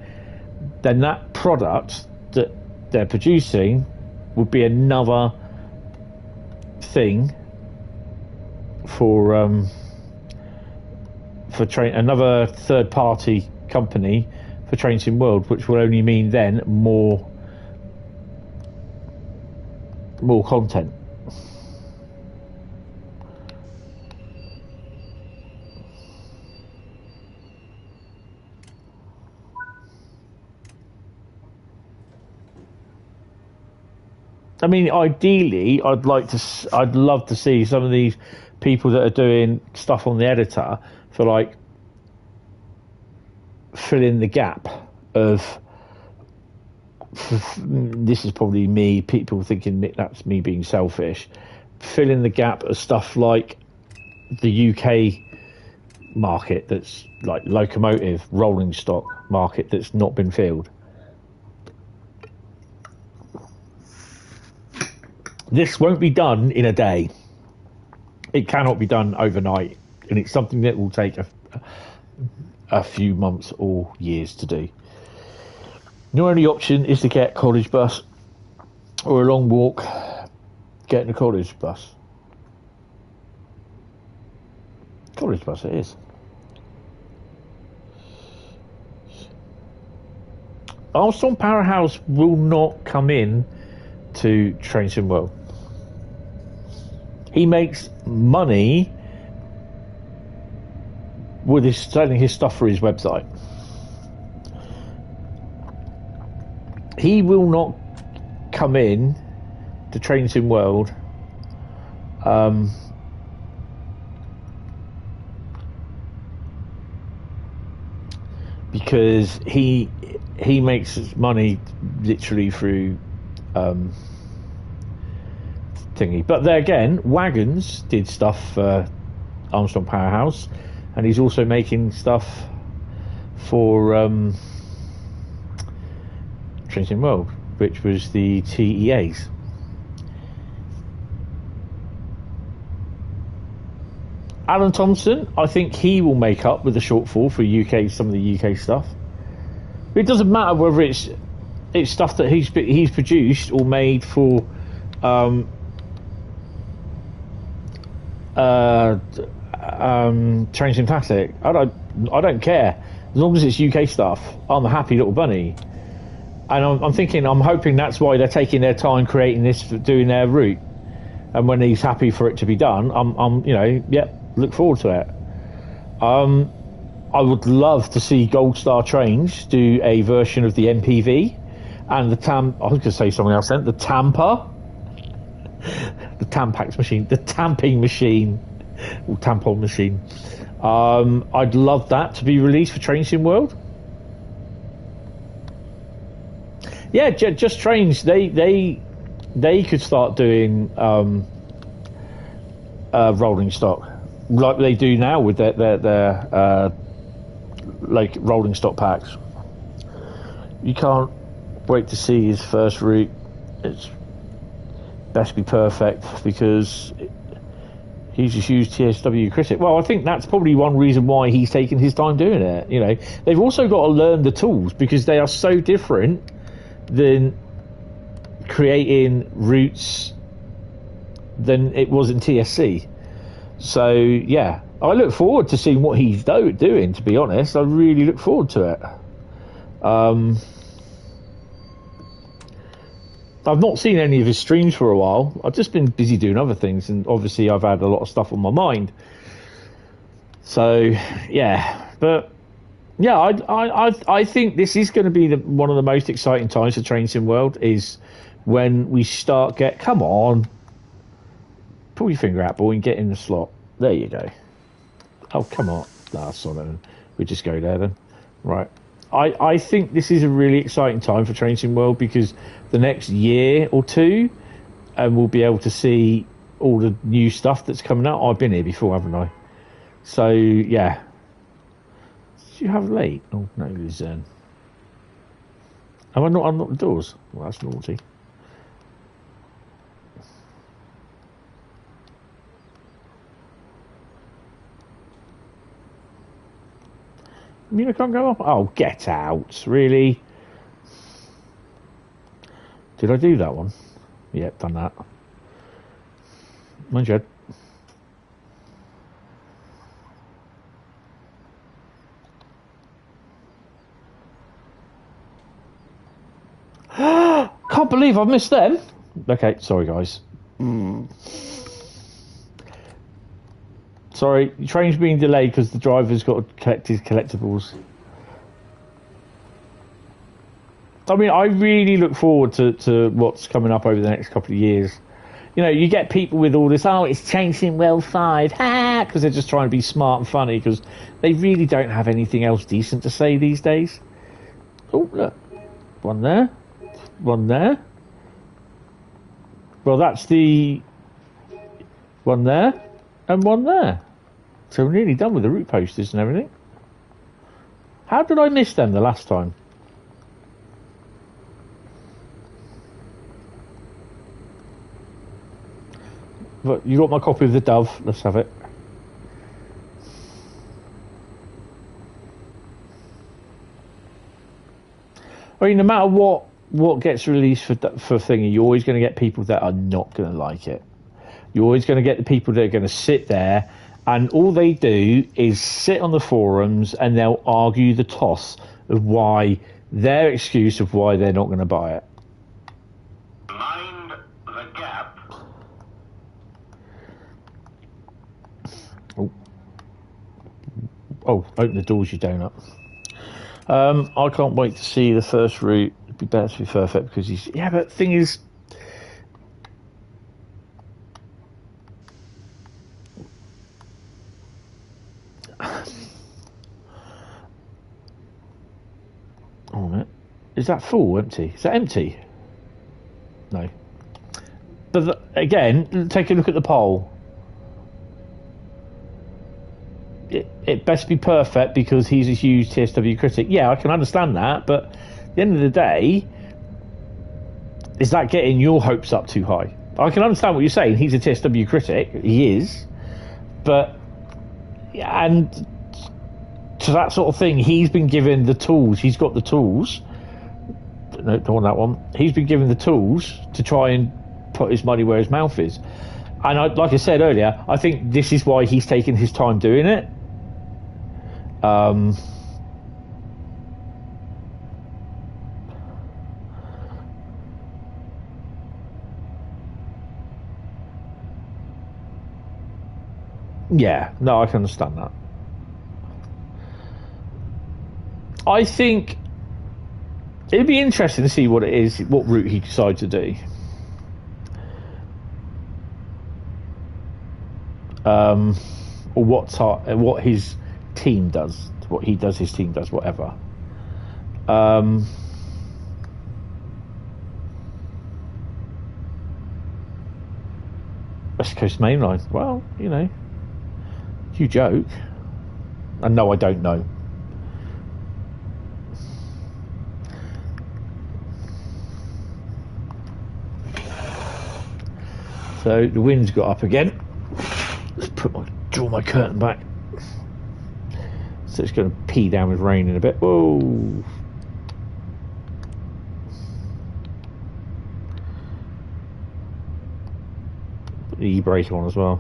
then that product that they're producing would be another thing for another third party company for Train Sim World, which will only mean then more content. I mean, ideally, I'd love to see some of these people that are doing stuff on the editor for like fill in the gap of. This is probably me. People thinking that's me being selfish. Fill in the gap of stuff like the UK market, that's like locomotive, rolling stock market that's not been filled. This won't be done in a day. It cannot be done overnight, and it's something that will take a few months or years to do. Your only option is to get college bus or a long walk getting a college bus. College bus it is. Armstrong Powerhouse will not come in to Trainsim World. He makes money with his selling his stuff for his website. He will not come in to Trainsim World because he makes his money literally through thingy. But there again, Wagons did stuff for Armstrong Powerhouse, and he's also making stuff for Trainsim World, which was the TEAs. Alan Thompson, I think he will make up with the shortfall for some of the UK stuff. It doesn't matter whether it's stuff that he's produced or made for Trainsim Classic. I don't care as long as it's UK stuff. I'm a happy little bunny, and I'm hoping that's why they're taking their time creating this, doing their route, and when he's happy for it to be done, I'm look forward to it. I would love to see Gold Star Trains do a version of the MPV and the I was going to say something else then. The Tampa, the Tampax machine, the tamping machine, or tampon machine. I'd love that to be released for Trainsim World. Yeah, just trains. They could start doing rolling stock like they do now with their like rolling stock packs. You can't wait to see his first route. It's best be perfect because he's a huge TSW critic. Well, I think that's probably one reason why he's taken his time doing it. You know, they've also got to learn the tools because they are so different than creating routes than it was in TSC. So yeah, I look forward to seeing what he's doing, to be honest. I really look forward to it. I've not seen any of his streams for a while. I've just been busy doing other things, and obviously I've had a lot of stuff on my mind. So yeah, but yeah, I think this is going to be one of the most exciting times for Trainsim World is when we start come on, pull your finger out, boy, and get in the slot. There you go. Oh, come on. That's all then. We just go there then. Right. I think this is a really exciting time for Trainsim World because the next year or two, and we'll be able to see all the new stuff that's coming out. I've been here before, haven't I? So, yeah. Did you have late? Oh, no, Lucerne. Have I not unlocked the doors? Well, that's naughty. I mean, I can't go up. Oh, get out. Really? Did I do that one? Yep, done that. Mind you. Can't believe I missed them. Okay, sorry, guys. Sorry, the train's being delayed because the driver's got to collect his collectibles. I mean, I really look forward to what's coming up over the next couple of years. You know, you get people with all this, oh, it's Trainsim World 5, ha, because they're just trying to be smart and funny because they really don't have anything else decent to say these days. Oh, look. One there. One there. Well, that's the one there and one there. So we're nearly done with the route posters and everything. How did I miss them the last time? But you got my copy of the Dove. Let's have it. I mean, no matter what gets released for thingy, you're always going to get people that are not going to like it. You're always going to get the people that are going to sit there, and all they do is sit on the forums and they'll argue the toss of why their excuse of why they're not going to buy it. Mind the gap. Oh, open the doors, you donut. I can't wait to see the first route. It'd be better to be perfect because he's... Yeah, but the thing is... Oh, man. Is that full or empty? Is that empty? No. But again, take a look at the poll. It best be perfect because he's a huge TSW critic. Yeah, I can understand that, but at the end of the day, is that getting your hopes up too high? I can understand what you're saying. He's a TSW critic. He is. But, and to that sort of thing, he's been given the tools. He's got the tools. No, don't want that one. He's been given the tools to try and put his money where his mouth is. And like I said earlier, I think this is why he's taken his time doing it. Yeah, no, I can understand that. I think it'd be interesting to see what it is, what route he decides to do. Or what his team does, what he does, his team does, whatever. West Coast Main Line. Well, you know, you joke. And no, I don't know. So the wind's got up again. Let's draw my curtain back. So it's going to pee down with rain in a bit. Whoa. Put the e-brake on as well.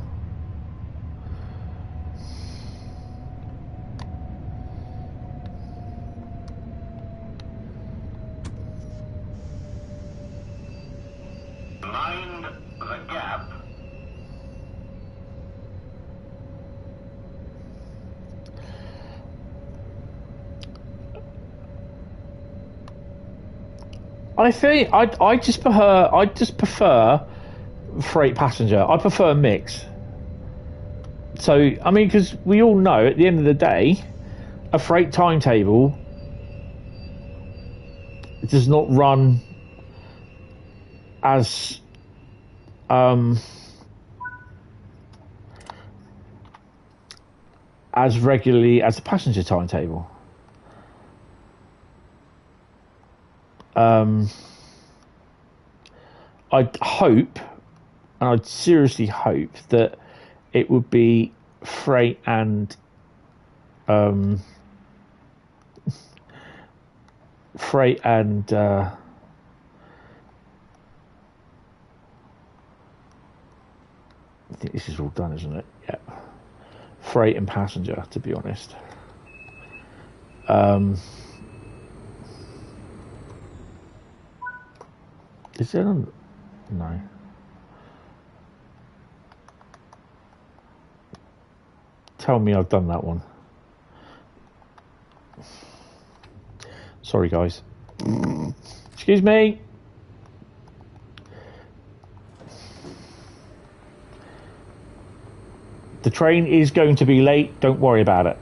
Mind the gap. I think I just prefer freight passenger. I prefer a mix. So I mean, because we all know at the end of the day, a freight timetable does not run as regularly as a passenger timetable. I'd hope, and I'd seriously hope that it would be freight and I think this is all done, isn't it? Yeah. Freight and passenger, to be honest. Is there no? Tell me I've done that one. Sorry, guys. Excuse me. The train is going to be late. Don't worry about it.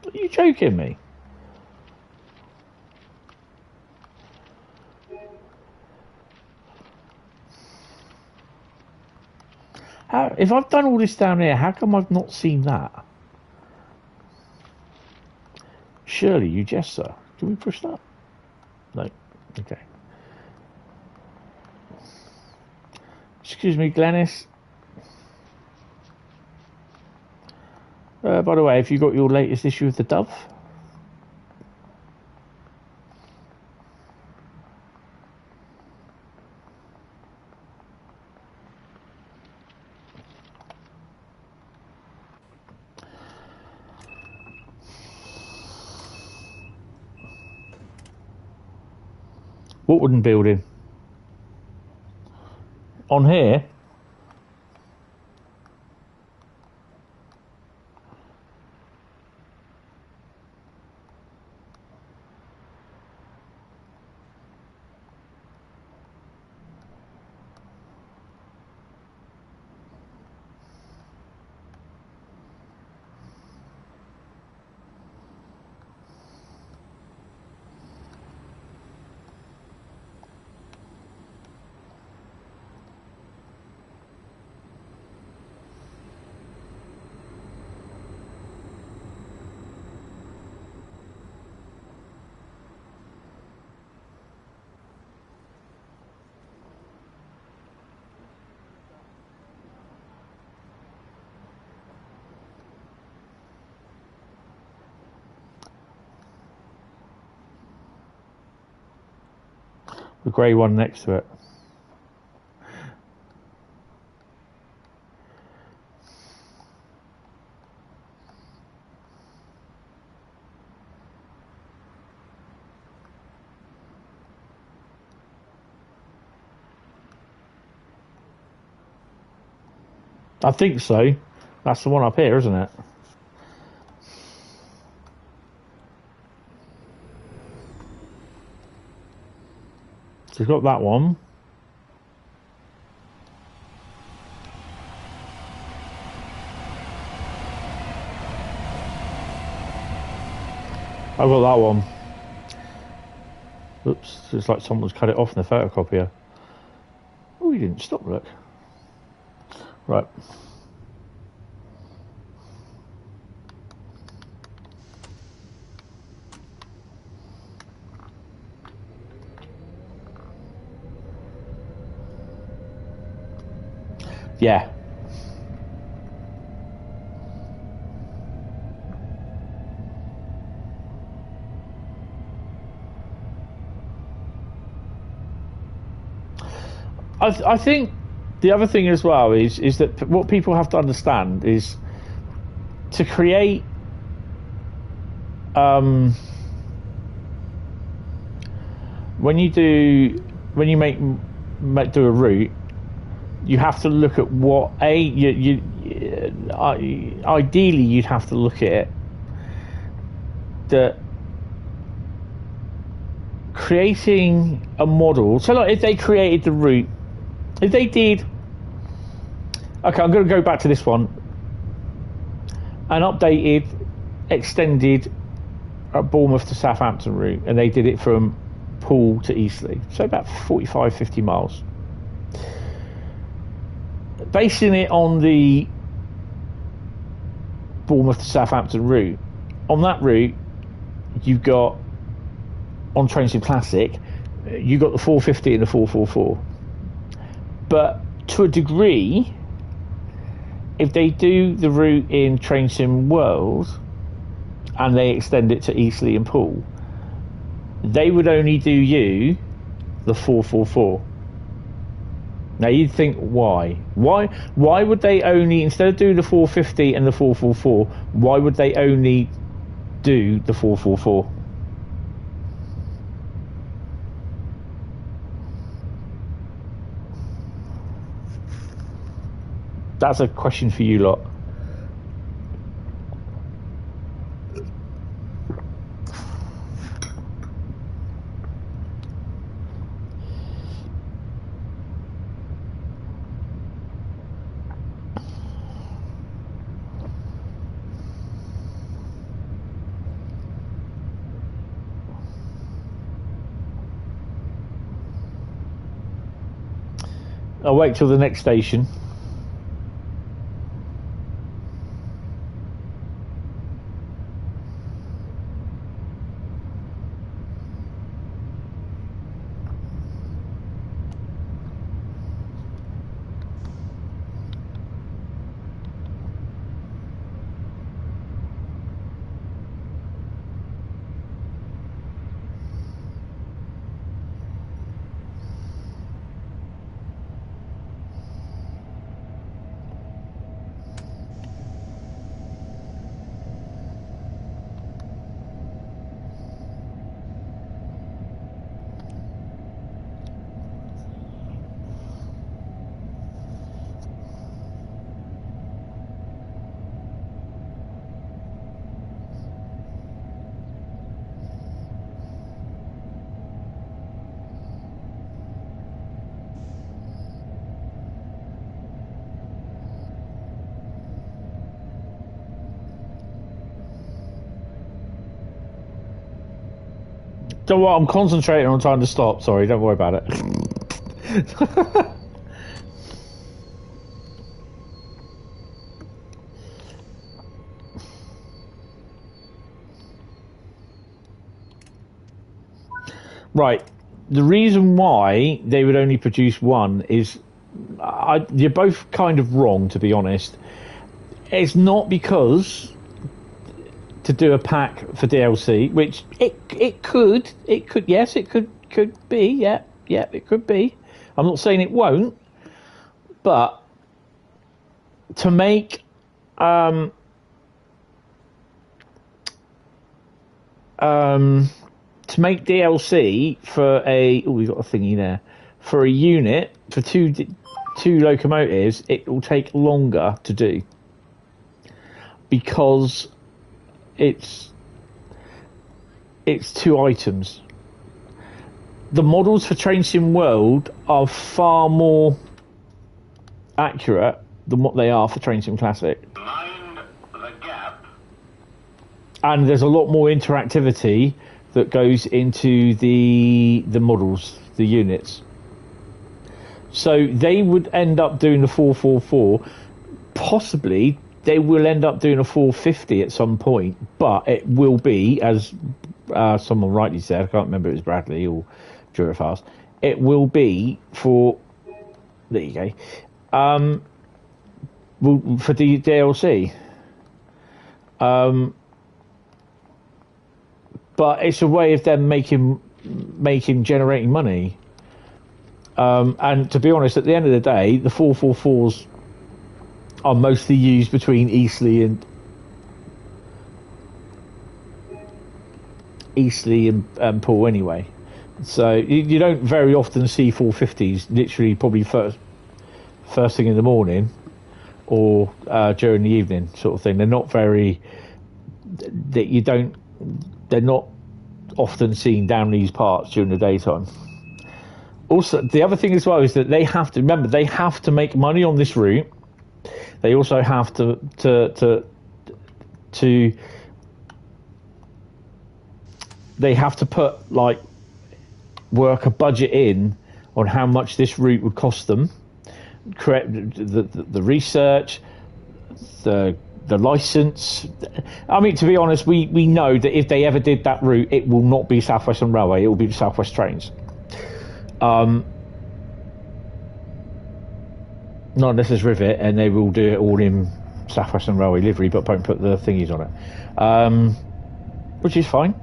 Are you joking me? If I've done all this down here, how come I've not seen that? Surely you jest, sir. Can we push that? No. Okay. Excuse me, Glennis. By the way, have you got your latest issue of the Dove? What wooden building? On here? The grey one next to it. I think so. That's the one up here, isn't it? So we've got that one. I've got that one. Oops, it's like someone's cut it off in the photocopier. Oh, you didn't stop, look. Right. Yeah. I think the other thing as well is that what people have to understand is to create when you do a route, you have to look at what ideally you'd have to look at it that creating a model. So like if they created the route, if they did, okay, I'm going to go back to this one, an updated, extended Bournemouth to Southampton route, and they did it from Poole to Eastleigh, so about 45-50 miles. Basing it on the Bournemouth to Southampton route, on that route, you've got, on Trainsim Classic, you got the 450 and the 444. But to a degree, if they do the route in Trainsim World and they extend it to Eastleigh and Poole, they would only do you the 444. Now you'd think, why? Why would they only, instead of doing the 450 and the 444, why would they only do the 444? That's a question for you lot. I'll wait till the next station. Don't worry, I'm concentrating on trying to stop. Sorry, don't worry about it. Right. The reason why they would only produce one is you're both kind of wrong, to be honest. It's not because to do a pack for DLC, which it could yes, it could be, yeah, it could be. I'm not saying it won't, but to make to make DLC for we've got a thingy there, for a unit for two locomotives, it will take longer to do because it's two items. The models for Train Sim World are far more accurate than what they are for Train Sim Classic. Mind the gap. And there's a lot more interactivity that goes into the models, the units. So they would end up doing the 444. Possibly they will end up doing a 450 at some point, but it will be, as someone rightly said, I can't remember if it was Bradley or Durafast, it will be for, there you go, for the DLC. But it's a way of them generating money. And to be honest, at the end of the day, the 444s are mostly used between Eastleigh and Poole anyway. So you don't very often see 450s, literally probably first thing in the morning or during the evening sort of thing. They're not very... They're not often seen down these parts during the daytime. Also, the other thing as well is that they have to remember they have to make money on this route. They also have to they have to put work a budget in on how much this route would cost them. Correct the research, the license. I mean, to be honest, we know that if they ever did that route, it will not be South Western Railway, it will be the South West Trains. Not unless there's Rivet, and they will do it all in South Western Railway livery, but won't put the thingies on it, which is fine.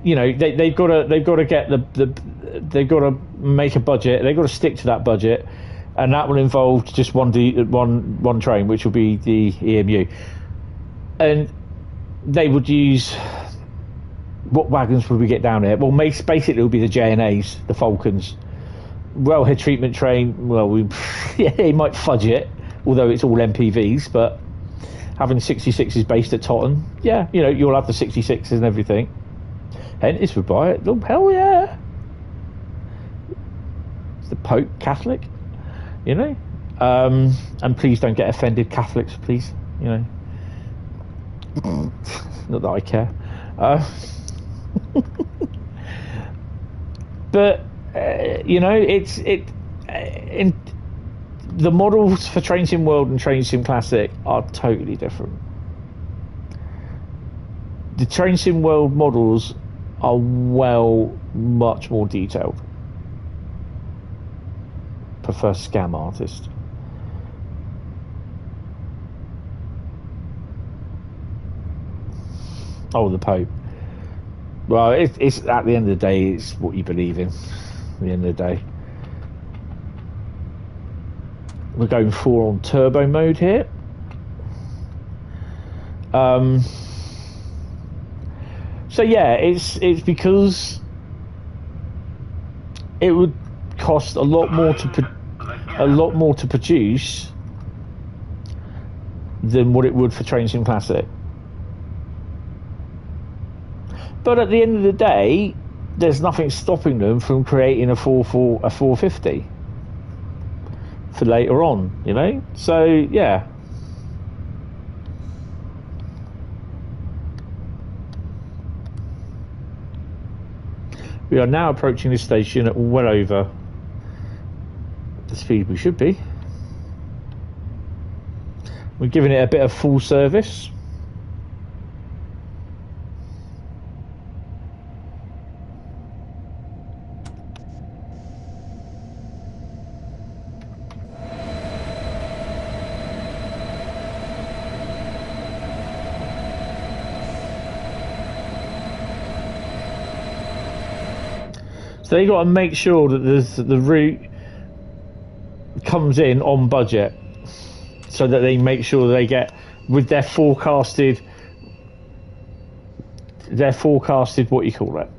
You know, they've got to get they've got to make a budget. They've got to stick to that budget, and that will involve just one train, which will be the EMU, and they would use. What wagons would we get down there? Well, basically it will be the JNAs, the Falcons. Railhead treatment train, well, they might fudge it, although it's all MPVs, but having 66s based at Totton, yeah, you know, you'll have the 66s and everything. Hentis would buy it. Oh, hell yeah. It's the Pope Catholic, you know? And please don't get offended, Catholics, please, you know. Not that I care. But you know, in the models for Train Sim World and Train Sim Classic are totally different. The Train Sim World models are much more detailed. Prefer Scam Artist. Oh, the Pope. Well, it's at the end of the day, it's what you believe in. At the end of the day, we're going full on turbo mode here. So yeah, it's because it would cost a lot more to produce than what it would for Train Sim Classic. But at the end of the day, there's nothing stopping them from creating a 450 for later on, you know? So, yeah. We are now approaching this station at well over the speed we should be. We're giving it a bit of full service. So they got to make sure that the route comes in on budget, so that they make sure they get with their forecasted what you call it.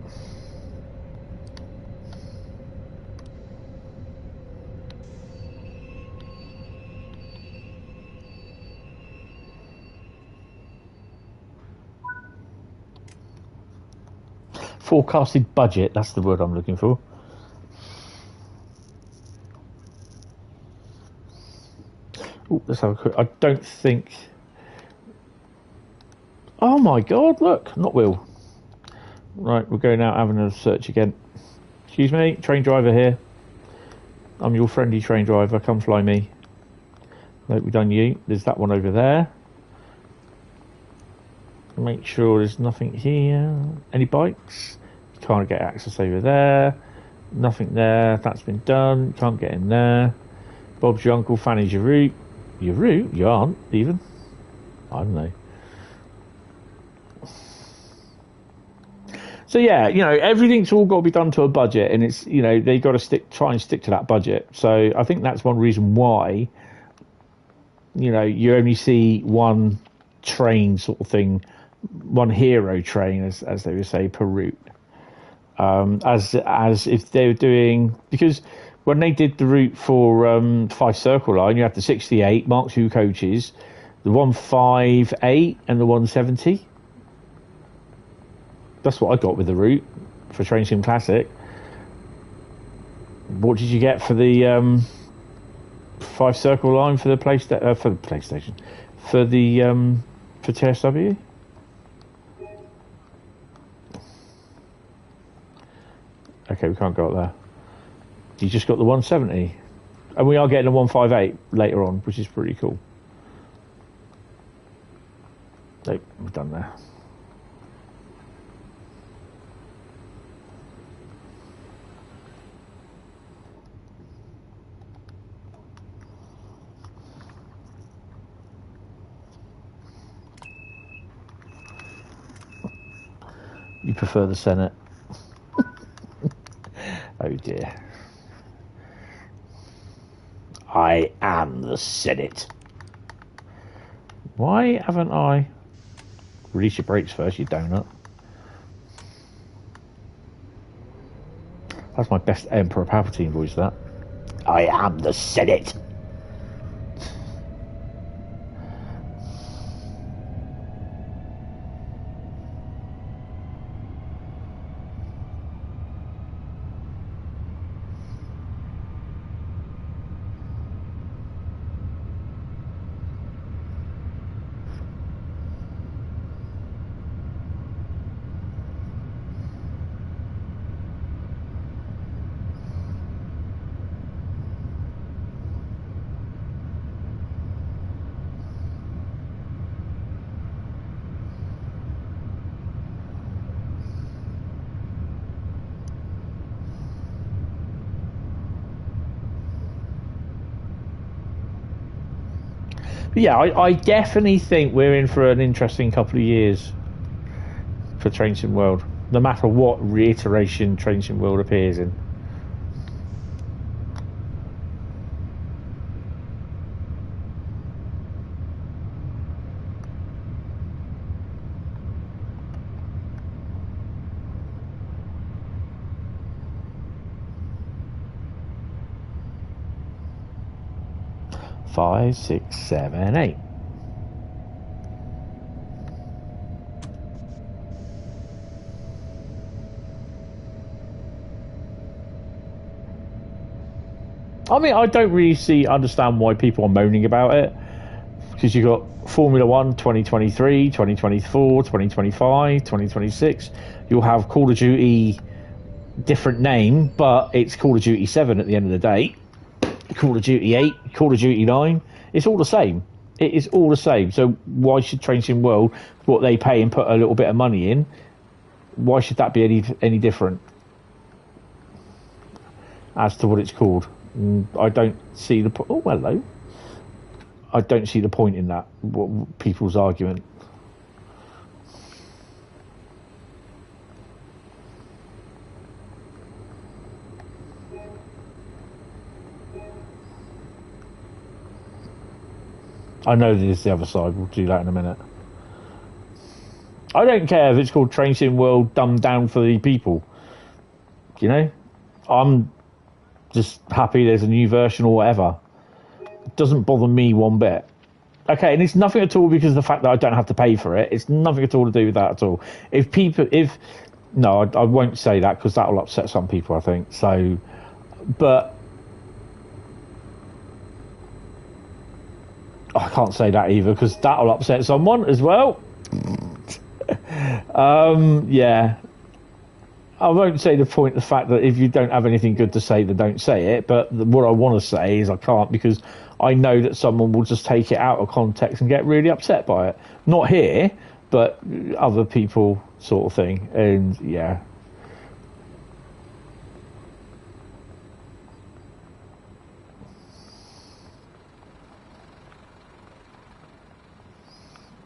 Forecasted budget, that's the word I'm looking for. Ooh, let's have a quick. I don't think. Oh my god, look, not Will. Right, we're going out having a search again. Excuse me, train driver here. I'm your friendly train driver, come fly me. Nope, we've done you. There's that one over there. Make sure there's nothing here. Any bikes? Can't get access over there. Nothing there. That's been done. Can't get in there. Bob's your uncle. Fanny's your route. Your route? You aren't even. I don't know. So yeah, you know, everything's all got to be done to a budget, and it's, you know, they've got to try and stick to that budget. So I think that's one reason why, you know, you only see one train sort of thing, one hero train, as they would say, per route. As if they were doing, because when they did the route for 5 Circle Line, you had the 68 Mark II coaches, the 158 and the 170. That's what I got with the route for Train Sim Classic. What did you get for the 5 Circle Line for the PlayStation? For the for TSW? Okay, we can't go up there. You just got the 170. And we are getting a 158 later on, which is pretty cool. Nope, we're done there. You prefer the Senate? Oh dear. I am the Senate. Why haven't I? Release your brakes first, you donut. That's my best Emperor Palpatine voice, that. I am the Senate. But yeah, I definitely think we're in for an interesting couple of years for Train Sim World, no matter what reiteration Train Sim World appears in. Five, 6, 7, 8. I mean, I don't really understand why people are moaning about it, because you've got Formula 1 2023, 2024, 2025, 2026. You'll have Call of Duty different name, but it's Call of Duty 7 at the end of the day. Call of Duty 8, Call of Duty 9, it's all the same. It is all the same. So why should Train Sim World, what they pay and put a little bit of money in, why should that be any different as to what it's called? I don't see the oh hello. I don't see the point in that. What people's argument. I know there's the other side. We'll do that in a minute. I don't care if it's called Train Sim World dumbed down for the people. You know? I'm just happy there's a new version or whatever. It doesn't bother me one bit. Okay, and it's nothing at all because of the fact that I don't have to pay for it. It's nothing at all to do with that at all. No, I won't say that because that'll upset some people, I think. So, but I can't say that either because that'll upset someone as well. Yeah. I won't say the fact that if you don't have anything good to say, then don't say it. But what I want to say is I can't because I know that someone will just take it out of context and get really upset by it. Not here, but other people sort of thing. And yeah.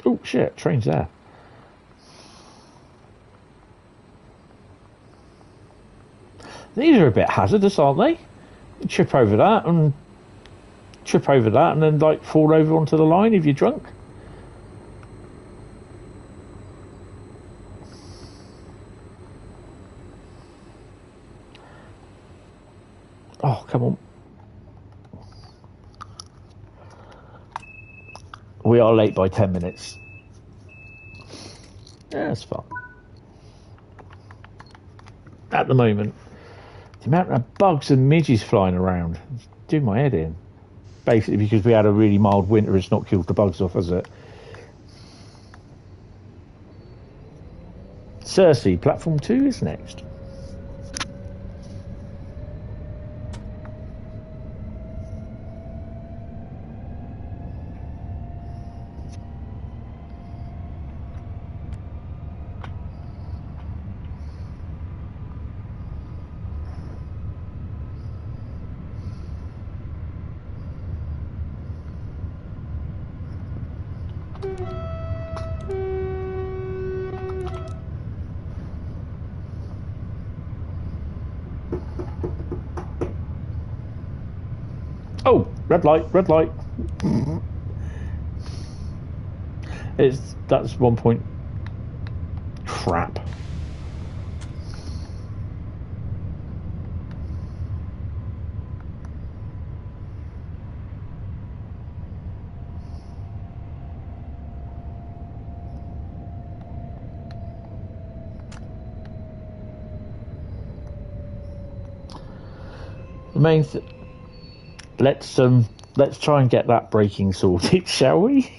Oh, shit, train's there. These are a bit hazardous, aren't they? You trip over that and then like fall over onto the line if you're drunk. Oh, come on. We are late by 10 minutes. Yeah, that's fine. At the moment, the amount of bugs and midges flying around, it's doing my head in. Basically because we had a really mild winter, it's not killed the bugs off, has it? Sursee, platform 2 is next. Oh, red light, red light. That's 1 point. Crap. The main let's try and get that braking sorted, shall we?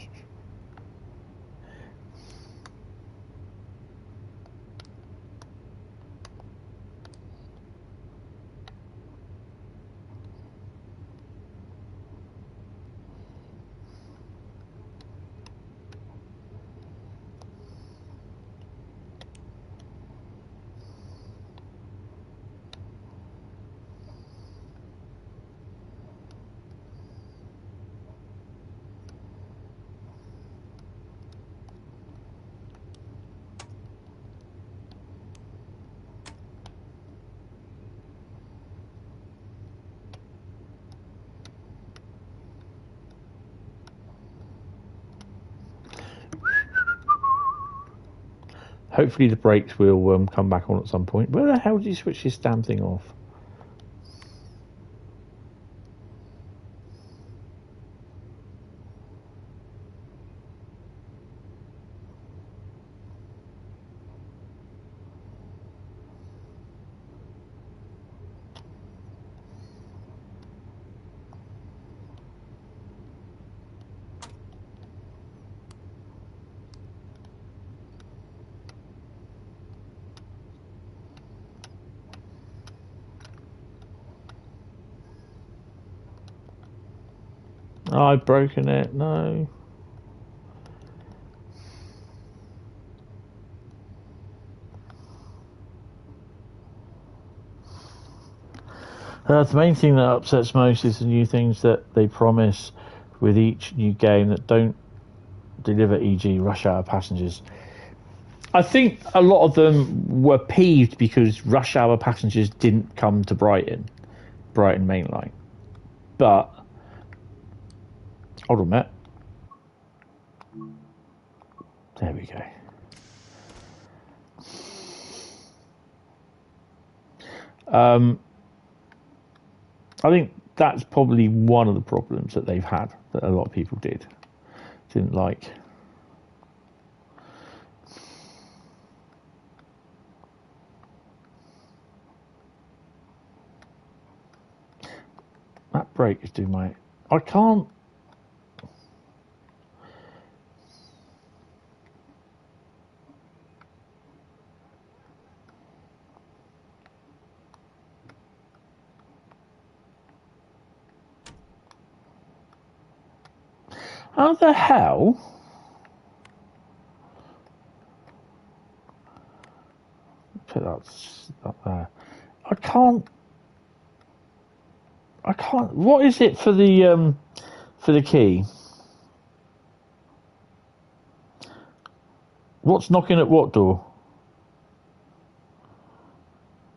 Hopefully the brakes will come back on at some point. Where the hell did you switch this damn thing off? I've broken it. No. The main thing that upsets most is the new things that they promise with each new game that don't deliver, e.g. rush hour passengers. I think a lot of them were peeved because rush hour passengers didn't come to Brighton Main Line. But, hold on a minute. There we go. I think that's probably one of the problems that they've had, that a lot of people didn't like. That brake is doing my... I can't... How the hell... Put that up there. I can't... What is it for the key? What's knocking at what door?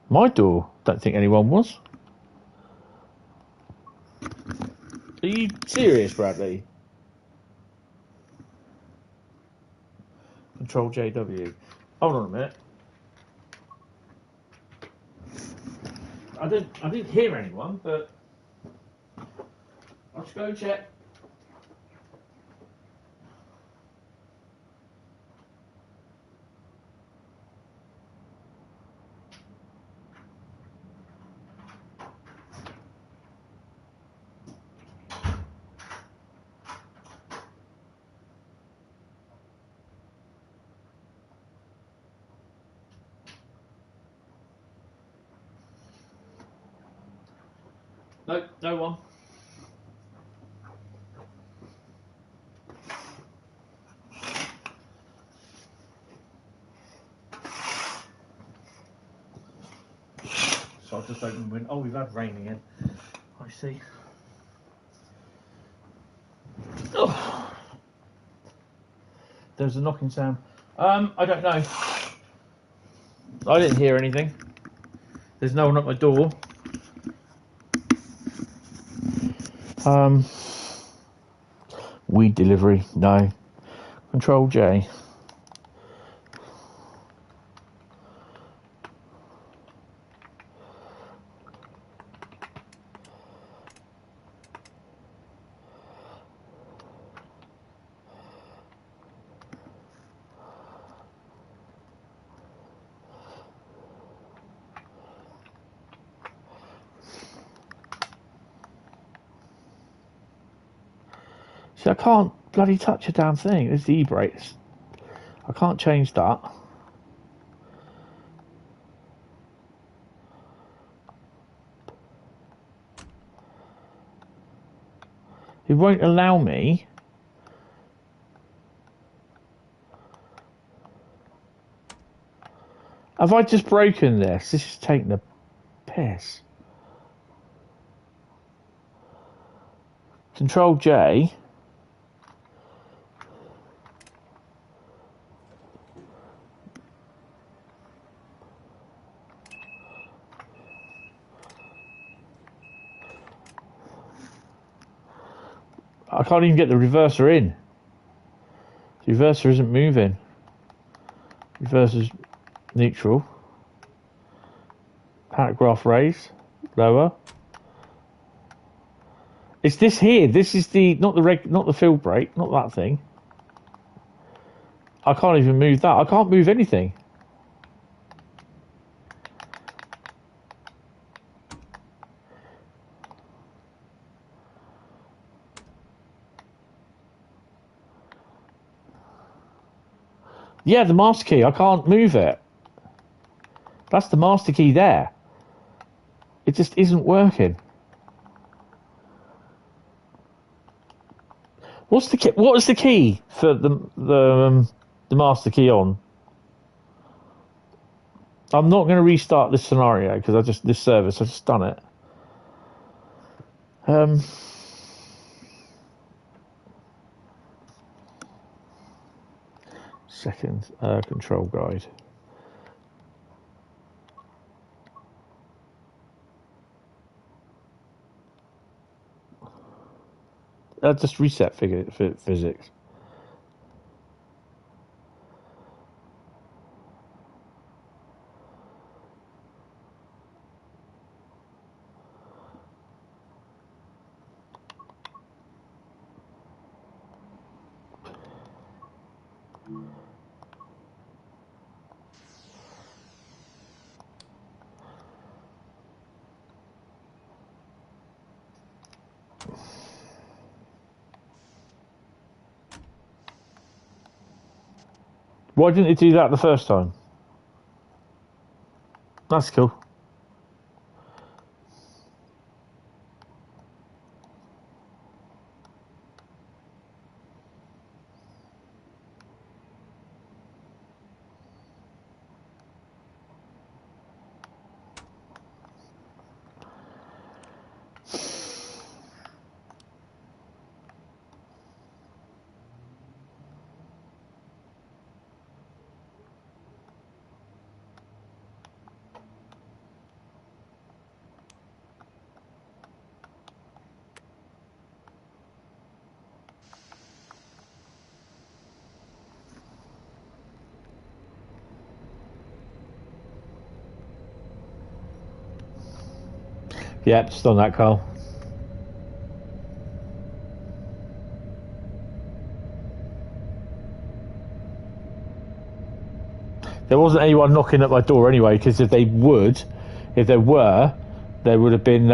My door? Don't think anyone was. Are you serious, Bradley? Control JW. Hold on a minute. I didn't hear anyone, but I'll just go check. No, no one. So I've just opened the window. Oh, we've had rain again. I see. Oh. There's a knocking sound. I don't know. I didn't hear anything. There's no one at my door. Weed delivery, no. Control J. See, I can't bloody touch a damn thing. There's the e-brakes. I can't change that. It won't allow me. Have I just broken this? This is taking the piss. Control J. I can't even get the reverser in. The reverser isn't moving. Reverser's neutral. Paragraph raise. Lower. It's this here. This is the not the field brake, not that thing. I can't even move that. I can't move anything. Yeah, the master key. I can't move it. That's the master key there. It just isn't working. What's the key? What is the key for the master key on? I'm not going to restart this scenario because this service. I just done it. Second control guide. Just reset physics. Why didn't it do that the first time? That's cool. Yeah, just on that, Carl. There wasn't anyone knocking at my door anyway, because if there were, there would have been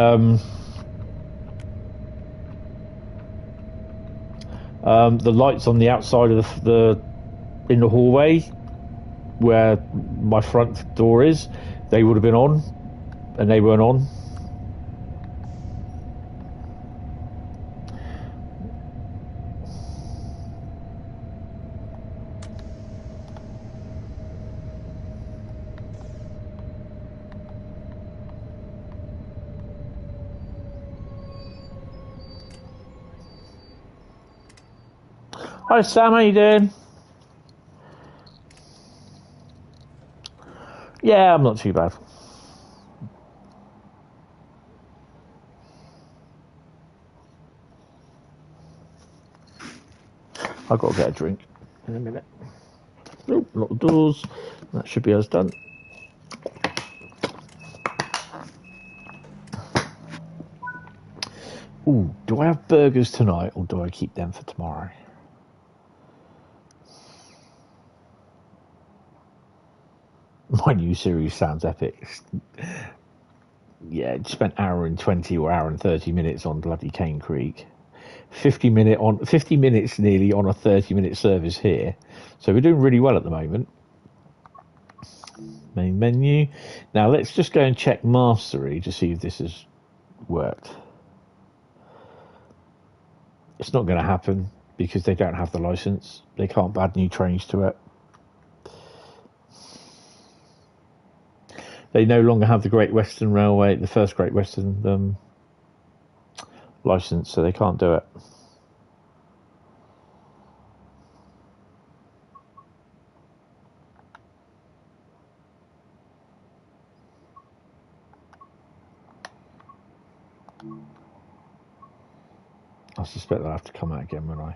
the lights on the outside of in the hallway where my front door is. They would have been on, and they weren't on. Hi Sam, how you doing? Yeah, I'm not too bad. I've got to get a drink in a minute. Nope, lock the doors. That should be us done. Ooh, do I have burgers tonight or do I keep them for tomorrow? My new series sounds epic. Yeah, spent hour and 20 or hour and 30 minutes on bloody Cane Creek. 50 minutes nearly on a 30-minute service here. So we're doing really well at the moment. Main menu. Now let's just go and check mastery to see if this has worked. It's not going to happen because they don't have the license. They can't add new trains to it. They no longer have the Great Western Railway, the first Great Western license, so they can't do it. I suspect they'll have to come out again, won't I?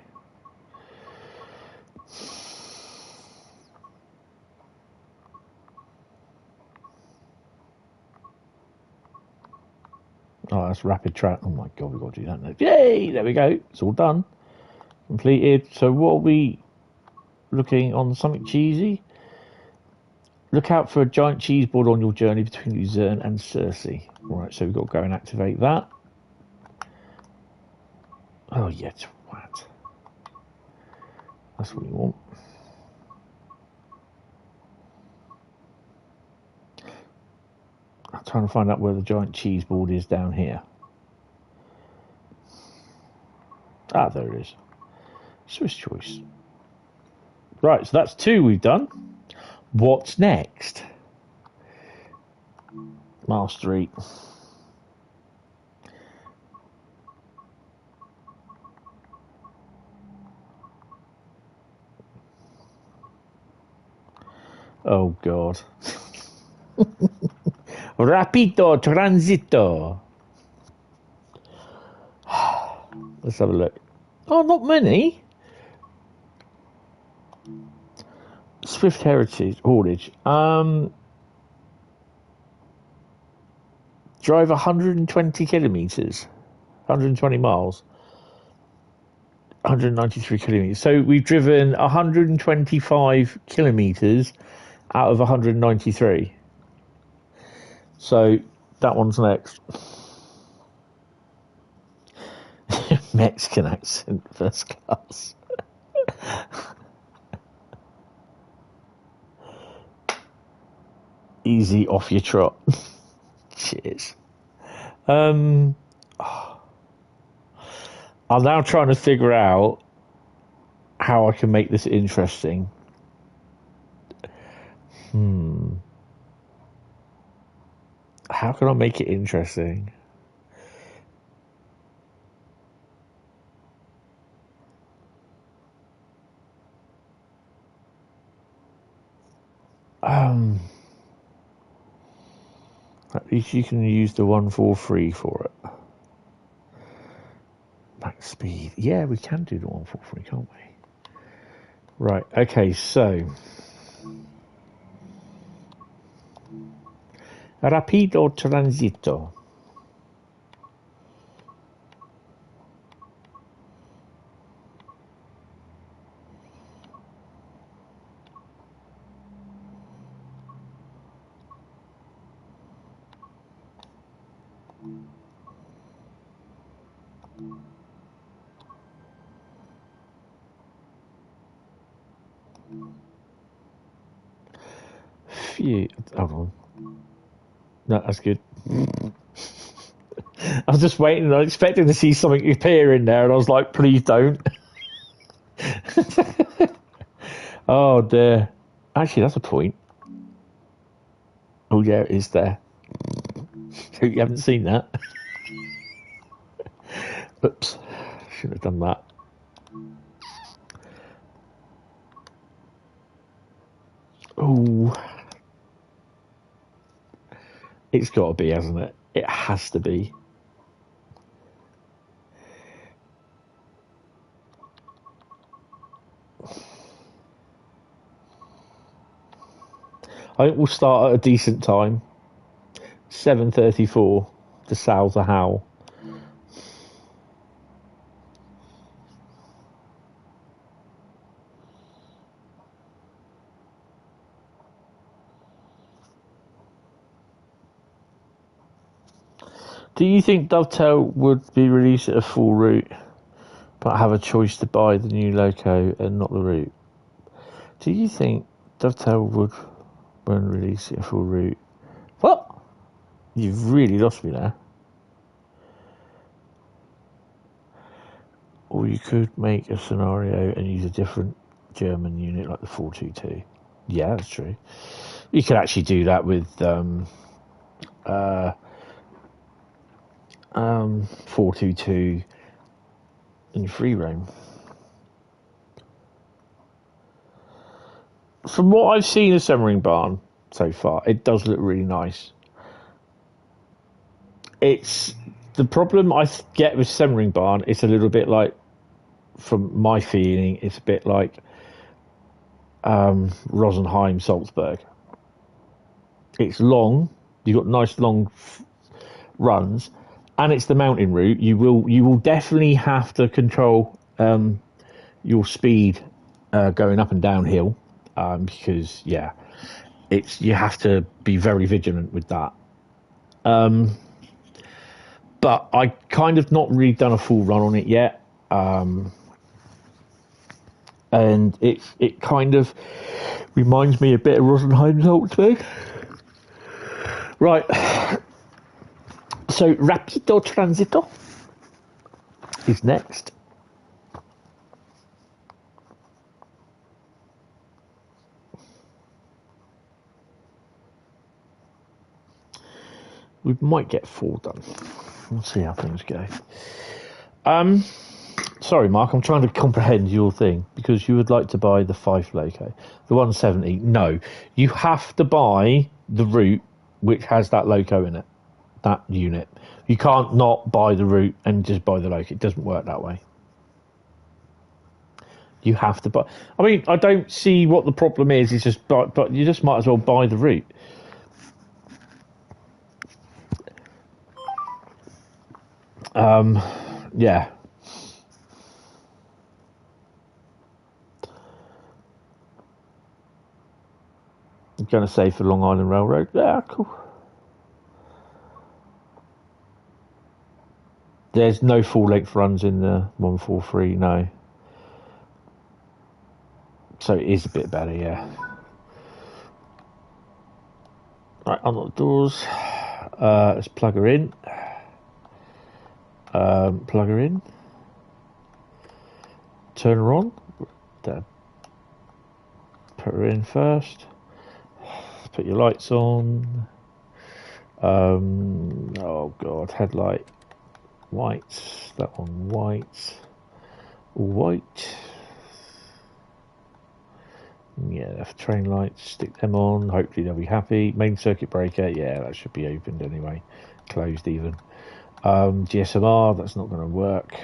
Oh, that's rapid track. Oh my god, we've got to do that now. Yay! There we go. It's all done. Completed. So what are we looking on? Something cheesy? Look out for a giant cheese board on your journey between Lucerne and Sursee. Alright, so we've got to go and activate that. Oh yeah, twat. That's what we want. I'm trying to find out where the giant cheese board is down here. Ah, there it is. Swiss choice. Right, so that's 2 we've done. What's next? Mastery. Oh, God. Rapido transito. Let's have a look. Oh, not many. Swift heritage haulage. Drive 120 kilometers, 120 miles, 193 kilometers. So we've driven 125 kilometers out of 193. So that one's next. Mexican accent, first class. Easy off your trot. Cheers. I'm now trying to figure out how I can make this interesting. How can I make it interesting? At least you can use the 143 for it. Max speed. Yeah, we can do the 143, can't we? Right, okay, so rapido transito. Phew. Hold on. No, that's good. I was just waiting. I was expecting to see something appear in there, and I was like, please don't. Oh, dear. Actually, that's a point. Oh, yeah, it is there. You haven't seen that. Oops. Shouldn't have done that. Oh. It's got to be, hasn't it? It has to be. I think we'll start at a decent time. 7:34 to Sal to Howl. Do you think Dovetail would be released at a full route, but have a choice to buy the new loco and not the route? Do you think Dovetail would release it a full route? What? You've really lost me there. Or you could make a scenario and use a different German unit like the 422. Yeah, that's true. You could actually do that with 422 in free roam. From what I've seen of Semmering Barn so far, it does look really nice. It's the problem I get with Semmering Barn. It's a little bit like, from my feeling, it's a bit like Rosenheim Salzburg. It's long. You've got nice long runs, and it's the mountain route. You will definitely have to control your speed going up and downhill, because you have to be very vigilant with that. But I kind of not really done a full run on it yet, and it kind of reminds me a bit of Rosenheim Salzburg. Right. So Rapido Transito is next. We might get 4 done. We'll see how things go. Sorry, Mark, I'm trying to comprehend your thing, because you would like to buy the Fife loco. The 170. No, you have to buy the route which has that loco in it, that unit. You can't not buy the route and just buy the loco. It doesn't work that way. You have to buy. I mean, I don't see what the problem is. It's just, but you just might as well buy the route. Yeah. I'm going to say for Long Island Railroad. Yeah, cool. There's no full-length runs in the 143, no. So it is a bit better, yeah. Right, unlock the doors. Let's plug her in. Plug her in. Turn her on. Put her in first. Put your lights on. Oh god, headlight. White. That one white. White. Yeah, train lights, stick them on. Hopefully they'll be happy. Main circuit breaker, yeah, that should be opened anyway. Closed even. GSMR, that's not going to work.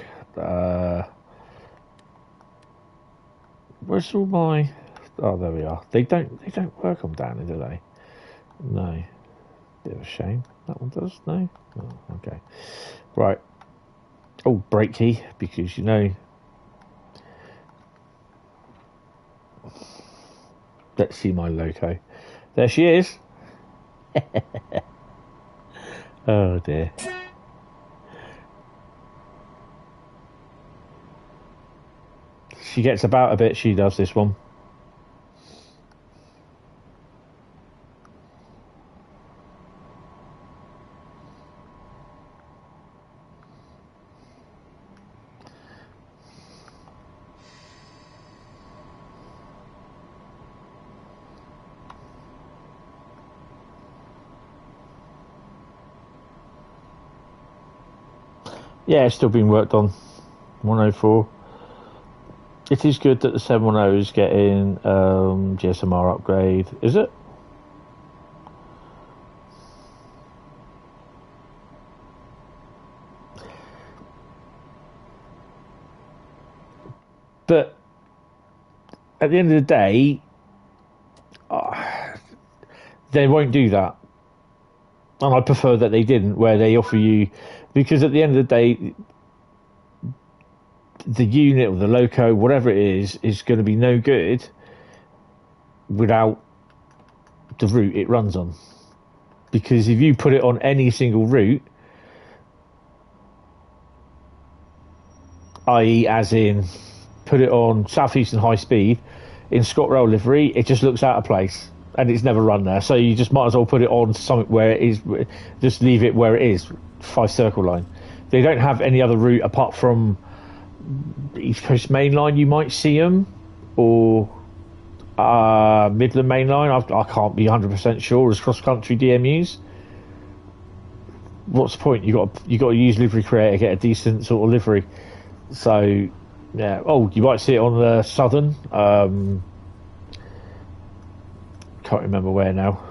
Where's all my? Oh, there we are. They don't work on down, do they? No. Bit of a shame. That one does. No. Oh, okay. Right. Oh, brake key, because you know. Let's see my loco. There she is. Oh dear. She gets about a bit, she does, this one. Yeah, it's still being worked on. 104. It is good that the 710 is getting GSMR upgrade. Is it? But at the end of the day, they won't do that. And I prefer that they didn't, where they offer you, because at the end of the day, the unit or the loco, whatever it is going to be no good without the route it runs on. Because if you put it on any single route, i.e. as in put it on Southeastern High Speed in ScotRail livery, it just looks out of place and it's never run there. So you just might as well put it on something where it is, just leave it where it is, 5 Circle Line. They don't have any other route apart from East Coast Main Line, you might see them, or Midland Main Line. I can't be 100% sure as cross country DMUs. What's the point? You got to use Livery Creator, get a decent sort of livery. So yeah. Oh, you might see it on the Southern. Can't remember where now.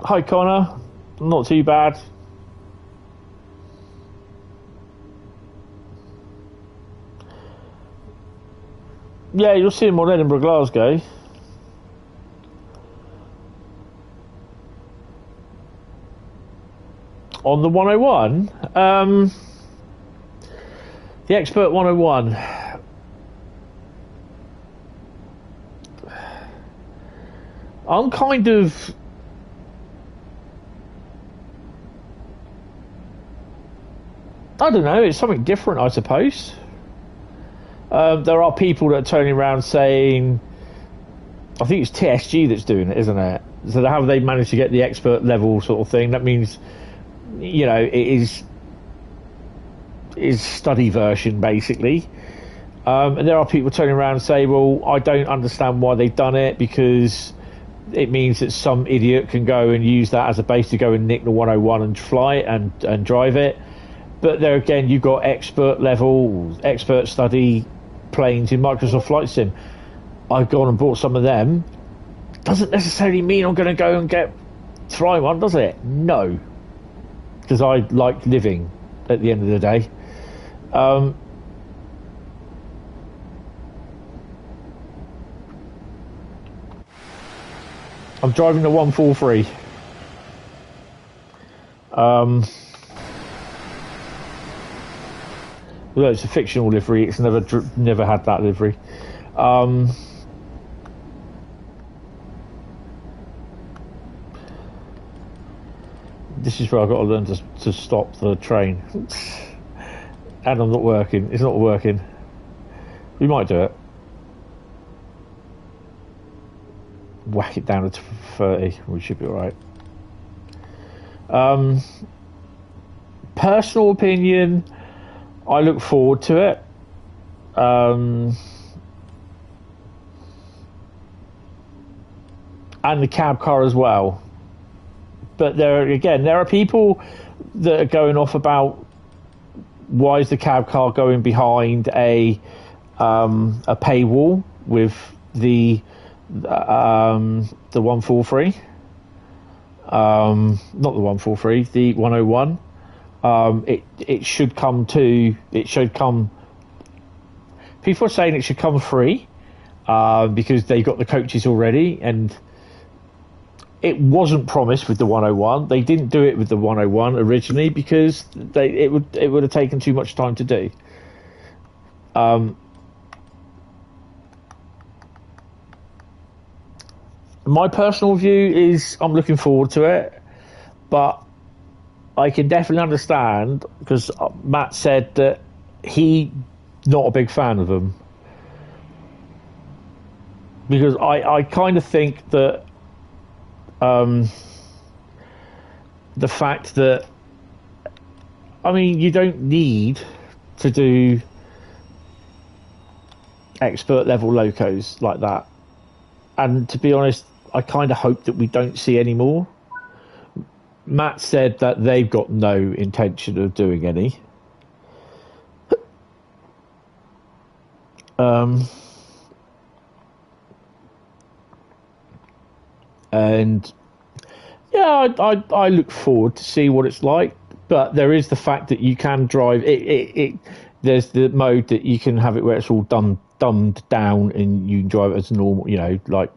Hi Connor, not too bad. Yeah, you'll see him on Edinburgh, Glasgow. On the 101, the Expert 101. I'm kind of... I don't know, it's something different, I suppose. There are people that are turning around saying, I think it's TSG that's doing it, isn't it? So how they managed to get the expert level sort of thing, that means, you know, it is study version basically. And there are people turning around and say, well, I don't understand why they've done it, because it means that some idiot can go and use that as a base to go and nick the 101 and fly it and drive it. But there again, you've got expert level, expert study planes in Microsoft Flight Sim. I've gone and bought some of them. Doesn't necessarily mean I'm going to go and fly one, does it? No. Because I like living at the end of the day. I'm driving the 143. Although it's a fictional livery, it's never had that livery. This is where I've got to learn to stop the train. And I'm not working. It's not working. We might do it. Whack it down to 30. We should be alright. Personal opinion, I look forward to it. And the cab car as well. But there are people that are going off about why is the cab car going behind a paywall with the 143, not the 143, the 101. It should come. People are saying it should come free because they got the coaches already, and it wasn't promised with the 101. They didn't do it with the 101 originally because it would have taken too much time to do. My personal view is I'm looking forward to it, but I can definitely understand because Matt said that he's not a big fan of them. Because I kind of think that the fact that, I mean, you don't need to do expert level locos like that. And to be honest, I kind of hope that we don't see any more. Matt said that they've got no intention of doing any. And yeah, I look forward to see what it's like. But there is the fact that you can drive it. There's the mode that you can have it where it's all dumbed down and you can drive it as normal, you know, like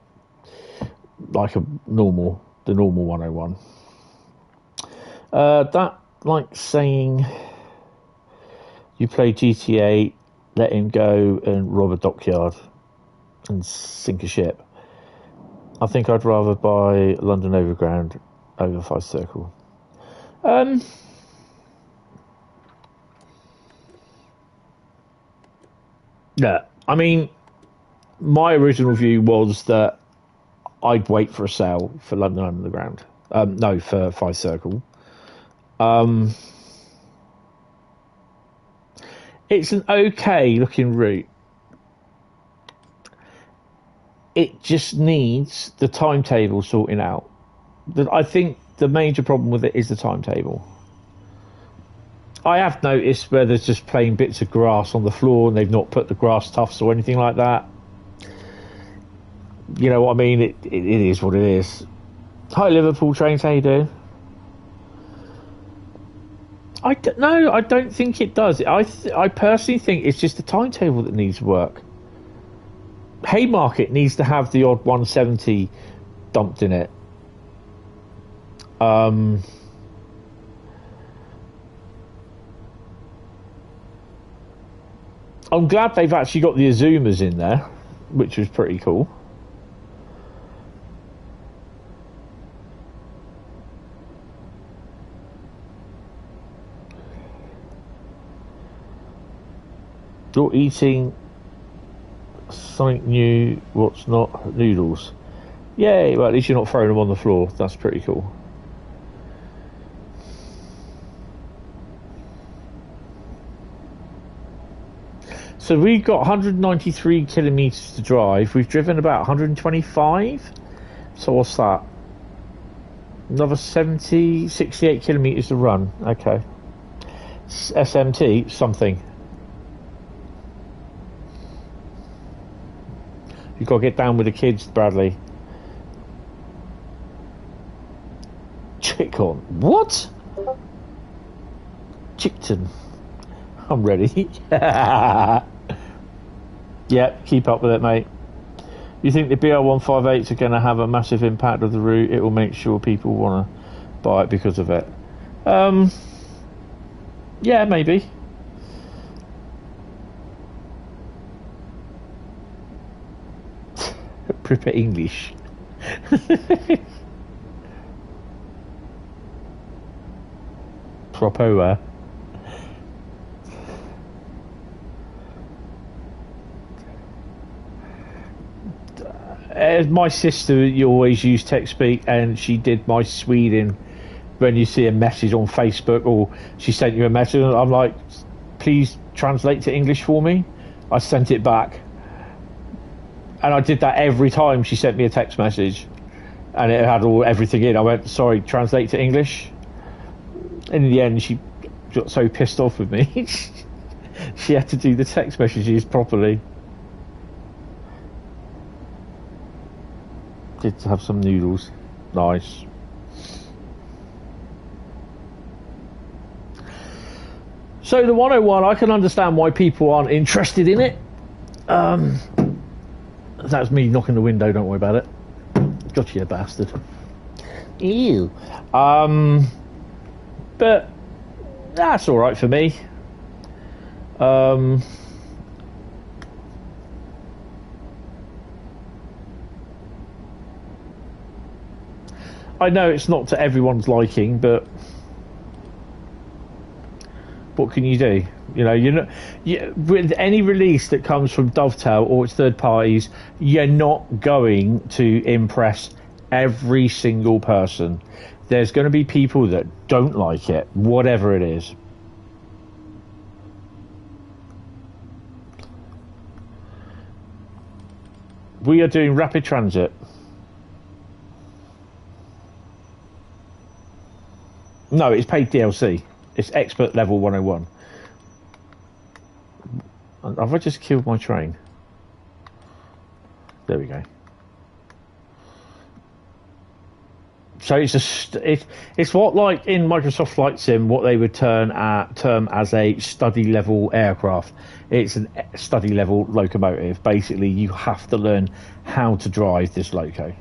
the normal 101. That like saying you play GTA, let him go and rob a dockyard and sink a ship. I think I'd rather buy London Overground over 5 Circle. Yeah, I mean, my original view was that I'd wait for a sale for London Underground. No, for 5 Circle. It's an okay looking route. It just needs the timetable sorting out. I think the major problem with it is the timetable. I have noticed where there's just plain bits of grass on the floor and they've not put the grass tufts or anything like that. You know what I mean? It is what it is. Hi Liverpool Trains, how you doing? I don't think it does. I personally think it's just the timetable that needs work. Haymarket needs to have the odd 170 dumped in it. I'm glad they've actually got the Azumas in there, which was pretty cool. You're eating something new, what's not? Noodles. Yay, well at least you're not throwing them on the floor. That's pretty cool. So we've got 193 kilometres to drive. We've driven about 125. So what's that? Another 68 kilometres to run. Okay. SMT, something. You've got to get down with the kids, Bradley. Chicken. What? Chicken. I'm ready. Yeah, keep up with it, mate. You think the BR158s are going to have a massive impact of the route? It will make sure people want to buy it because of it. Yeah, maybe. Prepare English. Proper. My sister, you always use text speak, and she did my Sweden. When you see a message on Facebook or she sent you a message, I'm like, please translate to English for me. I sent it back, and I did that every time she sent me a text message, and it had everything in. I went, sorry, translate to English. And in the end, she got so pissed off with me, she had to do the text messages properly. Did have some noodles. Nice. So the 101, I can understand why people aren't interested in it. That's me knocking the window, don't worry about it. Gotcha, you bastard. Ew. But that's alright for me. I know it's not to everyone's liking, but what can you do? With any release that comes from Dovetail or its third parties, you're not going to impress every single person. There's going to be people that don't like it, whatever it is. We are doing rapid transit. No, it's paid DLC. It's expert level 101. Have I just killed my train? There we go. So it's what, like in Microsoft Flight Sim, what they would term as a study level aircraft. It's a study level locomotive. Basically, you have to learn how to drive this loco.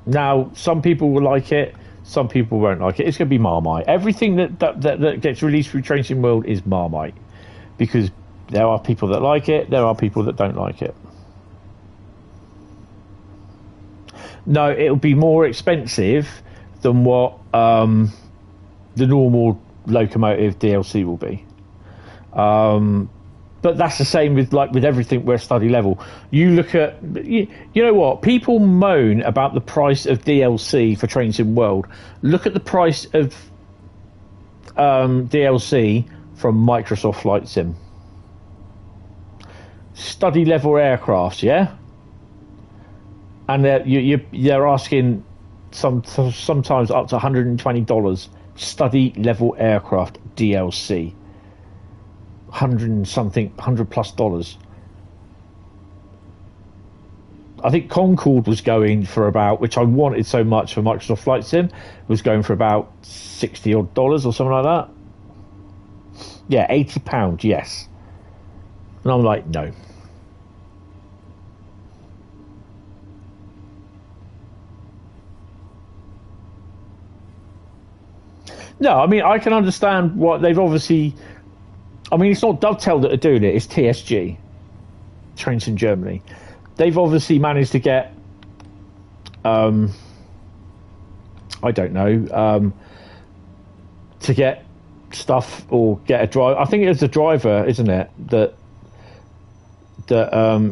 Now, some people will like it, some people won't like it. It's going to be Marmite. Everything that gets released through Train Sim World is Marmite, because there are people that like it, there are people that don't like it. No, it'll be more expensive than what the normal locomotive DLC will be. But that's the same with everything we're study level. You look at, you know what? People moan about the price of DLC for Train Sim World. Look at the price of DLC from Microsoft Flight Sim. Study level aircrafts, yeah? And they're asking sometimes up to $120 study level aircraft DLC. $100+ I think Concorde was going for about, which I wanted so much for Microsoft Flight Sim, was going for about $60 odd or something like that. Yeah, £80, yes. And I'm like, no. No, I mean, I can understand what they've obviously. I mean, it's not Dovetail that are doing it, it's TSG, Train Sim Germany. They've obviously managed to get, I don't know, to get stuff or get a driver. I think it's a driver, isn't it, that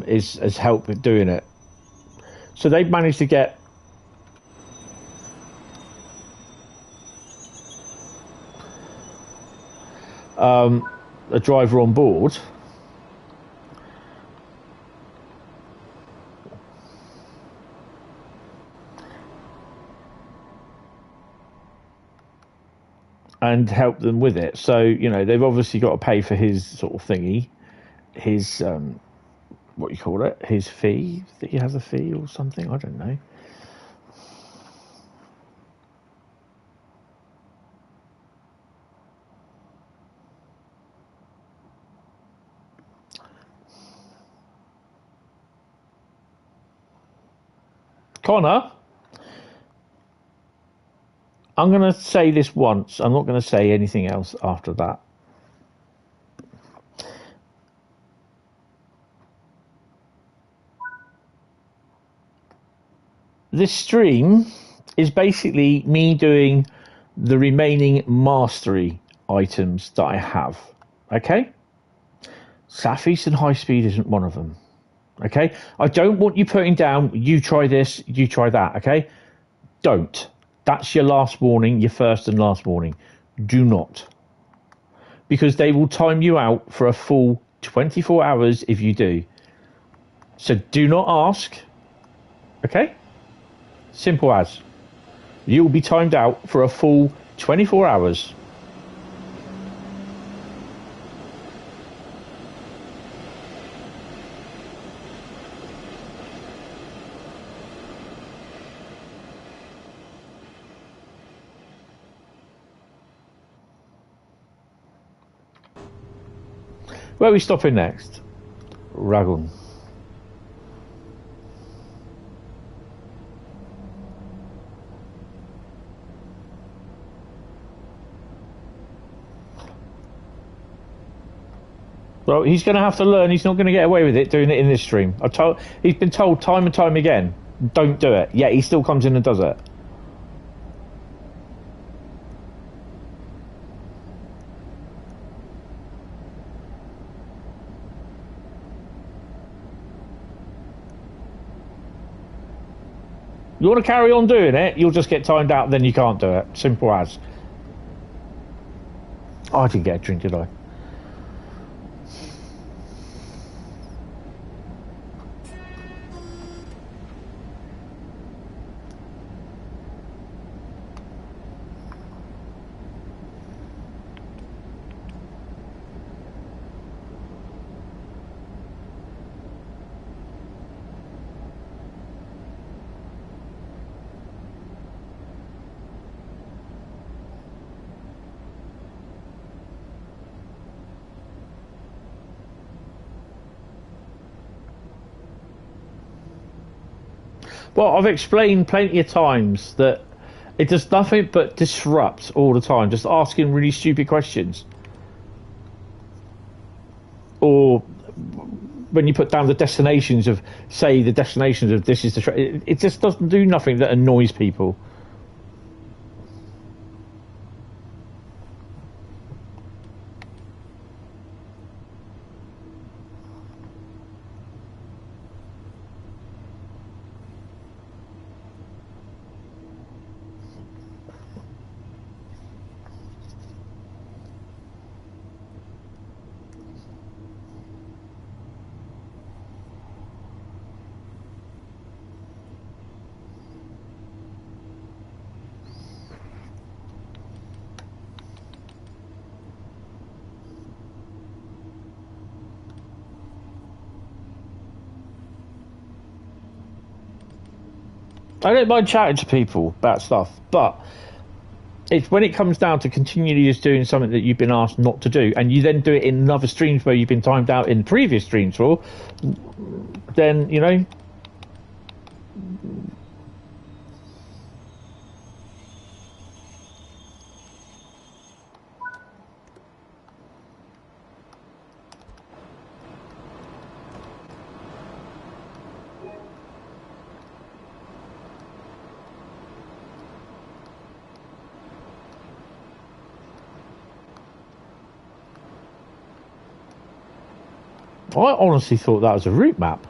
has helped with doing it. So they've managed to get. a driver on board. And help them with it. So, you know, they've obviously got to pay for his sort of thingy, his, what you call it, his fee. That he has a fee or something, I don't know. Connor, I'm going to say this once. I'm not going to say anything else after that. This stream is basically me doing the remaining mastery items that I have. Okay? Southeast and high speed isn't one of them. Okay? I don't want you putting down, you try this, you try that. Okay? Don't. That's your last warning, your first and last warning. Do not. Because they will time you out for a full 24 hours if you do. So do not ask. Okay? Simple as. You will be timed out for a full 24 hours. Where are we stopping next? Ragun. Well, he's going to have to learn. He's not going to get away with it doing it in this stream. He's been told time and time again, don't do it. Yet he still comes in and does it. You want to carry on doing it, you'll just get timed out, then you can't do it. Simple as. Oh, I didn't get a drink, did I? Well, I've explained plenty of times that it does nothing but disrupt all the time, just asking really stupid questions. Or when you put down the destinations of, say, the destinations of this is the... It just doesn't do nothing that annoys people. I don't mind chatting to people about stuff, but it's when it comes down to continually just doing something that you've been asked not to do, and you then do it in other streams where you've been timed out in previous streams for, then, you know... I honestly thought that was a route map.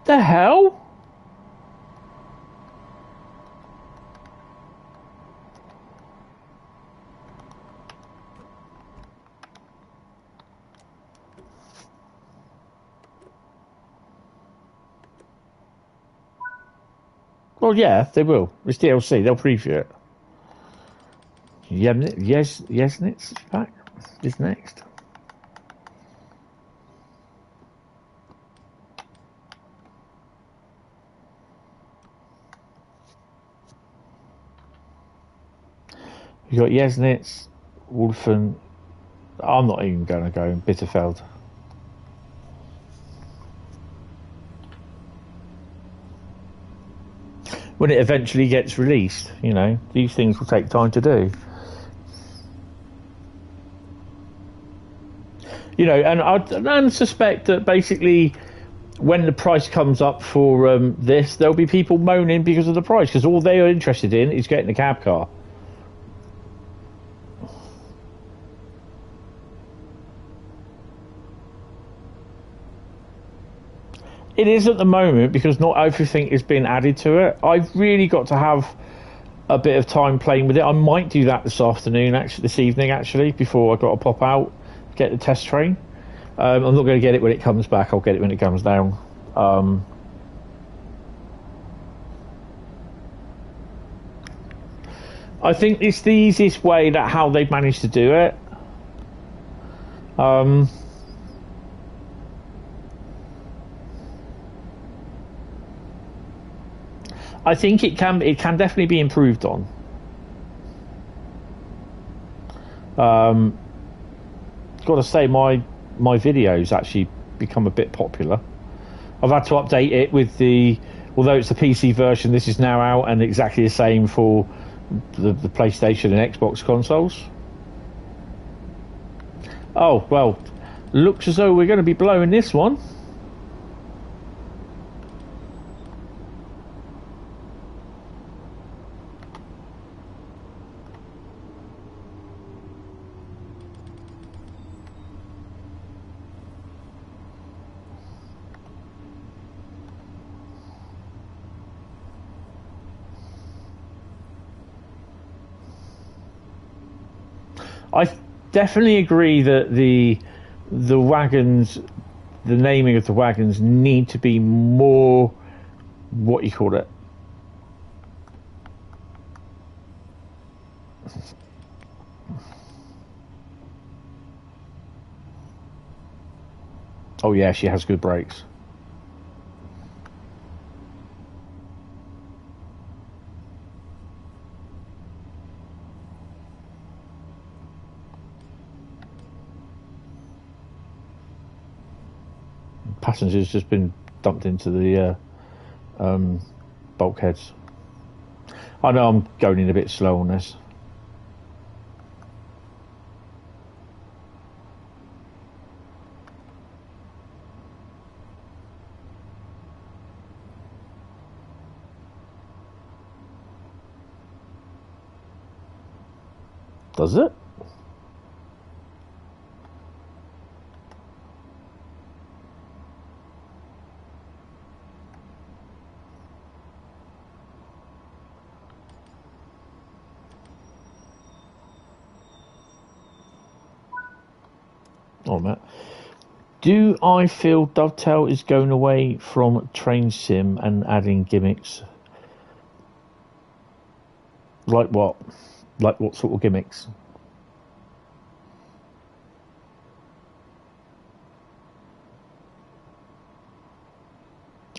The hell? Well, yeah, they will. It's DLC. They'll preview it. Yesnitz back is next. You got Yesnitz, Wolfen. I'm not even going to go in Bitterfeld. When it eventually gets released, you know, these things will take time to do. You know, and I suspect that basically when the price comes up for this, there'll be people moaning because of the price, because all they are interested in is getting the cab car. It is at the moment because not everything is being added to it. I've really got to have a bit of time playing with it. I might do that this afternoon, actually, this evening, actually, before I got to pop out, get the test train. I'm not going to get it when it comes back. I'll get it when it comes down. I think it's the easiest way that how they've managed to do it. I think it can definitely be improved on. Got to say, my videos actually become a bit popular. I've had to update it with although it's the PC version, this is now out and exactly the same for the PlayStation and Xbox consoles. Oh, well, looks as though we're going to be blowing this one. I definitely agree that the wagons, the naming of the wagons, need to be more, what you call it. Oh yeah, she has good brakes. Passengers just been dumped into the bulkheads. I know I'm going in a bit slow on this. Does it? Oh, Matt. Do I feel Dovetail is going away from train sim and adding gimmicks? Like what? Like what sort of gimmicks?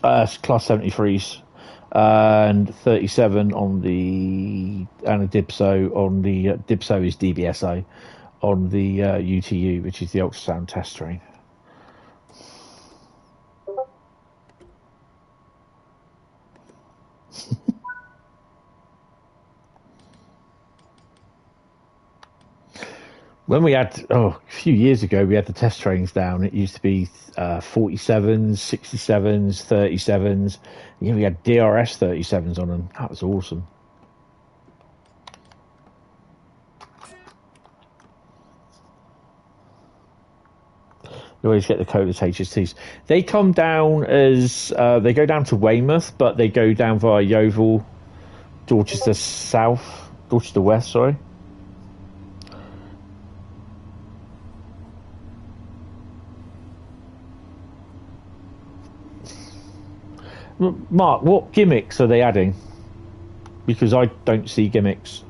Class 73s and 37 on the, and a Dipso on the, Dipso is DBSO on the UTU, which is the ultrasound test train. When we had, a few years ago, we had the test trains down. It used to be 47s, 67s, 37s. Yeah, we had DRS 37s on them. That was awesome. You always get the Codas HSTs. They come down as, they go down to Weymouth, but they go down via Yeovil, Dorchester West, sorry. Mark, what gimmicks are they adding? Because I don't see gimmicks.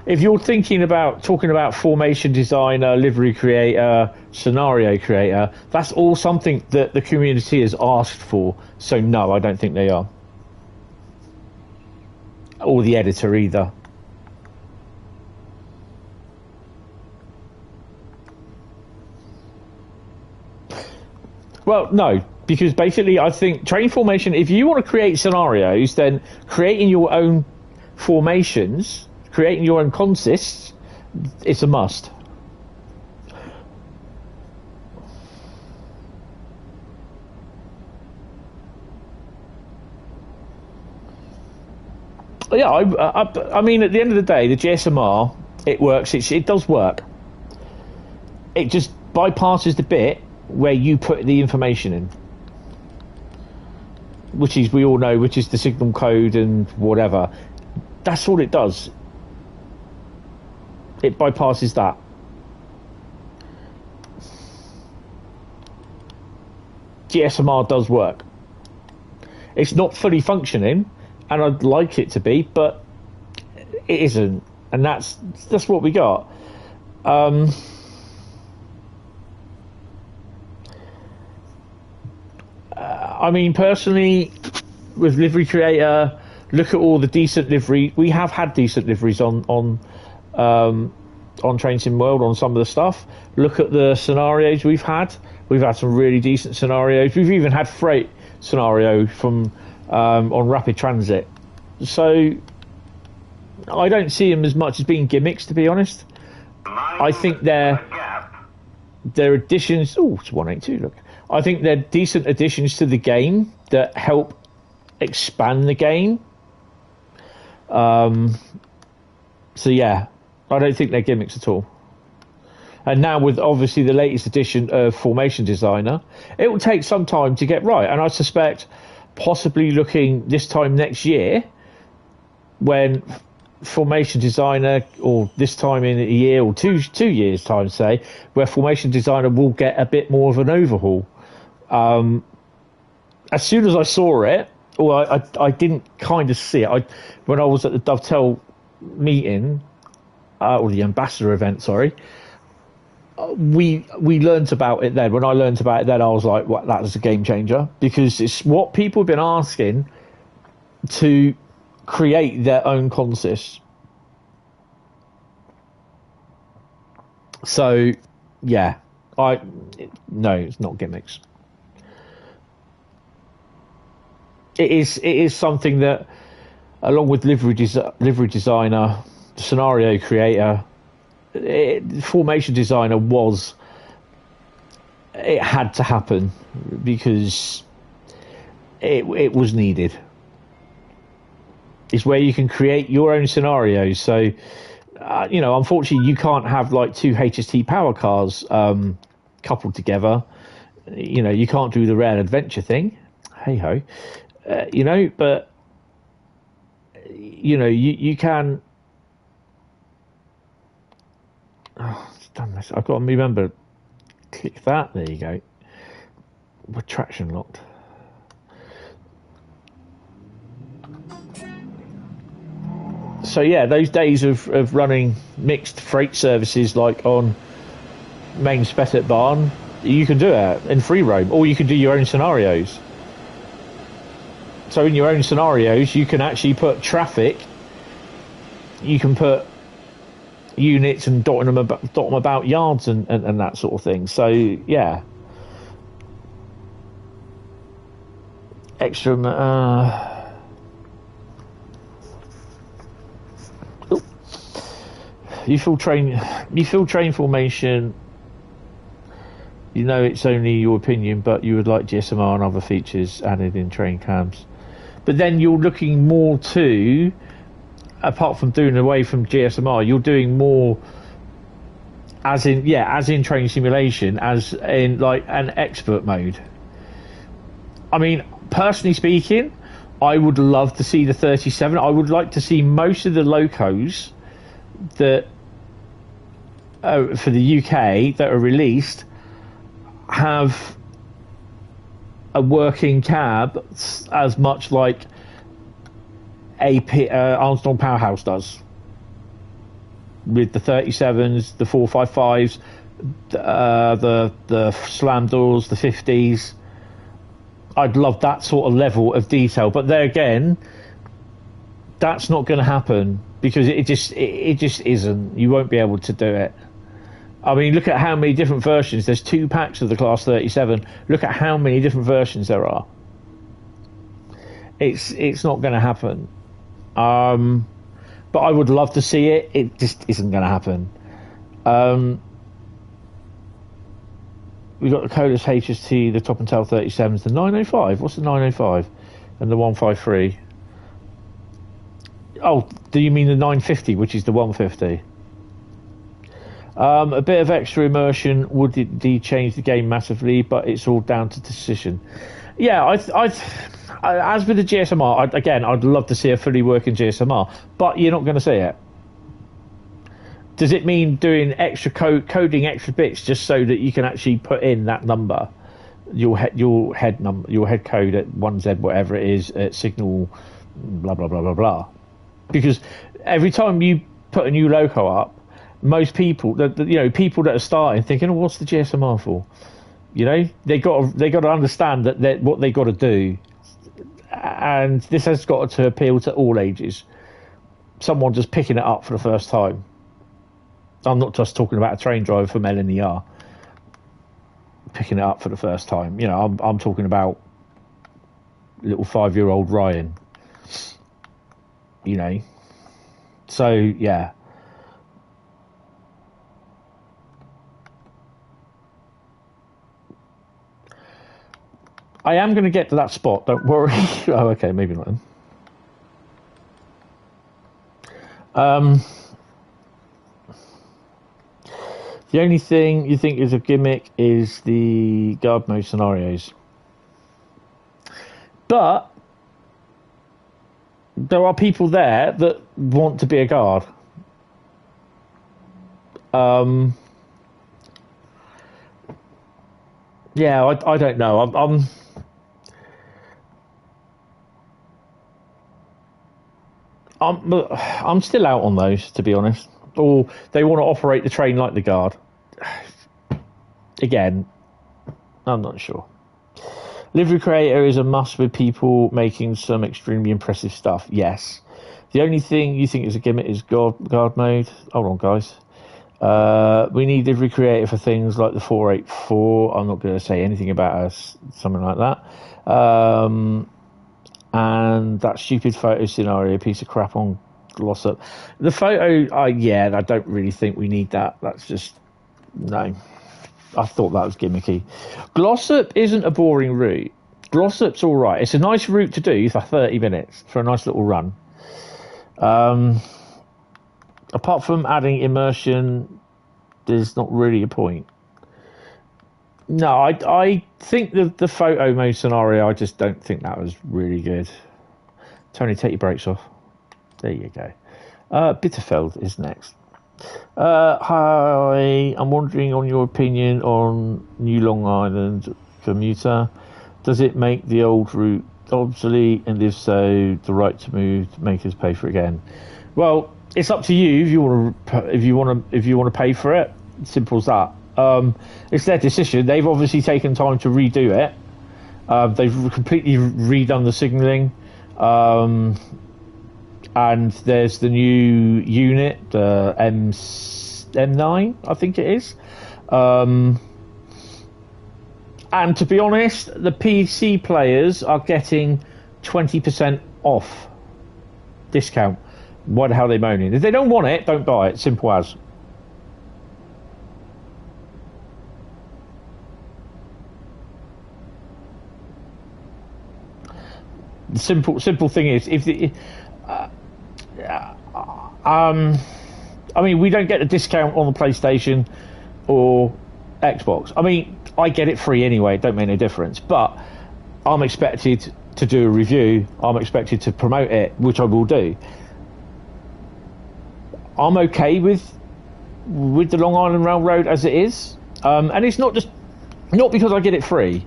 If you're talking about formation designer, livery creator, scenario creator, that's all something that the community has asked for. So no, I don't think they are. Or the editor either. Well, no, because basically I think train formation, if you want to create scenarios, then creating your own formations, creating your own consists, it's a must. Yeah, I mean, at the end of the day, the GSMR, it works. It does work. It just bypasses the bit where you put the information in, which is, we all know, which is the signal code and whatever. That's all it does. It bypasses that. GSMR does work. It's not fully functioning, and I'd like it to be, but it isn't, and that's what we got. I mean, personally, with Livery Creator, look at all the decent livery. We have had decent liveries on Train Sim World on some of the stuff. Look at the scenarios we've had. We've had some really decent scenarios. We've even had freight scenario from on Rapid Transit. So I don't see them as much as being gimmicks, to be honest. I think they're additions. Oh, it's 182. Look, I think they're decent additions to the game that help expand the game. So yeah, I don't think they're gimmicks at all. And now with obviously the latest edition of Formation Designer, it will take some time to get right. And I suspect possibly looking this time next year, when Formation Designer, or this time in a year or two years time, say, where Formation Designer will get a bit more of an overhaul. As soon as I saw it, or I didn't kind of see it, when I was at the Dovetail meeting, or the ambassador event, sorry, we learnt about it then. When I learnt about it then, I was like, well, that was a game changer, because it's what people have been asking, to create their own consists. So yeah, no, it's not gimmicks. It is something that, along with livery designer, scenario creator, Formation Designer it had to happen, because it was needed. It's where you can create your own scenarios. So, unfortunately, you can't have like two HST power cars coupled together. You can't do the rare adventure thing. Hey ho. But you can. Oh, it's done this. I've got to remember. Click that. There you go. With traction locked. So yeah, those days of running mixed freight services like on main Spettet Barn, you can do it in free roam, or you can do your own scenarios. So in your own scenarios, you can actually put traffic. You can put units and dot them about yards and that sort of thing. So yeah, extra. You feel train formation. It's only your opinion, but you would like GSMR and other features added in train cams. But then you're looking more to, apart from doing away from GSMR, you're doing more as in train simulation, as in like an expert mode. I mean, personally speaking, I would love to see the 37. I would like to see most of the locos that for the UK that are released have a working cab as much like Armstrong Powerhouse does, with the 37s, the 455s, the slam doors, the 50s. I'd love that sort of level of detail, but there again, that's not going to happen because it just isn't. You won't be able to do it. I mean, look at how many different versions. There's 2 packs of the Class 37. Look at how many different versions there are. It's not going to happen. But I would love to see it. It just isn't going to happen. We've got the Colas HST, the top and tail 37s, the 905. What's the 905? And the 153. Oh, do you mean the 950, which is the 150? A bit of extra immersion would indeed change the game massively, but it's all down to decision. Yeah, as with the GSMR, I'd love to see a fully working GSMR, but you're not going to see it. Does it mean doing extra coding extra bits just so that you can actually put in that number, your head code at 1Z whatever it is at signal, blah blah blah blah blah? Because every time you put a new loco up, most people, people that are starting thinking, oh, what's the GSMR for? They got to understand that what they got to do, and this has got to appeal to all ages. Someone just picking it up for the first time. I'm not just talking about a train driver from LNER picking it up for the first time. I'm talking about little 5-year-old Ryan. So yeah. I am going to get to that spot, don't worry. Oh, okay, maybe not then. The only thing you think is a gimmick is the guard mode scenarios. But there are people there that want to be a guard. Yeah, I don't know. I'm still out on those, to be honest. Or they want to operate the train like the guard. Again, I'm not sure. Livery creator is a must with people making some extremely impressive stuff. Yes. The only thing you think is a gimmick is guard mode. Hold on, guys. We need livery creator for things like the 484. I'm not going to say anything about something like that. And that stupid photo scenario, piece of crap on gloss up. The photo, I don't really think we need that. That's just, no. I thought that was gimmicky. Glossop isn't a boring route. Glossop's all right. It's a nice route to do for 30 minutes for a nice little run. Apart from adding immersion, there's not really a point. No, I think the photo mode scenario, I just don't think that was really good. Tony, take your brakes off. There you go. Bitterfeld is next. Hi, I'm wondering on your opinion on New Long Island commuter. Does it make the old route obsolete, and if so, the right to move to make us pay for it again? Well, it's up to you if you want to pay for it. Simple as that. It's their decision. They've obviously taken time to redo it. They've completely redone the signalling. And there's the new unit, the M9, I think it is. And to be honest, the PC players are getting 20% off discount. Why the hell are they moaning? If they don't want it, don't buy it. Simple as. The simple thing is, I mean, we don't get a discount on the PlayStation or Xbox. I mean, I get it free anyway. It don't make any difference. But I'm expected to do a review. I'm expected to promote it, which I will do. I'm okay with the Long Island Railroad as it is, and it's not because I get it free.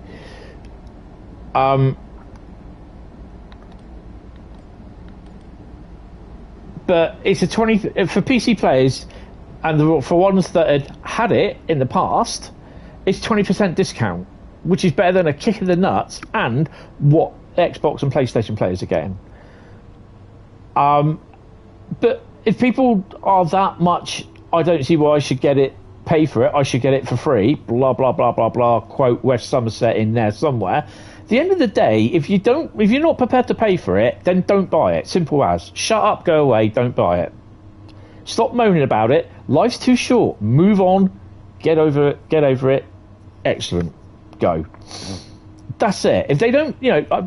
But it's a 20 for PC players, and for ones that had it in the past, it's 20% discount, which is better than a kick in the nuts and what Xbox and PlayStation players are getting. But if people are that much, I don't see why I should get it, pay for it. I should get it for free. Blah blah blah blah blah. Quote West Somerset in there somewhere. At the end of the day, if you're not prepared to pay for it, then don't buy it. Simple as. Shut up, go away, don't buy it. Stop moaning about it. Life's too short. Move on. Get over it. Excellent. Go. That's it. If they don't,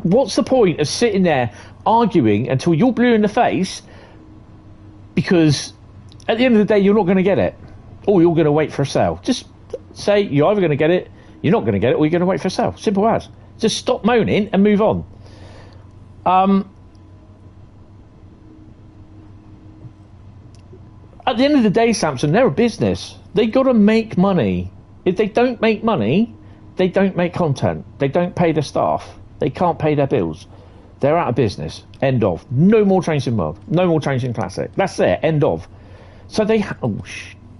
what's the point of sitting there arguing until you're blue in the face? Because at the end of the day, you're not going to get it. Or you're going to wait for a sale. Just say you're either going to get it, you're not going to get it, or you're going to wait for a sale. Simple as. Just stop moaning and move on. At the end of the day, Samsung, they're a business. They got to make money. If they don't make money, they don't make content. They don't pay their staff. They can't pay their bills. They're out of business. End of. No more changing world. No more changing classic. That's it. End of. So they...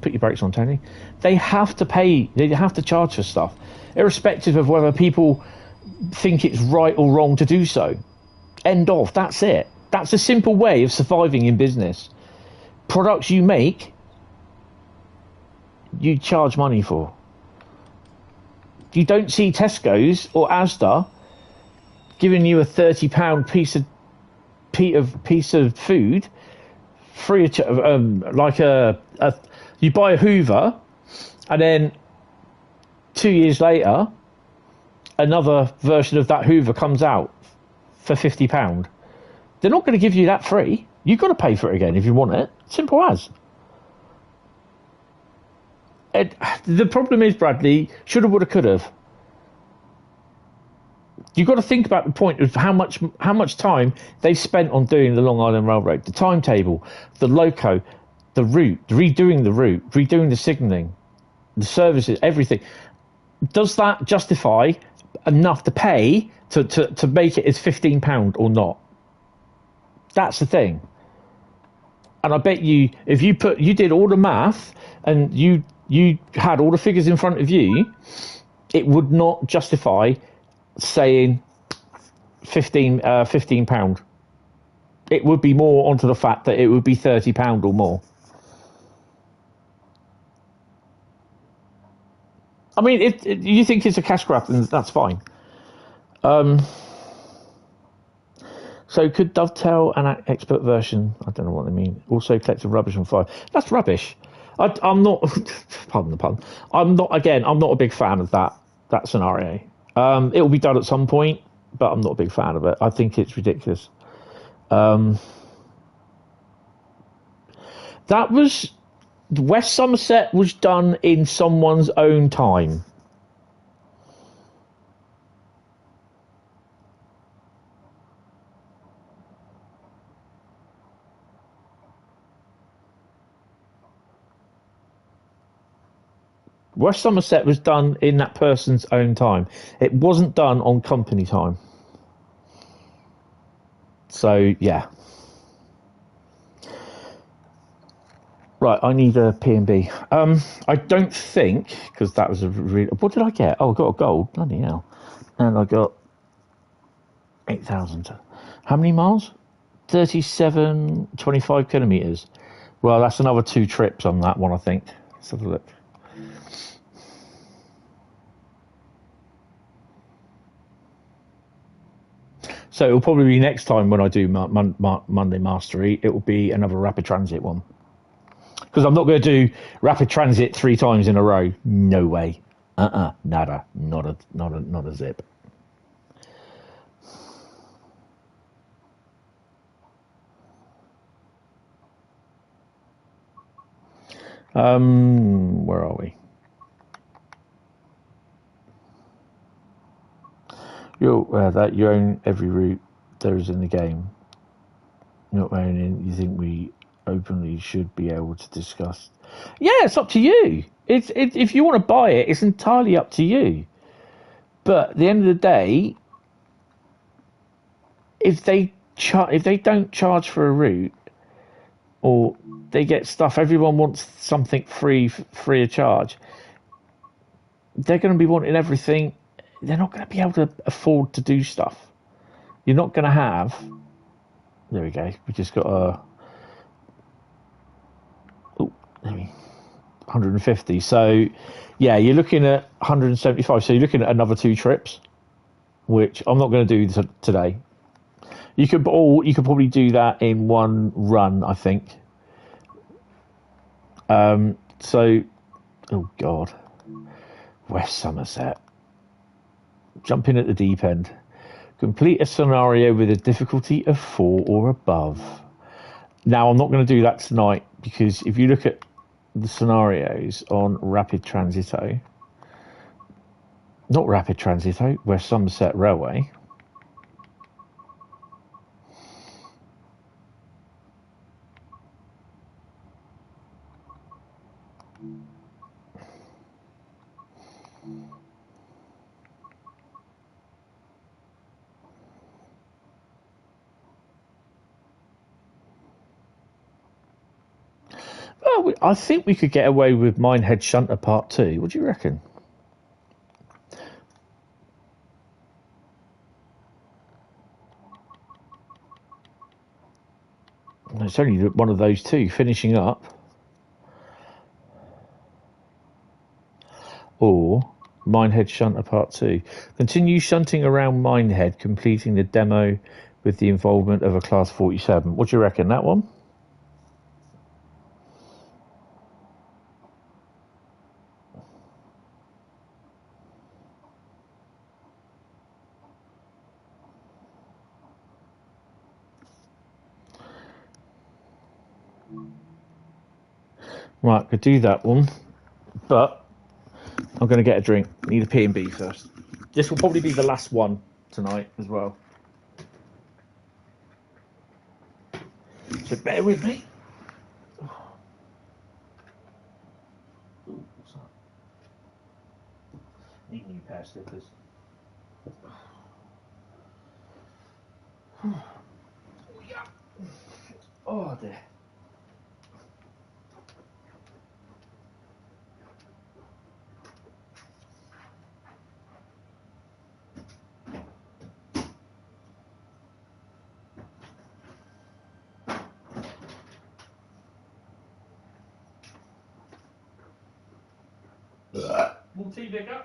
put your brakes on, Tony. They have to pay. They have to charge for stuff, irrespective of whether people think it's right or wrong to do so. End of. That's it. That's a simple way of surviving in business. Products you make, you charge money for. You don't see Tesco's or Asda giving you a £30 piece of food free of like you buy a Hoover, and then 2 years later, another version of that Hoover comes out for £50. They're not going to give you that free. You've got to pay for it again if you want it. Simple as. The problem is, Bradley, shoulda, woulda, coulda. You've got to think about the point of how much time they've spent on doing the Long Island Railroad, the timetable, the loco, the route, redoing the signalling, the services, everything. Does that justify enough to pay to make it as £15 or not? That's the thing. And I bet you, if you did all the math and you had all the figures in front of you, it would not justify saying £15. It would be more onto the fact that it would be £30 or more. I mean, if you think it's a cash grab, then that's fine. So could Dovetail an expert version, I don't know what they mean, also collected rubbish on fire? That's rubbish. I'm not, pardon the pun, I'm not a big fan of that scenario. It will be done at some point, but I'm not a big fan of it. I think it's ridiculous. That was... West Somerset was done in someone's own time. West Somerset was done in that person's own time. It wasn't done on company time. So, yeah. Right, I need a P&B. I don't think, because that was a really... What did I get? Oh, I got a gold. Bloody hell. And I got 8,000. How many miles? 25 kilometres. Well, that's another 2 trips on that one, I think. Let's have a look. So it'll probably be next time when I do Monday Mastery, it will be another rapid transit one. Because I'm not going to do rapid transit 3 times in a row. No way. Nada. Not a zip. Where are we? You own every route there is in the game. Not owning, you think we openly should be able to discuss? Yeah, it's up to you. If you want to buy it, it's entirely up to you. But at the end of the day, if they don't charge for a route, or they get stuff, everyone wants something free of charge. They're going to be wanting everything. They're not going to be able to afford to do stuff. You're not going to have. There we go. We just got a. Oh, there we. 150. So, yeah, you're looking at 175. So you're looking at another 2 trips, which I'm not going to do today. You could probably do that in one run, I think. So, oh God, West Somerset. Jump in at the deep end. Complete a scenario with a difficulty of 4 or above. Now, I'm not going to do that tonight because if you look at the scenarios on West Somerset Railway. Well, I think we could get away with Minehead Shunter Part 2. What do you reckon? It's only one of those 2 finishing up. Or Minehead Shunter Part 2. Continue shunting around Minehead, completing the demo with the involvement of a Class 47. What do you reckon, that one? Right, could do that one. But I'm going to get a drink. Need a P&B first. This will probably be the last one tonight as well. So bear with me. Ooh, what's that? Need a new pair of slippers. Oh dear. More tea, Vicar?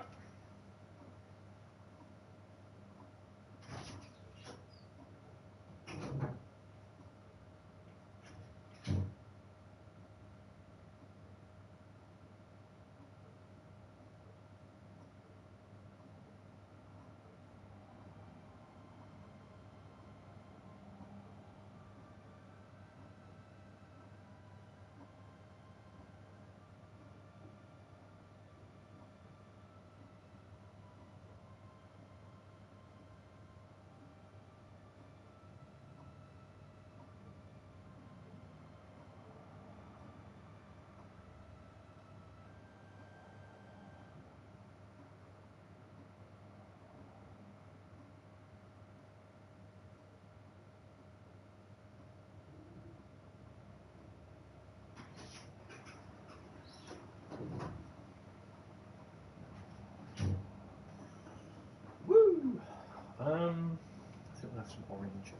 Woo! I think we'll have some orange.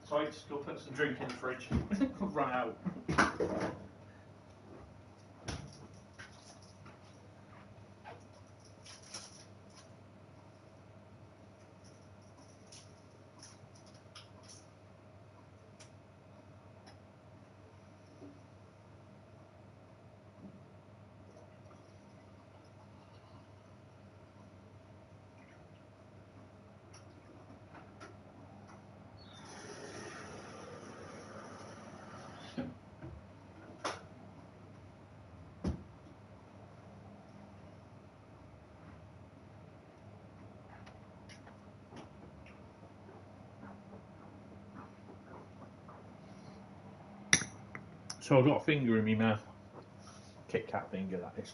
Sorry, just go put some drink in the fridge. Run out. So I've got a finger in my mouth. Kit Kat finger, that is.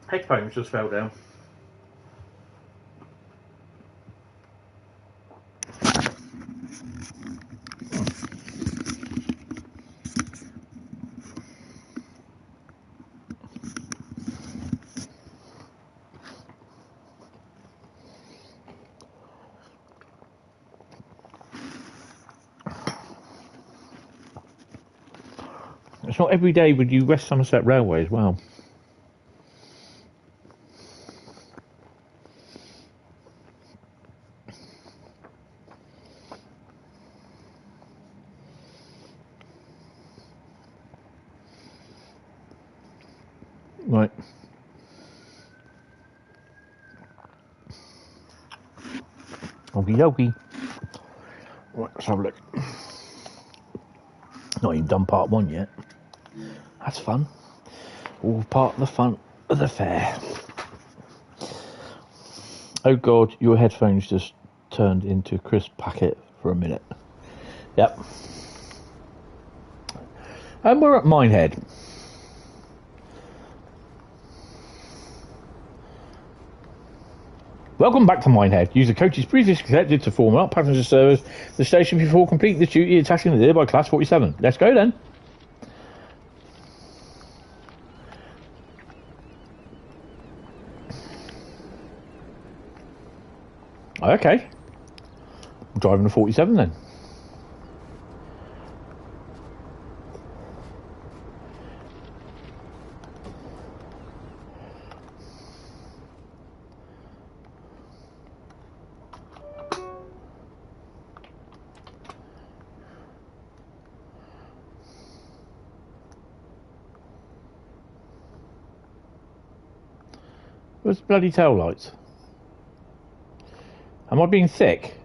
Headphones just fell down. It's not every day would you West Somerset Railway as well. Right. Okie dokie. Right, let's have a look. Not even done part one yet. That's fun. All part of the fun of the fair. Oh God, your headphones just turned into a crisp packet for a minute. Yep. And we're at Minehead. Welcome back to Minehead. Use the coaches previously selected to form up passenger service the station before completing the duty attaching the nearby class 47. Let's go then. Okay. I'm driving the 47 then. Where's the bloody tail lights? Am I being thick?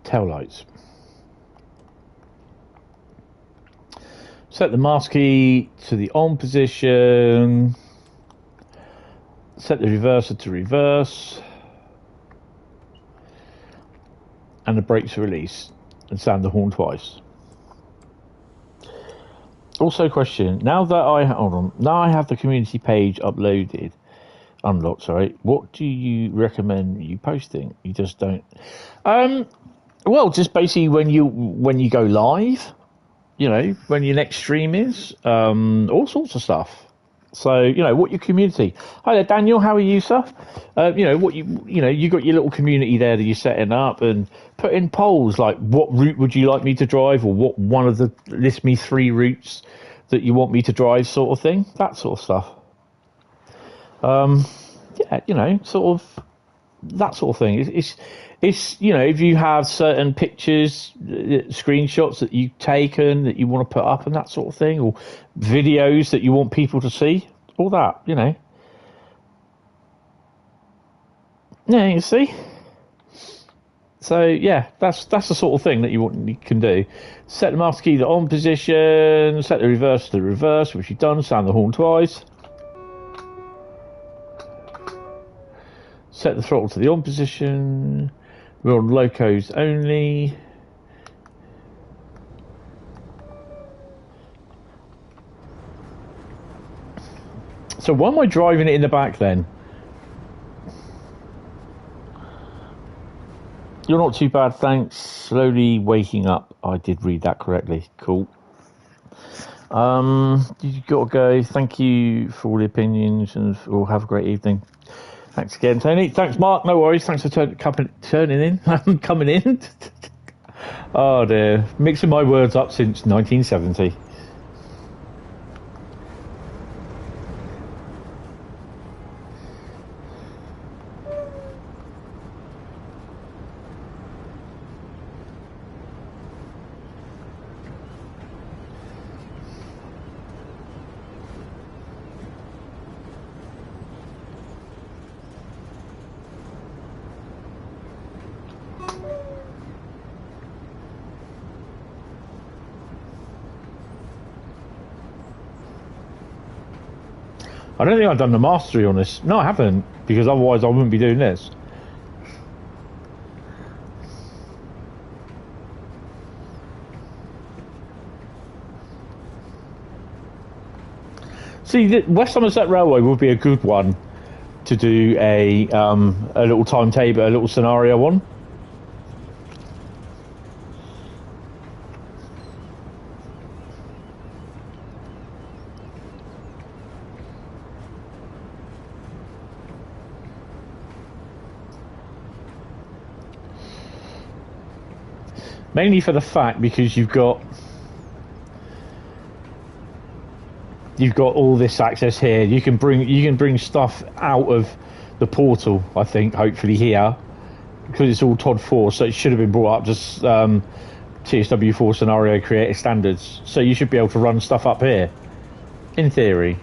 Tail lights. Set the master key to the on position. Set the reverser to reverse. And the brakes release. And sound the horn twice. Also question, now that I have the community page unlocked, sorry, what do you recommend you posting? You just don't well, just basically when you go live, you know, when your next stream is, all sorts of stuff. So, you know, what your community. Hi there, Daniel, how are you, sir? You know, you got your little community there that you're setting up, and put in polls like what route would you like me to drive, or what one of the list me 3 routes that you want me to drive, sort of thing. That sort of stuff. Yeah, you know, sort of that sort of thing. It's you know, if you have certain pictures, screenshots that you've taken that you want to put up and that sort of thing, or videos that you want people to see, all that, you know. Yeah, you see. So yeah, that's the sort of thing that you can do. Set the master key to on position. Set the reverse to the reverse, which you've done. Sound the horn twice. Set the throttle to the on position. We're on locos only. So why am I driving it in the back then? You're not too bad, thanks. Slowly waking up. I did read that correctly. Cool. You got to go. Thank you for all the opinions, and we'll have a great evening. Thanks again, Tony. Thanks, Mark. No worries. Thanks for turning in. Coming in. Oh dear. Mixing my words up since 1970. I don't think I've done the mastery on this. No, I haven't, because otherwise I wouldn't be doing this. See, the West Somerset Railway would be a good one to do a little timetable, a little scenario on. Mainly for the fact because you've got all this access here. You can bring stuff out of the portal. I think hopefully here because it's all TOD 4, so it should have been brought up just TSW 4 scenario creator standards. So you should be able to run stuff up here, in theory.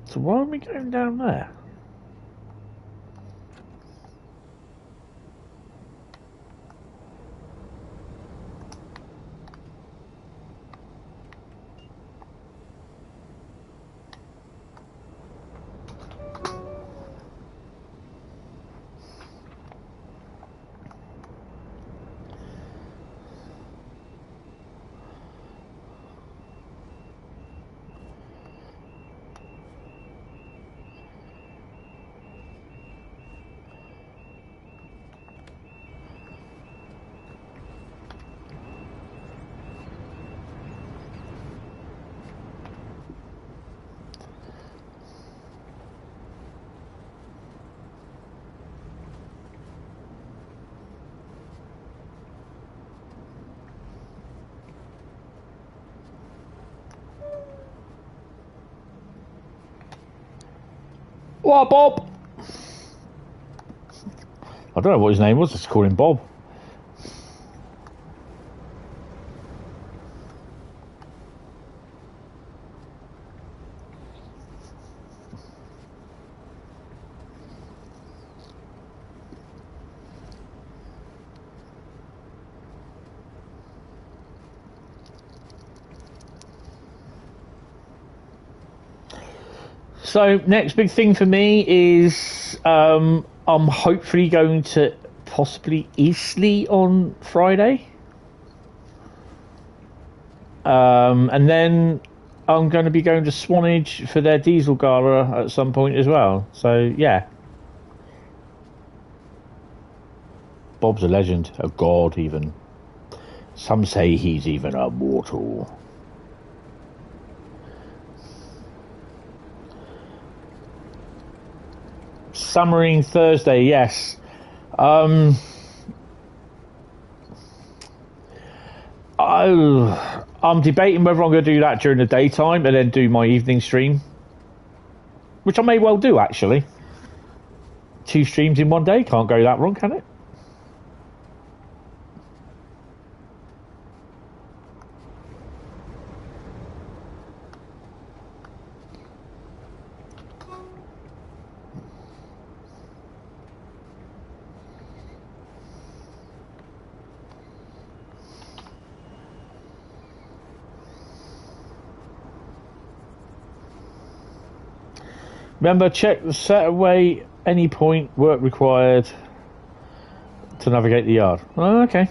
So why are we going down there? What, Bob? I don't know what his name was, let's call him Bob. So next big thing for me is I'm hopefully going to possibly Eastleigh on Friday. And then I'm going to be going to Swanage for their diesel gala at some point as well. So yeah. Bob's a legend, a god even. Some say he's even a mortal. Summering Thursday, yes. I'm debating whether I'm going to do that during the daytime and then do my evening stream, which I may well do actually. 2 streams in one day, can't go that wrong, can it? Remember, check the set away any point work required to navigate the yard. Oh, okay.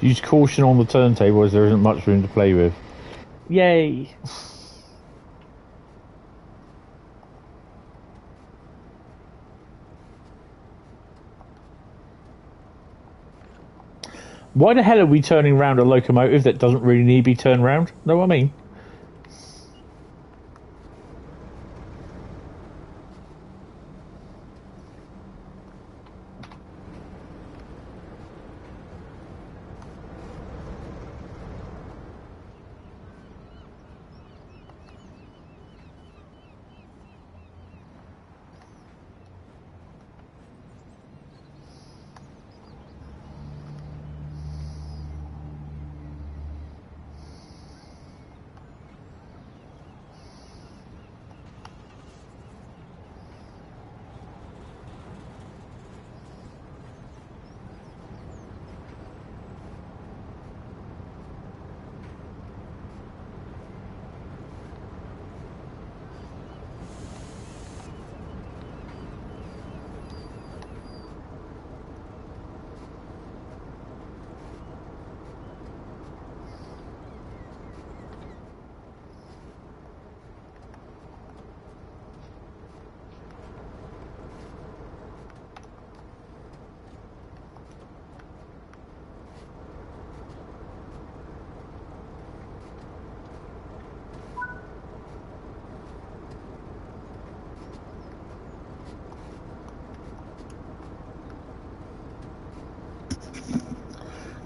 Use caution on the turntable as there isn't much room to play with. Yay! Why the hell are we turning round a locomotive that doesn't really need to be turned round? Know what I mean?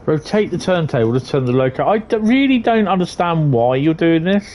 Rotate the turntable to turn the loco. Really don't understand why you're doing this.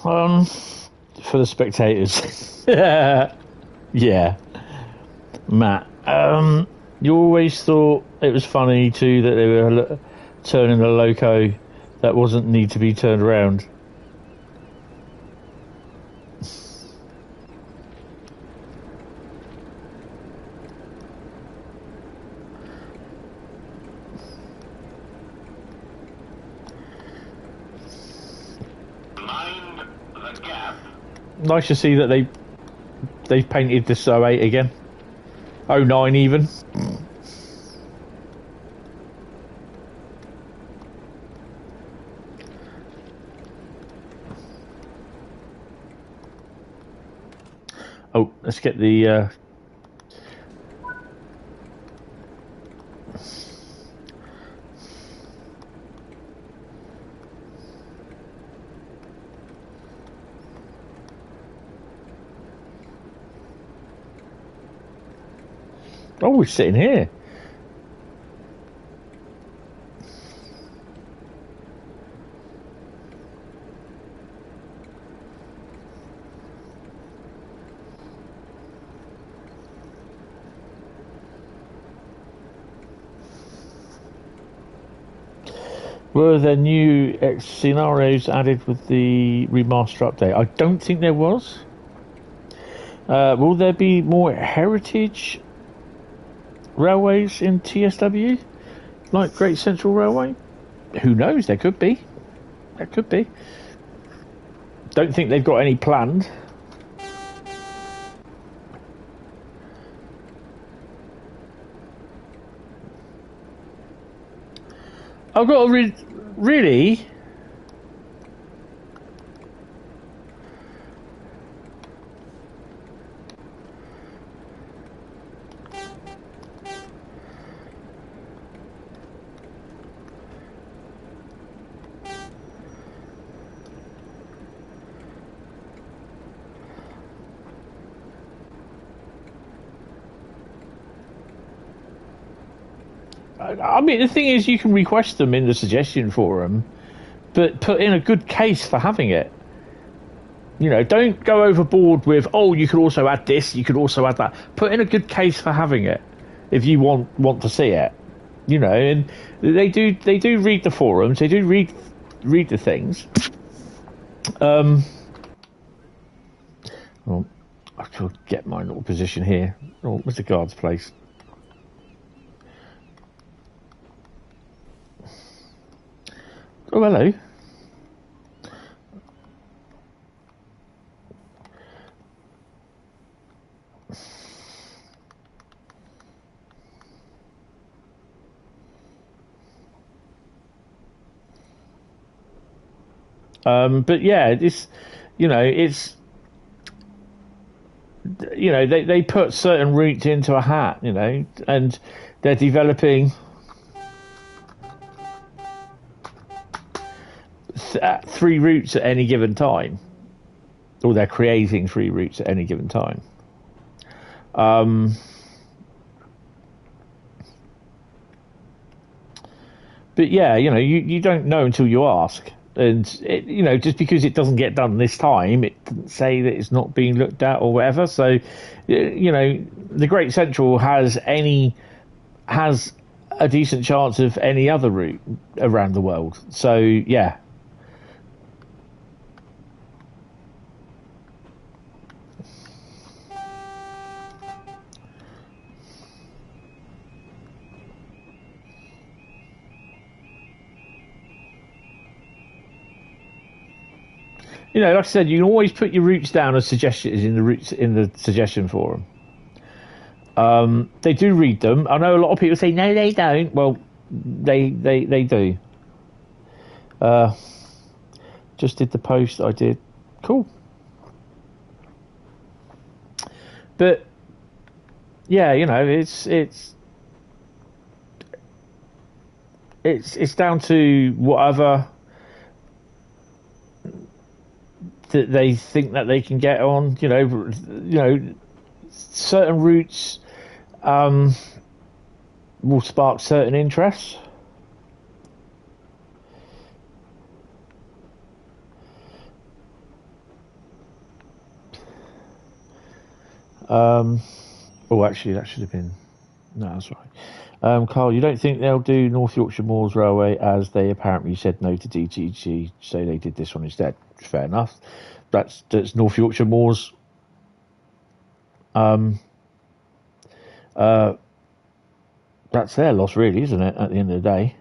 For the spectators. Yeah. Matt, you always thought it was funny too that they were turning a loco that wasn't need to be turned around. Mind the gap. Nice to see that they've painted this 08 again. 09 even. Oh, let's get the oh, we're sitting here. Were there new scenarios added with the remaster update? I don't think there was. Will there be more heritage railways in TSW? Like Great Central Railway? Who knows? There could be. There could be. Don't think they've got any planned. I've got to really. I mean, the thing is, you can request them in the suggestion forum, but put in a good case for having it. You know, don't go overboard with, oh, you could also add this, you could also add that. Put in a good case for having it if you want to see it. You know, and they do read the forums, they do read the things. Well, I could get my little position here. Oh, where's the guard's place? Oh, hello. But yeah, this, you know, it's, you know, they put certain routes into a hat, you know, and they're developing 3 routes at any given time, or they're creating 3 routes at any given time. But yeah, you know, you don't know until you ask. And, you know, just because it doesn't get done this time, it doesn't say that it's not being looked at or whatever. So, you know, the Great Central has a decent chance of any other route around the world. So, yeah. You know, like I said, you can always put your routes down as suggestions in the suggestion forum. They do read them. I know a lot of people say no, they don't. Well, they do. Just did the post I did. Cool. But yeah, you know, it's down to whatever that they think that they can get on. You know, certain routes will spark certain interests. Oh, actually, that should have been. No, that's right. Carl, you don't think they'll do North Yorkshire Moors Railway as they apparently said no to DTG, so they did this one instead? Fair enough. That's North Yorkshire Moors. That's their loss, really, isn't it? At the end of the day,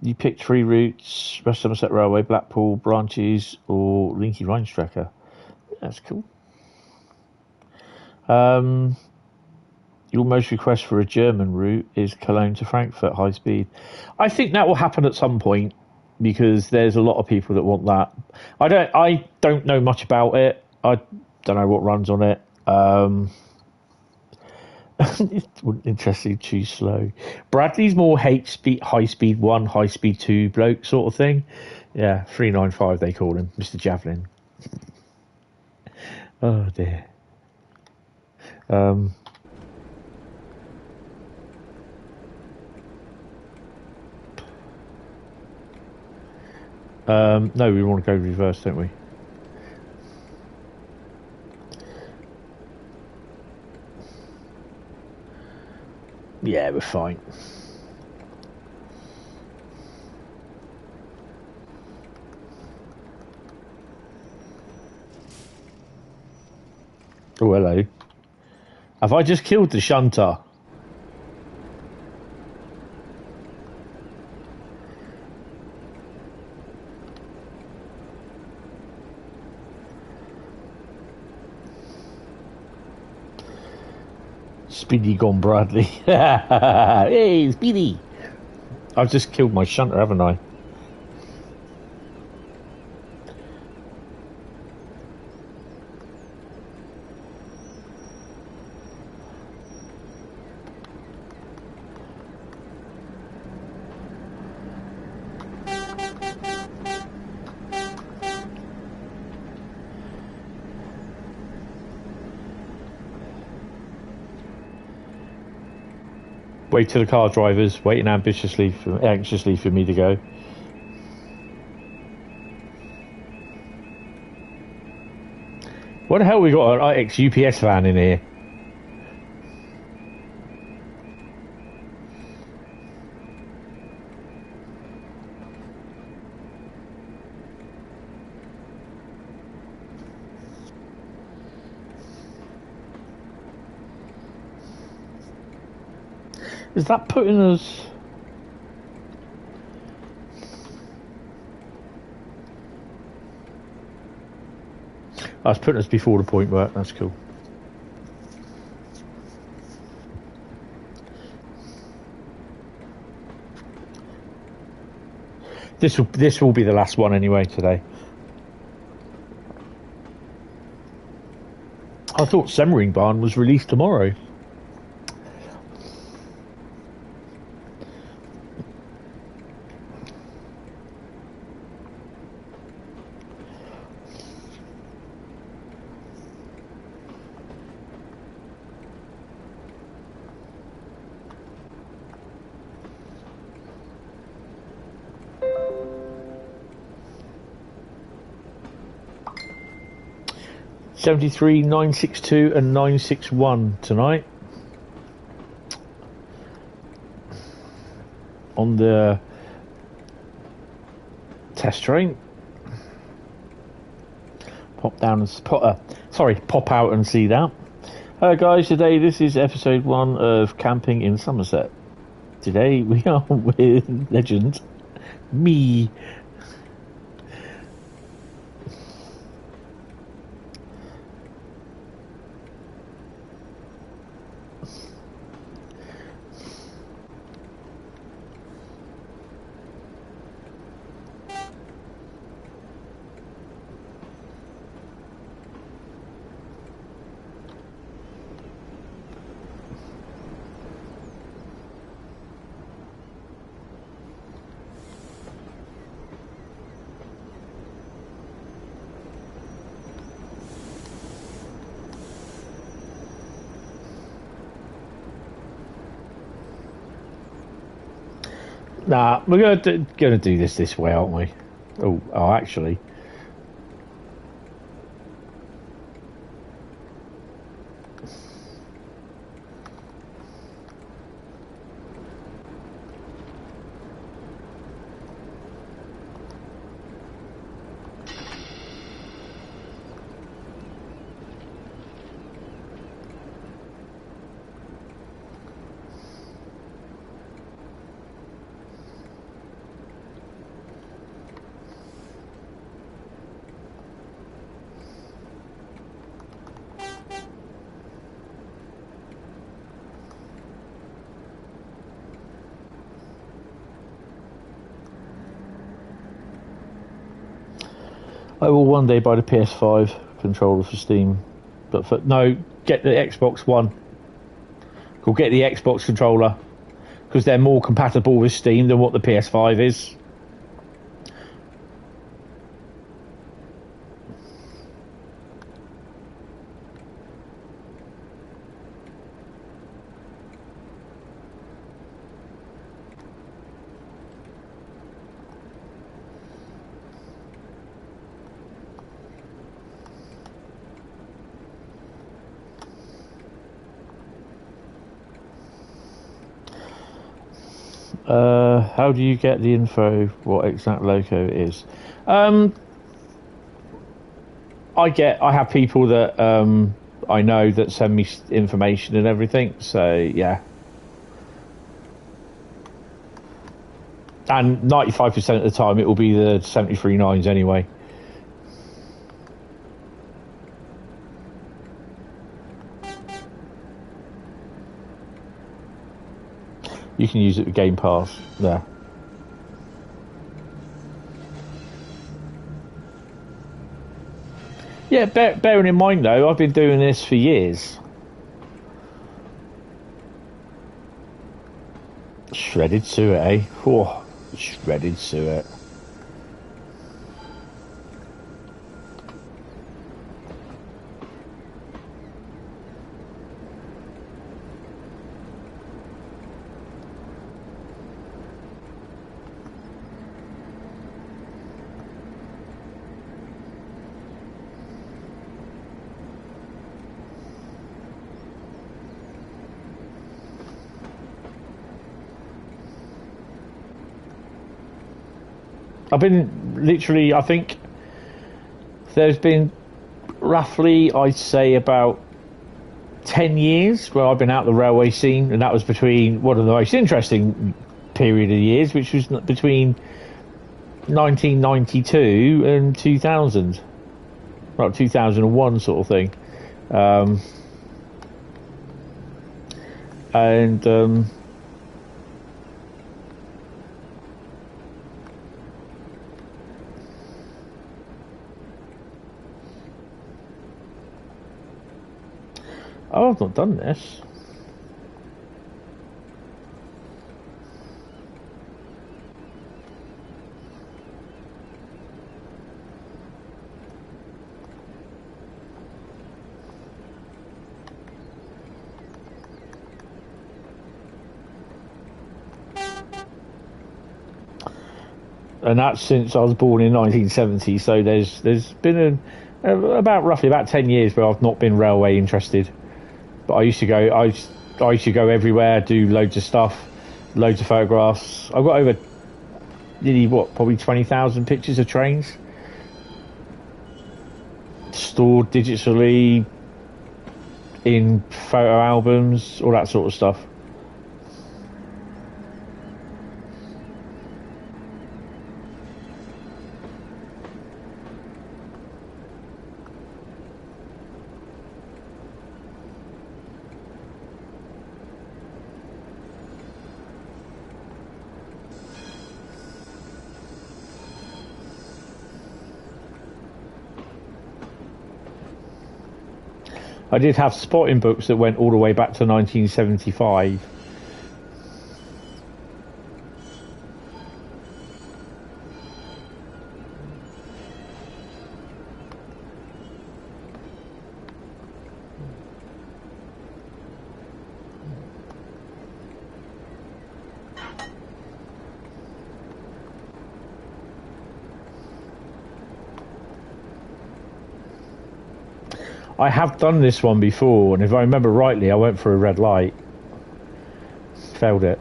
you picked 3 routes: West Somerset Railway, Blackpool branches, or Linky Rheinstrecke. That's cool. Your most request for a German route is Cologne to Frankfurt high speed. I think that will happen at some point because there's a lot of people that want that. I don't know much about it. I don't know what runs on it. It wouldn't interesting too slow. Bradley's more high speed 1, high speed 2 bloke sort of thing. Yeah, 395 they call him, Mr. Javelin. Oh dear. No, we want to go reverse, don't we? Yeah, we're fine. Oh, hello. Have I just killed the shunter? Speedy gone Bradley. Hey, Speedy! I've just killed my shunter, haven't I? Wave to the car drivers, waiting anxiously for me to go. What the hell we got an ex-UPS van in here? Is that putting us... That's putting us before the point work. That's cool. This will be the last one anyway today. I thought Semmering Barn was released tomorrow. '73, 962 and 961 tonight on the test train. Pop out and see that. Guys, today this is episode 1 of Camping in Somerset. Today we are with legend me. Nah, we're gonna do this way, aren't we? Oh, actually. I will one day buy the PS5 controller for Steam, but get the Xbox One. Go get the Xbox controller because they're more compatible with Steam than what the PS5 is. How do you get the info what exact loco it is? I have people that I know that send me information and everything, so yeah. And 95% of the time it will be the 73.9s anyway. You can use it with Game Pass there. Yeah, bearing in mind though, I've been doing this for years. Shredded suet, eh? Oh, shredded suet. I've been literally, I think there's been roughly, I'd say, about 10 years where I've been out the railway scene, and that was between one of the most interesting period of years, which was between 1992 and 2000, well, 2001 sort of thing. And oh, I've not done this. And that's since I was born in 1970. So there's been roughly about 10 years where I've not been railway interested. But I used to go. I used to go everywhere, do loads of stuff, loads of photographs. I've got over nearly probably 20,000 pictures of trains stored digitally in photo albums, all that sort of stuff. I did have spotting books that went all the way back to 1975. I have done this one before, and if I remember rightly, I went for a red light. Failed it.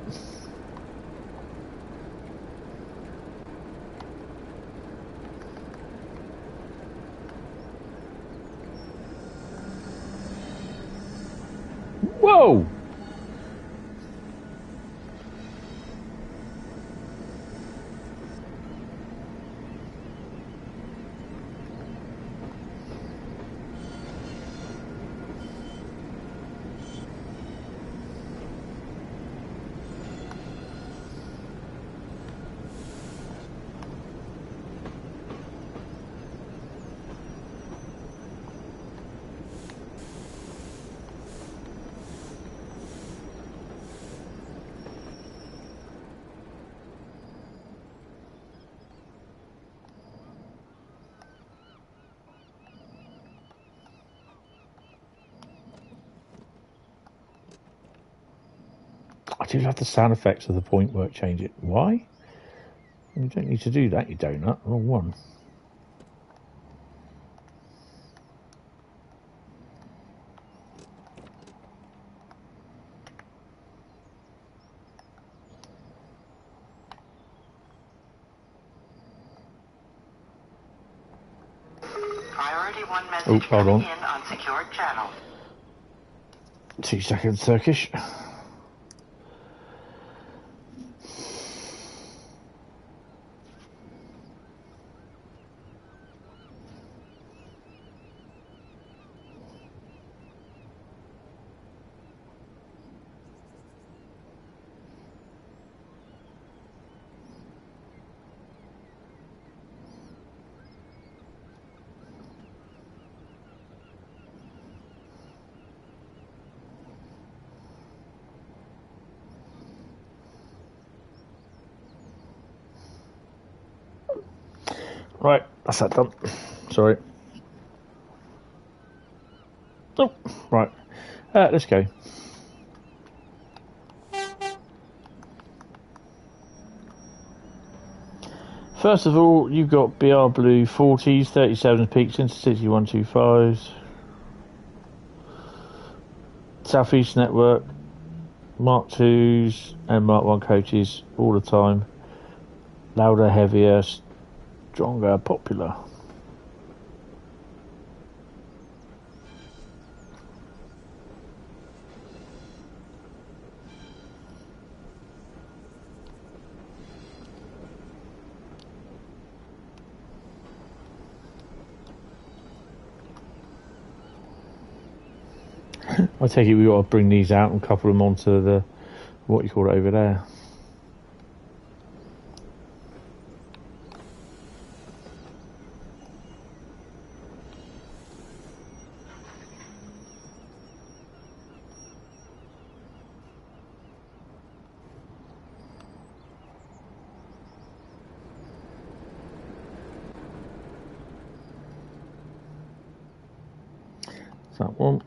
Whoa! I do love the sound effects of the point work change it. Why? You don't need to do that, you donut. Wrong one. Priority 1 message hold on. in unsecured channel. 2 seconds, Turkish. Right, that's that done. Sorry. Oh, right. Let's go. First of all, you've got BR Blue 40s, 37 peaks, Intercity 125s, Southeast Network, Mark 2s and Mark 1 coaches all the time. Louder, heavier, stronger, popular. I take it we got to bring these out and couple them onto the, what you call it over there. That one.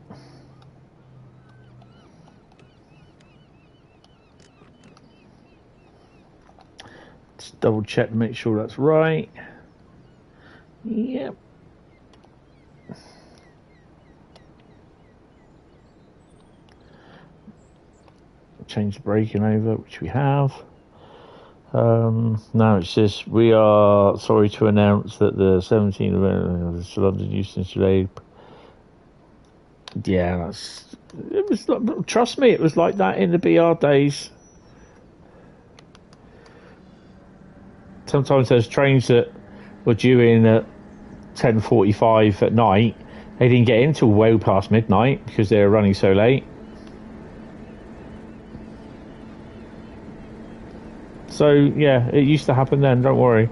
Just double check to make sure that's right. Yep. Change the braking over, which we have. Now it says, we are sorry to announce that the 17th of London Euston today. Yeah, it was. Trust me, it was like that in the BR days. Sometimes there's trains that were due in at 10:45 at night. They didn't get in till way past midnight because they were running so late. So yeah, it used to happen then. Don't worry.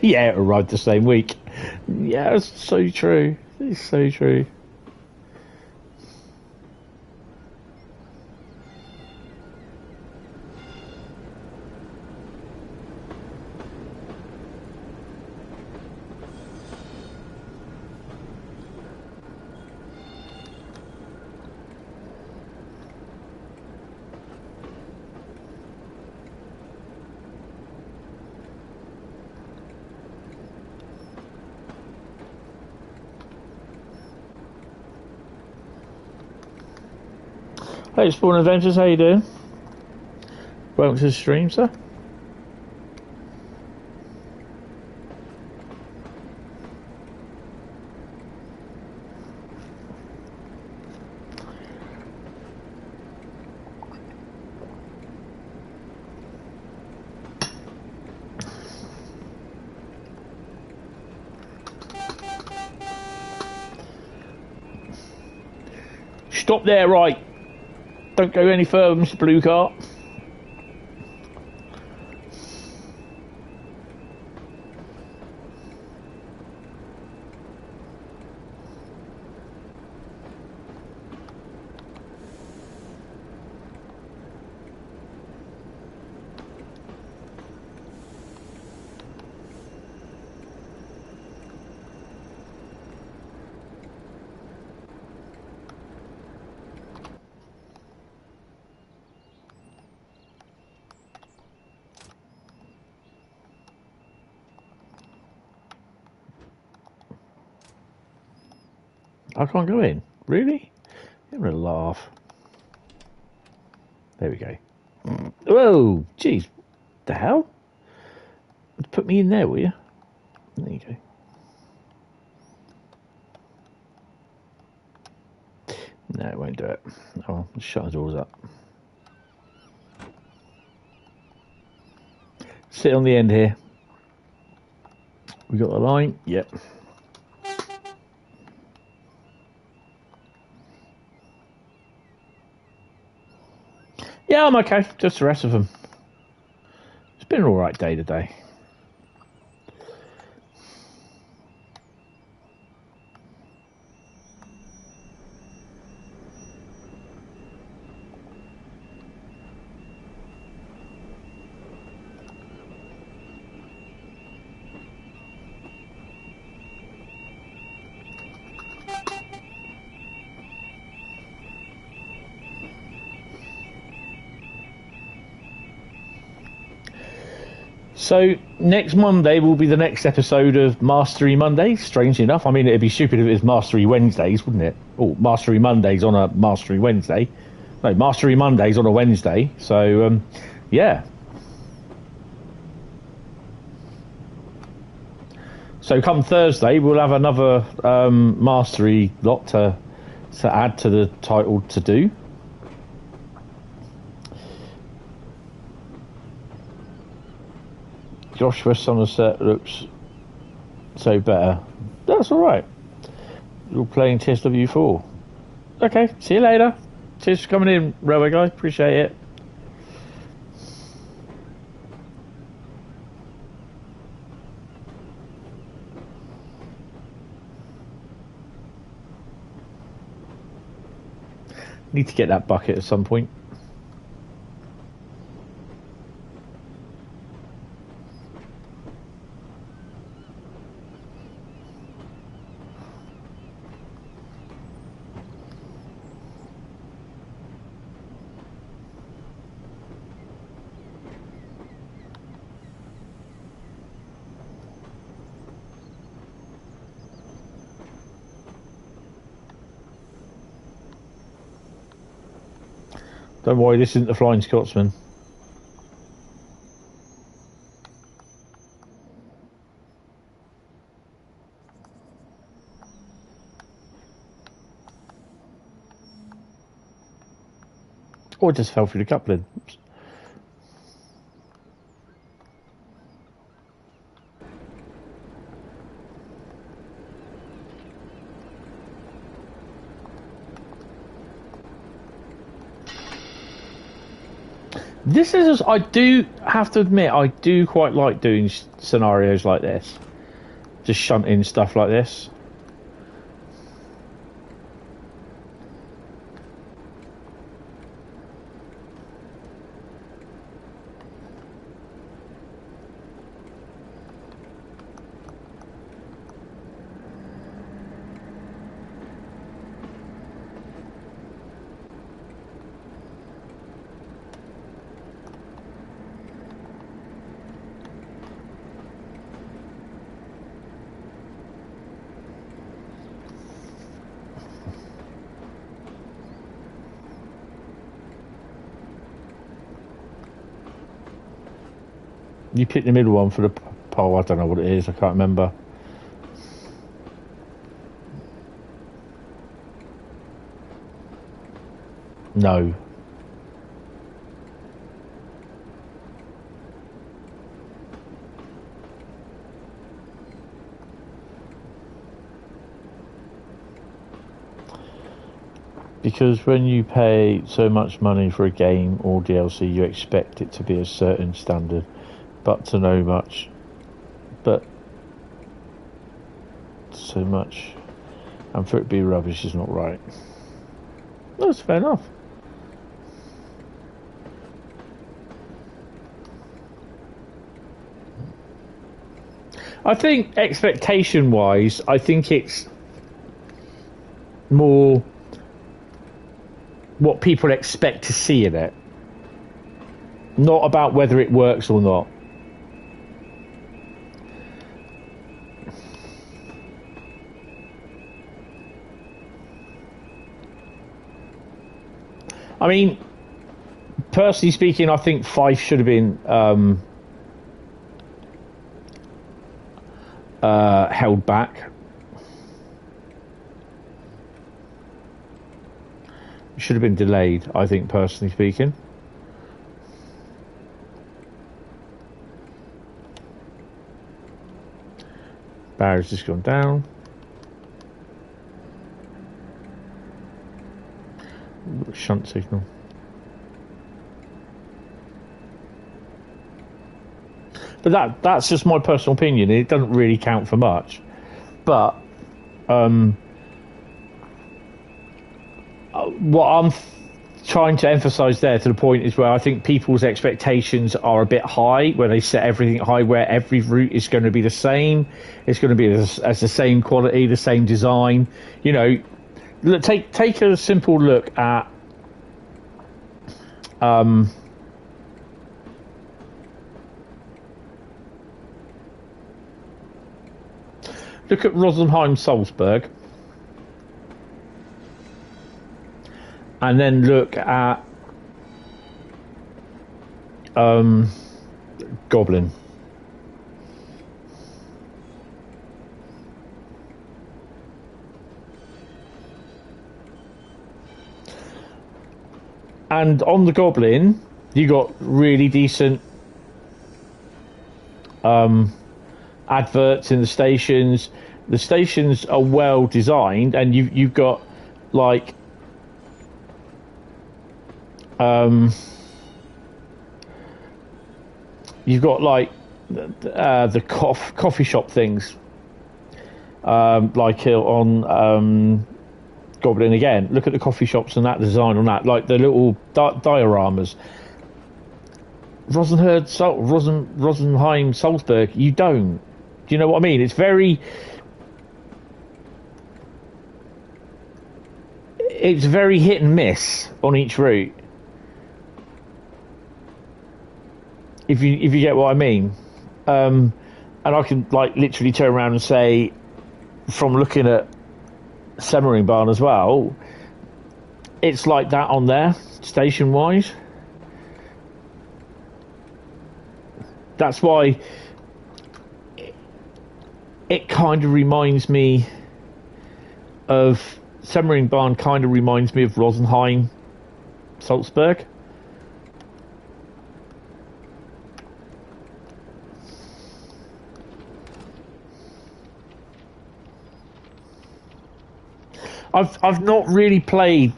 Yeah, it arrived the same week. Yeah, it's so true. It's so true. Hey, Spawn Adventures, how you doing? Welcome to the stream, sir. Stop there, right? Don't go any further, Mr. Blue Car. I can't go in. Really? You're a laugh. There we go. Whoa, jeez. The hell? Put me in there, will you? There you go. No, it won't do it. Oh, well, shut the doors up. Sit on the end here. We got the line. Yep. Yeah, I'm okay. Just the rest of them. It's been an alright day today. So next Monday will be the next episode of Mastery Mondays, strangely enough. I mean, it'd be stupid if it was Mastery Wednesdays, wouldn't it? Oh, Mastery Mondays on a Mastery Wednesday. No, Mastery Mondays on a Wednesday. So, yeah. So come Thursday, we'll have another Mastery lot to add to the title to do. Joshua Somerset looks so better. That's all right. You're playing TSW4. Okay, see you later. Cheers for coming in, Railway Guy. Appreciate it. Need to get that bucket at some point. Don't worry, this isn't the Flying Scotsman. Oh, it just fell through the coupling. Oops. This is, I do have to admit, I do quite like doing scenarios like this. Just shunting stuff like this. You picked the middle one for the pole. I don't know what it is. I can't remember. No. Because when you pay so much money for a game or DLC, you expect it to be a certain standard. But to know much, but so much, and for it to be rubbish is not right. That's fair enough. I think expectation-wise, I think it's more what people expect to see in it, not about whether it works or not. I mean, personally speaking, I think Fife should have been held back. It should have been delayed, I think, personally speaking. Barrier's just gone down. Shunt signal. But that's just my personal opinion. It doesn't really count for much. But what I'm trying to emphasise there to the point is where I think people's expectations are a bit high, where they set everything high, where every route is going to be the same. It's going to be as the same quality, the same design. You know, look, take a simple look at look at Rosenheim Salzburg, and then look at Goblin. And on the Goblin, you got really decent adverts in the stations. The stations are well designed, and you've got like you've got like the coffee shop things, like on Goblin again. Look at the coffee shops and that design on that, like the little dioramas. Rosenheim Salzburg, you don't. Do you know what I mean? It's very hit and miss on each route. If you get what I mean. And I can like literally turn around and say, from looking at Semmeringbahn as well, it's like that on there, station wise. That's why it kind of reminds me of Semmeringbahn, kind of reminds me of Rosenheim Salzburg. I've not really played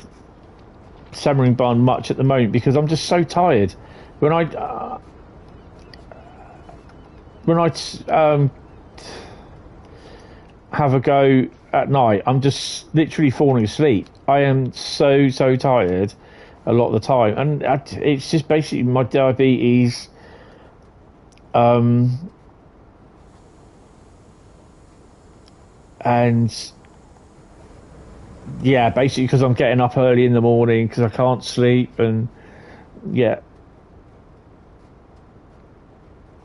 Semmeringbahn much at the moment because I'm just so tired. When I have a go at night, I'm just literally falling asleep. I am so tired a lot of the time, and it's just basically my diabetes. And yeah, basically because I'm getting up early in the morning because I can't sleep, and yeah.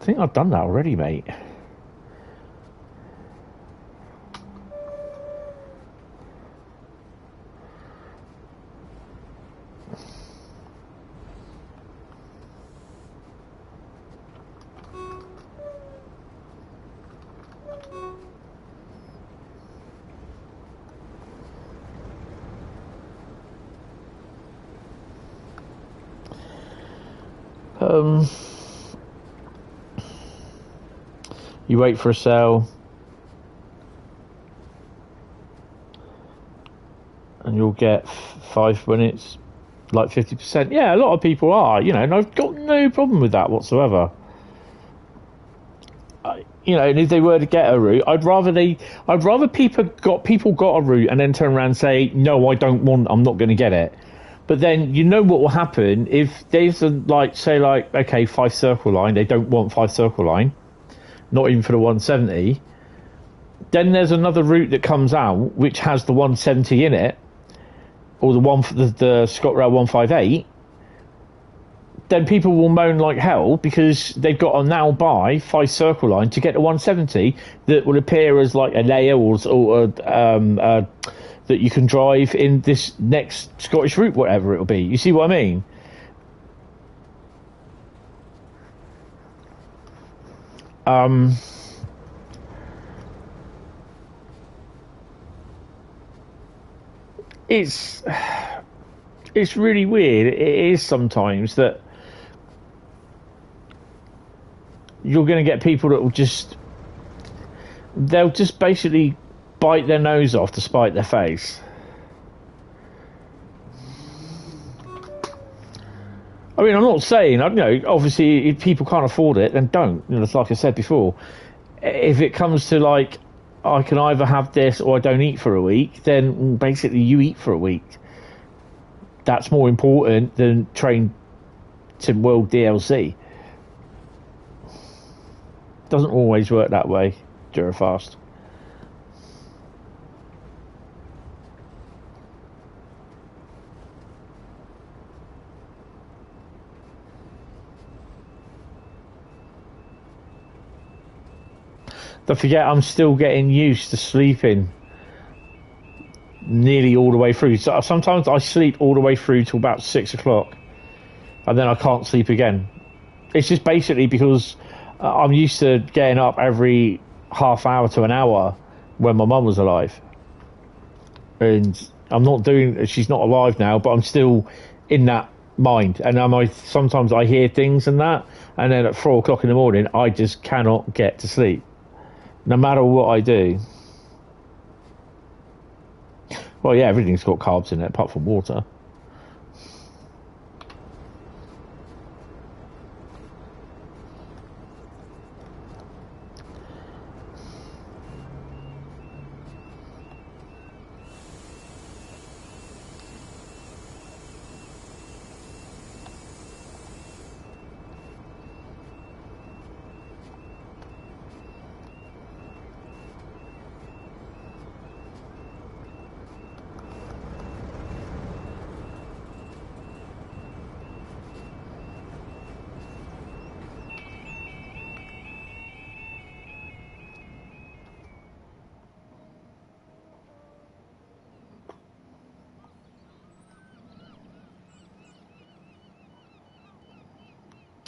I think I've done that already, mate. You wait for a sale, and you'll get 5 minutes, like 50%. Yeah, a lot of people are, you know, and I've got no problem with that whatsoever. You know, and if they were to get a route, I'd rather people got a route and then turn around and say, no, I'm not going to get it. But then you know what will happen if there's a, like, say, like, okay, 5 circle line, they don't want 5 circle line, not even for the 170. Then there's another route that comes out which has the 170 in it, or the ScotRail 158. Then people will moan like hell because they've got to now buy 5 circle line to get the 170 that will appear as like a layer or that you can drive in this next Scottish route, whatever it'll be. You see what I mean? It's really weird. It is sometimes that you're going to get people that they'll just basically bite their nose off to spite their face. I mean, I'm not saying, you know, obviously if people can't afford it, then don't. You know, it's like I said before. If it comes to like, I can either have this or I don't eat for a week, then basically you eat for a week. That's more important than train to World DLC. Doesn't always work that way, Durafast. Don't forget, I'm still getting used to sleeping nearly all the way through. So sometimes I sleep all the way through till about 6 o'clock, and then I can't sleep again. It's just basically because I'm used to getting up every half hour to an hour when my mum was alive. And I'm not doing, she's not alive now, but I'm still in that mind. And sometimes I hear things and that, and then at 4 o'clock in the morning, I just cannot get to sleep, no matter what I do. Well, yeah, everything's got carbs in it, apart from water.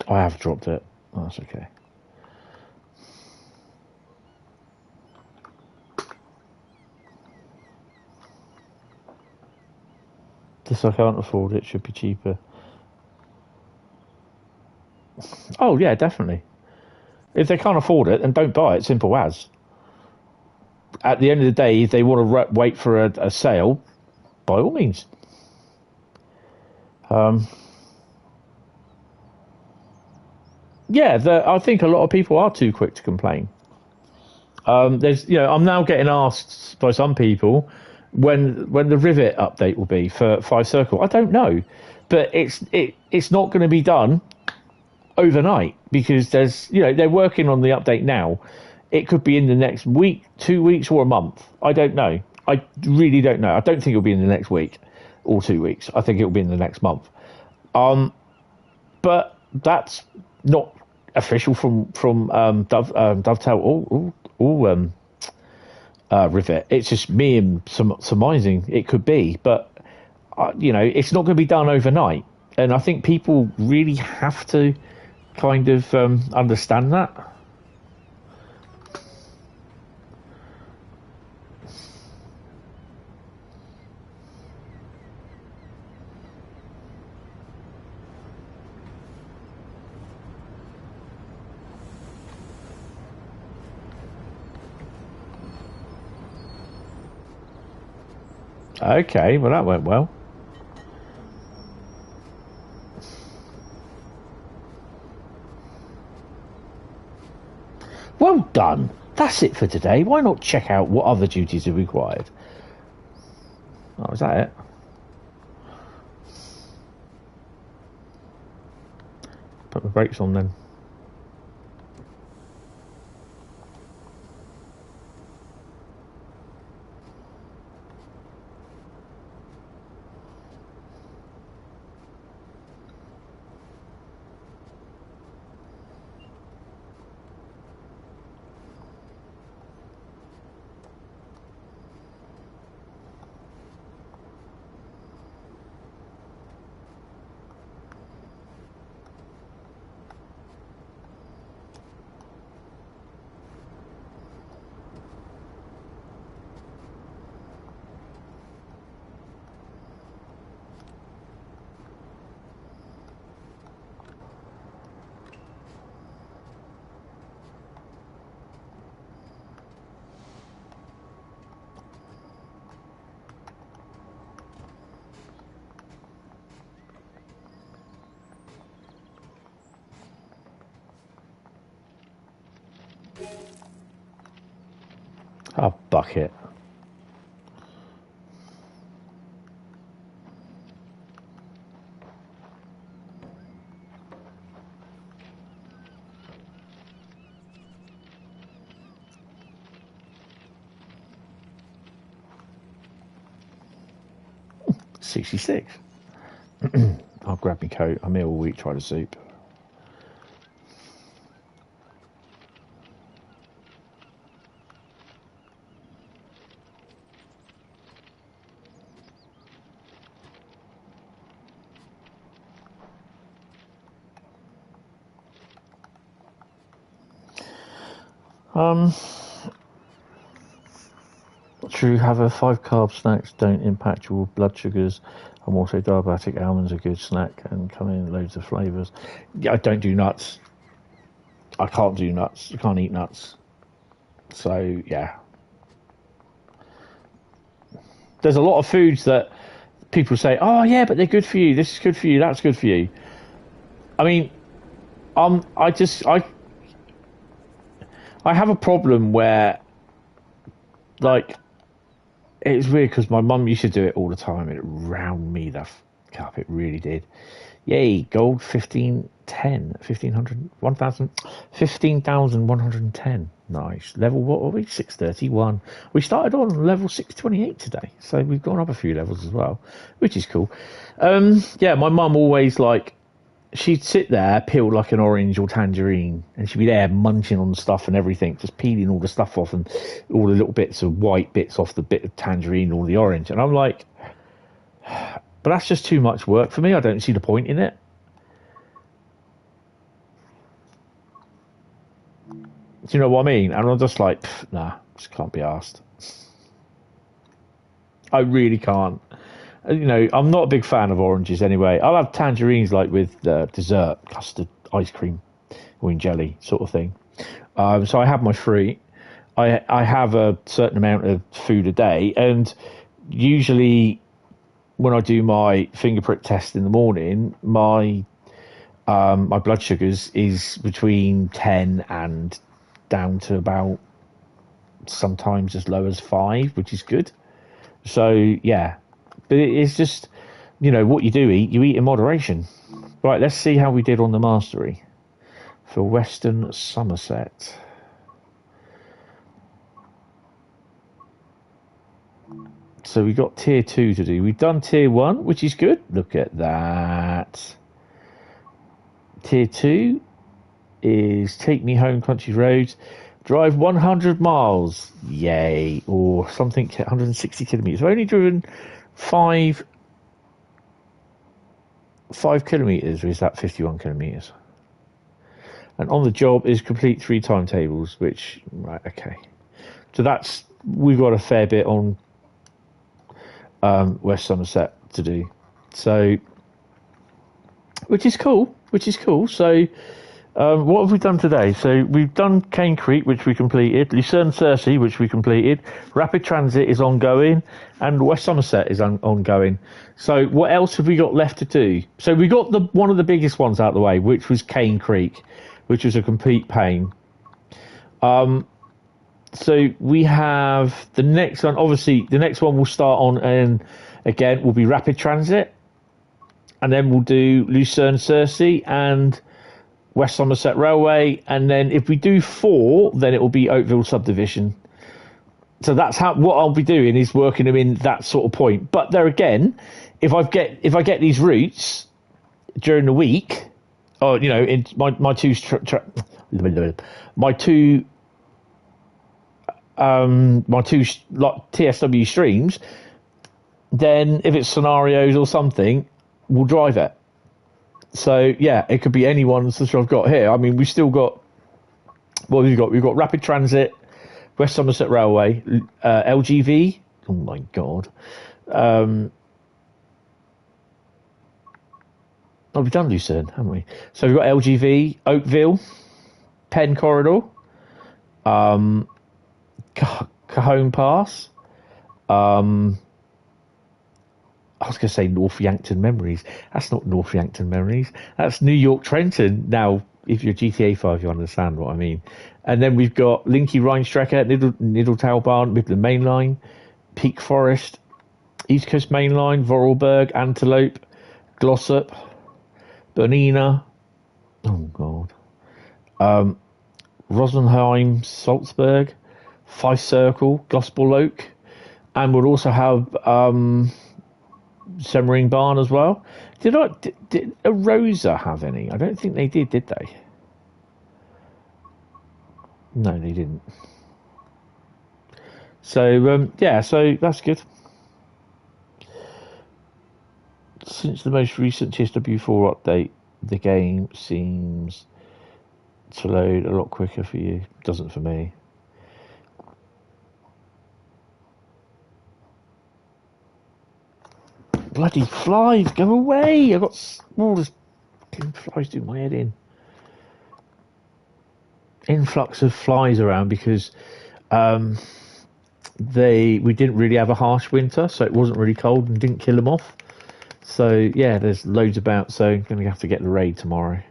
I have dropped it. Oh, that's okay. This I can't afford. It should be cheaper. Oh yeah, definitely. If they can't afford it, then don't buy it. Simple as. At the end of the day, if they want to wait for a sale, by all means. Yeah, I think a lot of people are too quick to complain. I'm now getting asked by some people when the Rivet update will be for 5 Circle. I don't know, but it's not going to be done overnight because they're working on the update now. It could be in the next week, 2 weeks, or a month. I don't know. I really don't know. I don't think it'll be in the next week or 2 weeks. I think it'll be in the next month. But that's not official from Dovetail or Rivet. It's just me and surmising it could be, but it's not going to be done overnight. And I think people really have to kind of understand that. Okay, well that went well. Well done. That's it for today. Why not check out what other duties are required? Oh, is that it? Put my brakes on then. Oh, bucket. $66. I'll grab my coat. I'm here all week trying to soup. True, have a 5 carb snacks don't impact your blood sugars. I'm also diabetic. Almonds are a good snack and come in loads of flavours. Yeah, I don't do nuts. I can't do nuts. I can't eat nuts. So yeah, there's a lot of foods that people say, "Oh yeah, but they're good for you. This is good for you. That's good for you." I mean, I have a problem where, like, it's weird because my mum used to do it all the time and it round me the cup. It really did. Yay, gold 1510, 1500, 1000, 15,110. Nice. Level, what are we? 631. We started on level 628 today. So we've gone up a few levels as well, which is cool. Yeah, my mum always, like, she'd sit there, peel like an orange or tangerine, and she'd be there munching on the stuff and everything, just peeling all the stuff off and all the little bits of white bits off the bit of tangerine or the orange. And I'm like, but that's just too much work for me. I don't see the point in it. Do you know what I mean? And I'm just like, nah, just can't be asked. I really can't. You know, I'm not a big fan of oranges anyway. I'll have tangerines like with dessert, custard, ice cream, or in jelly sort of thing. So I have my fruit. I have a certain amount of food a day, and usually when I do my finger prick test in the morning, my blood sugars is between 10 and down to about sometimes as low as 5, which is good. So yeah, but it's just, you know, what you do eat, you eat in moderation. Right, let's see how we did on the mastery for Western Somerset. So we got tier 2 to do. We've done tier 1, which is good. Look at that. Tier 2 is take me home country roads. Drive 100 miles. Yay. Or something, 160 kilometres. I've only driven 5 kilometres, or is that 51 kilometres? And on the job is complete 3 timetables, which, right, okay. So that's, we've got a fair bit on West Somerset to do. So, which is cool. So, what have we done today? So we've done Cane Creek, which we completed, Lucerne Sursee, which we completed, Rapid Transit is ongoing, and West Somerset is ongoing. So what else have we got left to do? So we got one of the biggest ones out of the way, which was Cane Creek, which was a complete pain. So we have the next one. Obviously, the next one we'll start on, and again will be Rapid Transit, and then we'll do Lucerne Sursee and West Somerset Railway, and then if we do 4, then it will be Oakville Subdivision. So that's what I'll be doing, is working them in that sort of point. But there again, if I get these routes during the week, or you know, in my two TSW streams, then if it's scenarios or something, we'll drive it. So yeah, it could be any ones that I've got here. I mean, we've still got, what we've got Rapid Transit, West Somerset Railway, LGV. Oh my god. We've done Lucerne, haven't we? So we've got LGV, Oakville, Penn Corridor, Cajon Pass. I was going to say North Yankton Memories. That's not North Yankton Memories. That's New York Trenton. Now, if you're GTA 5, you understand what I mean. And then we've got Linky Rhinestrecker, Niddletown Barn, Midland Main Line, Peak Forest, East Coast Main Line, Vorarlberg, Antelope, Glossop, Bernina. Oh, God. Rosenheim, Salzburg, Fife Circle, Gospel Oak. And we'll also have Semmering Barn as well. Did Arosa have any? I don't think they did they? No, they didn't. So yeah, so that's good. Since the most recent TSW4 update, the game seems to load a lot quicker for you. It doesn't for me. bloody flies, go away! I've got all this flies doing my head in. Influx of flies around because we didn't really have a harsh winter, so it wasn't really cold and didn't kill them off. So yeah, there's loads about, so I'm going to have to get the raid tomorrow.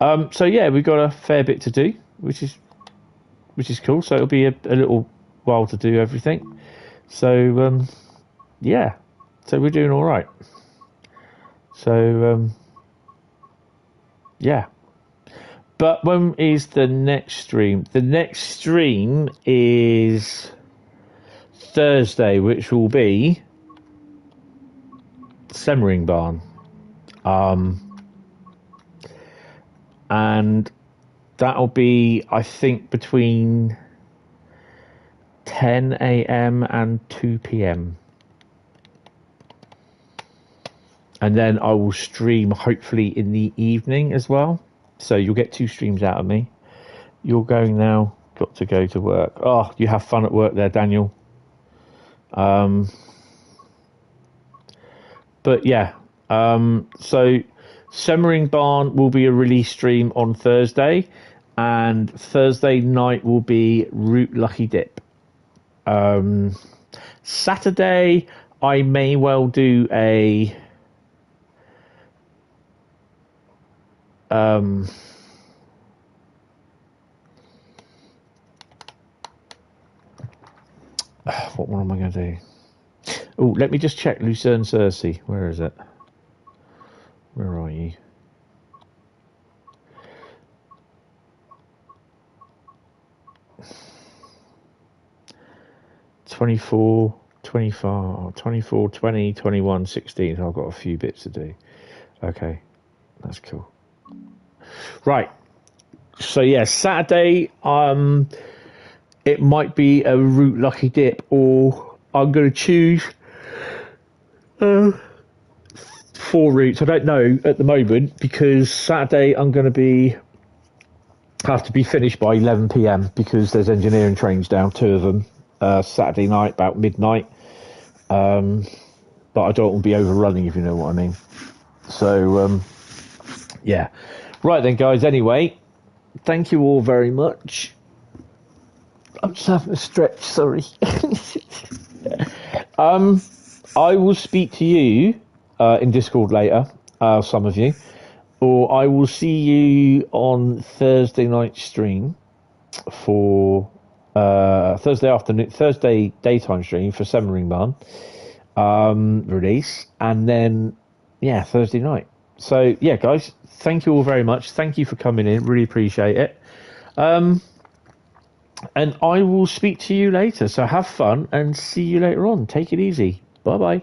So yeah, we've got a fair bit to do, which is cool. So it'll be a little while to do everything. So yeah, so we're doing all right. So yeah. But when is the next stream? The next stream is Thursday, which will be Semmering Barn. And that'll be, I think, between 10 a.m. and 2 p.m. And then I will stream hopefully in the evening as well. So you'll get 2 streams out of me. You're going now, got to go to work. Oh, you have fun at work there, Daniel. But yeah, so Semmering Barn will be a release stream on Thursday, and Thursday night will be Root Lucky Dip. Saturday, I may well do a what one am I going to do? Oh, let me just check Lucerne Sursee. Where is it? Where are you? (24, 25, 24, 20, 21, 16). I've got a few bits to do. Okay, that's cool. Right. So yeah, Saturday, it might be a Root Lucky Dip, or I'm going to choose 4 routes. I don't know at the moment, because Saturday I'm going to have to be finished by 11 p.m. because there's engineering trains down, 2 of them, Saturday night about midnight. But I don't want to be overrunning, if you know what I mean. So yeah. Right then, guys. Anyway, thank you all very much. I'm just having a stretch, sorry. I will speak to you in Discord later, some of you, or I will see you on Thursday night stream for Thursday daytime stream for Semmering Barn release, and then yeah, Thursday night. So yeah, guys, thank you all very much. Thank you for coming in, really appreciate it. And I will speak to you later. So have fun and see you later on. Take it easy. Bye bye.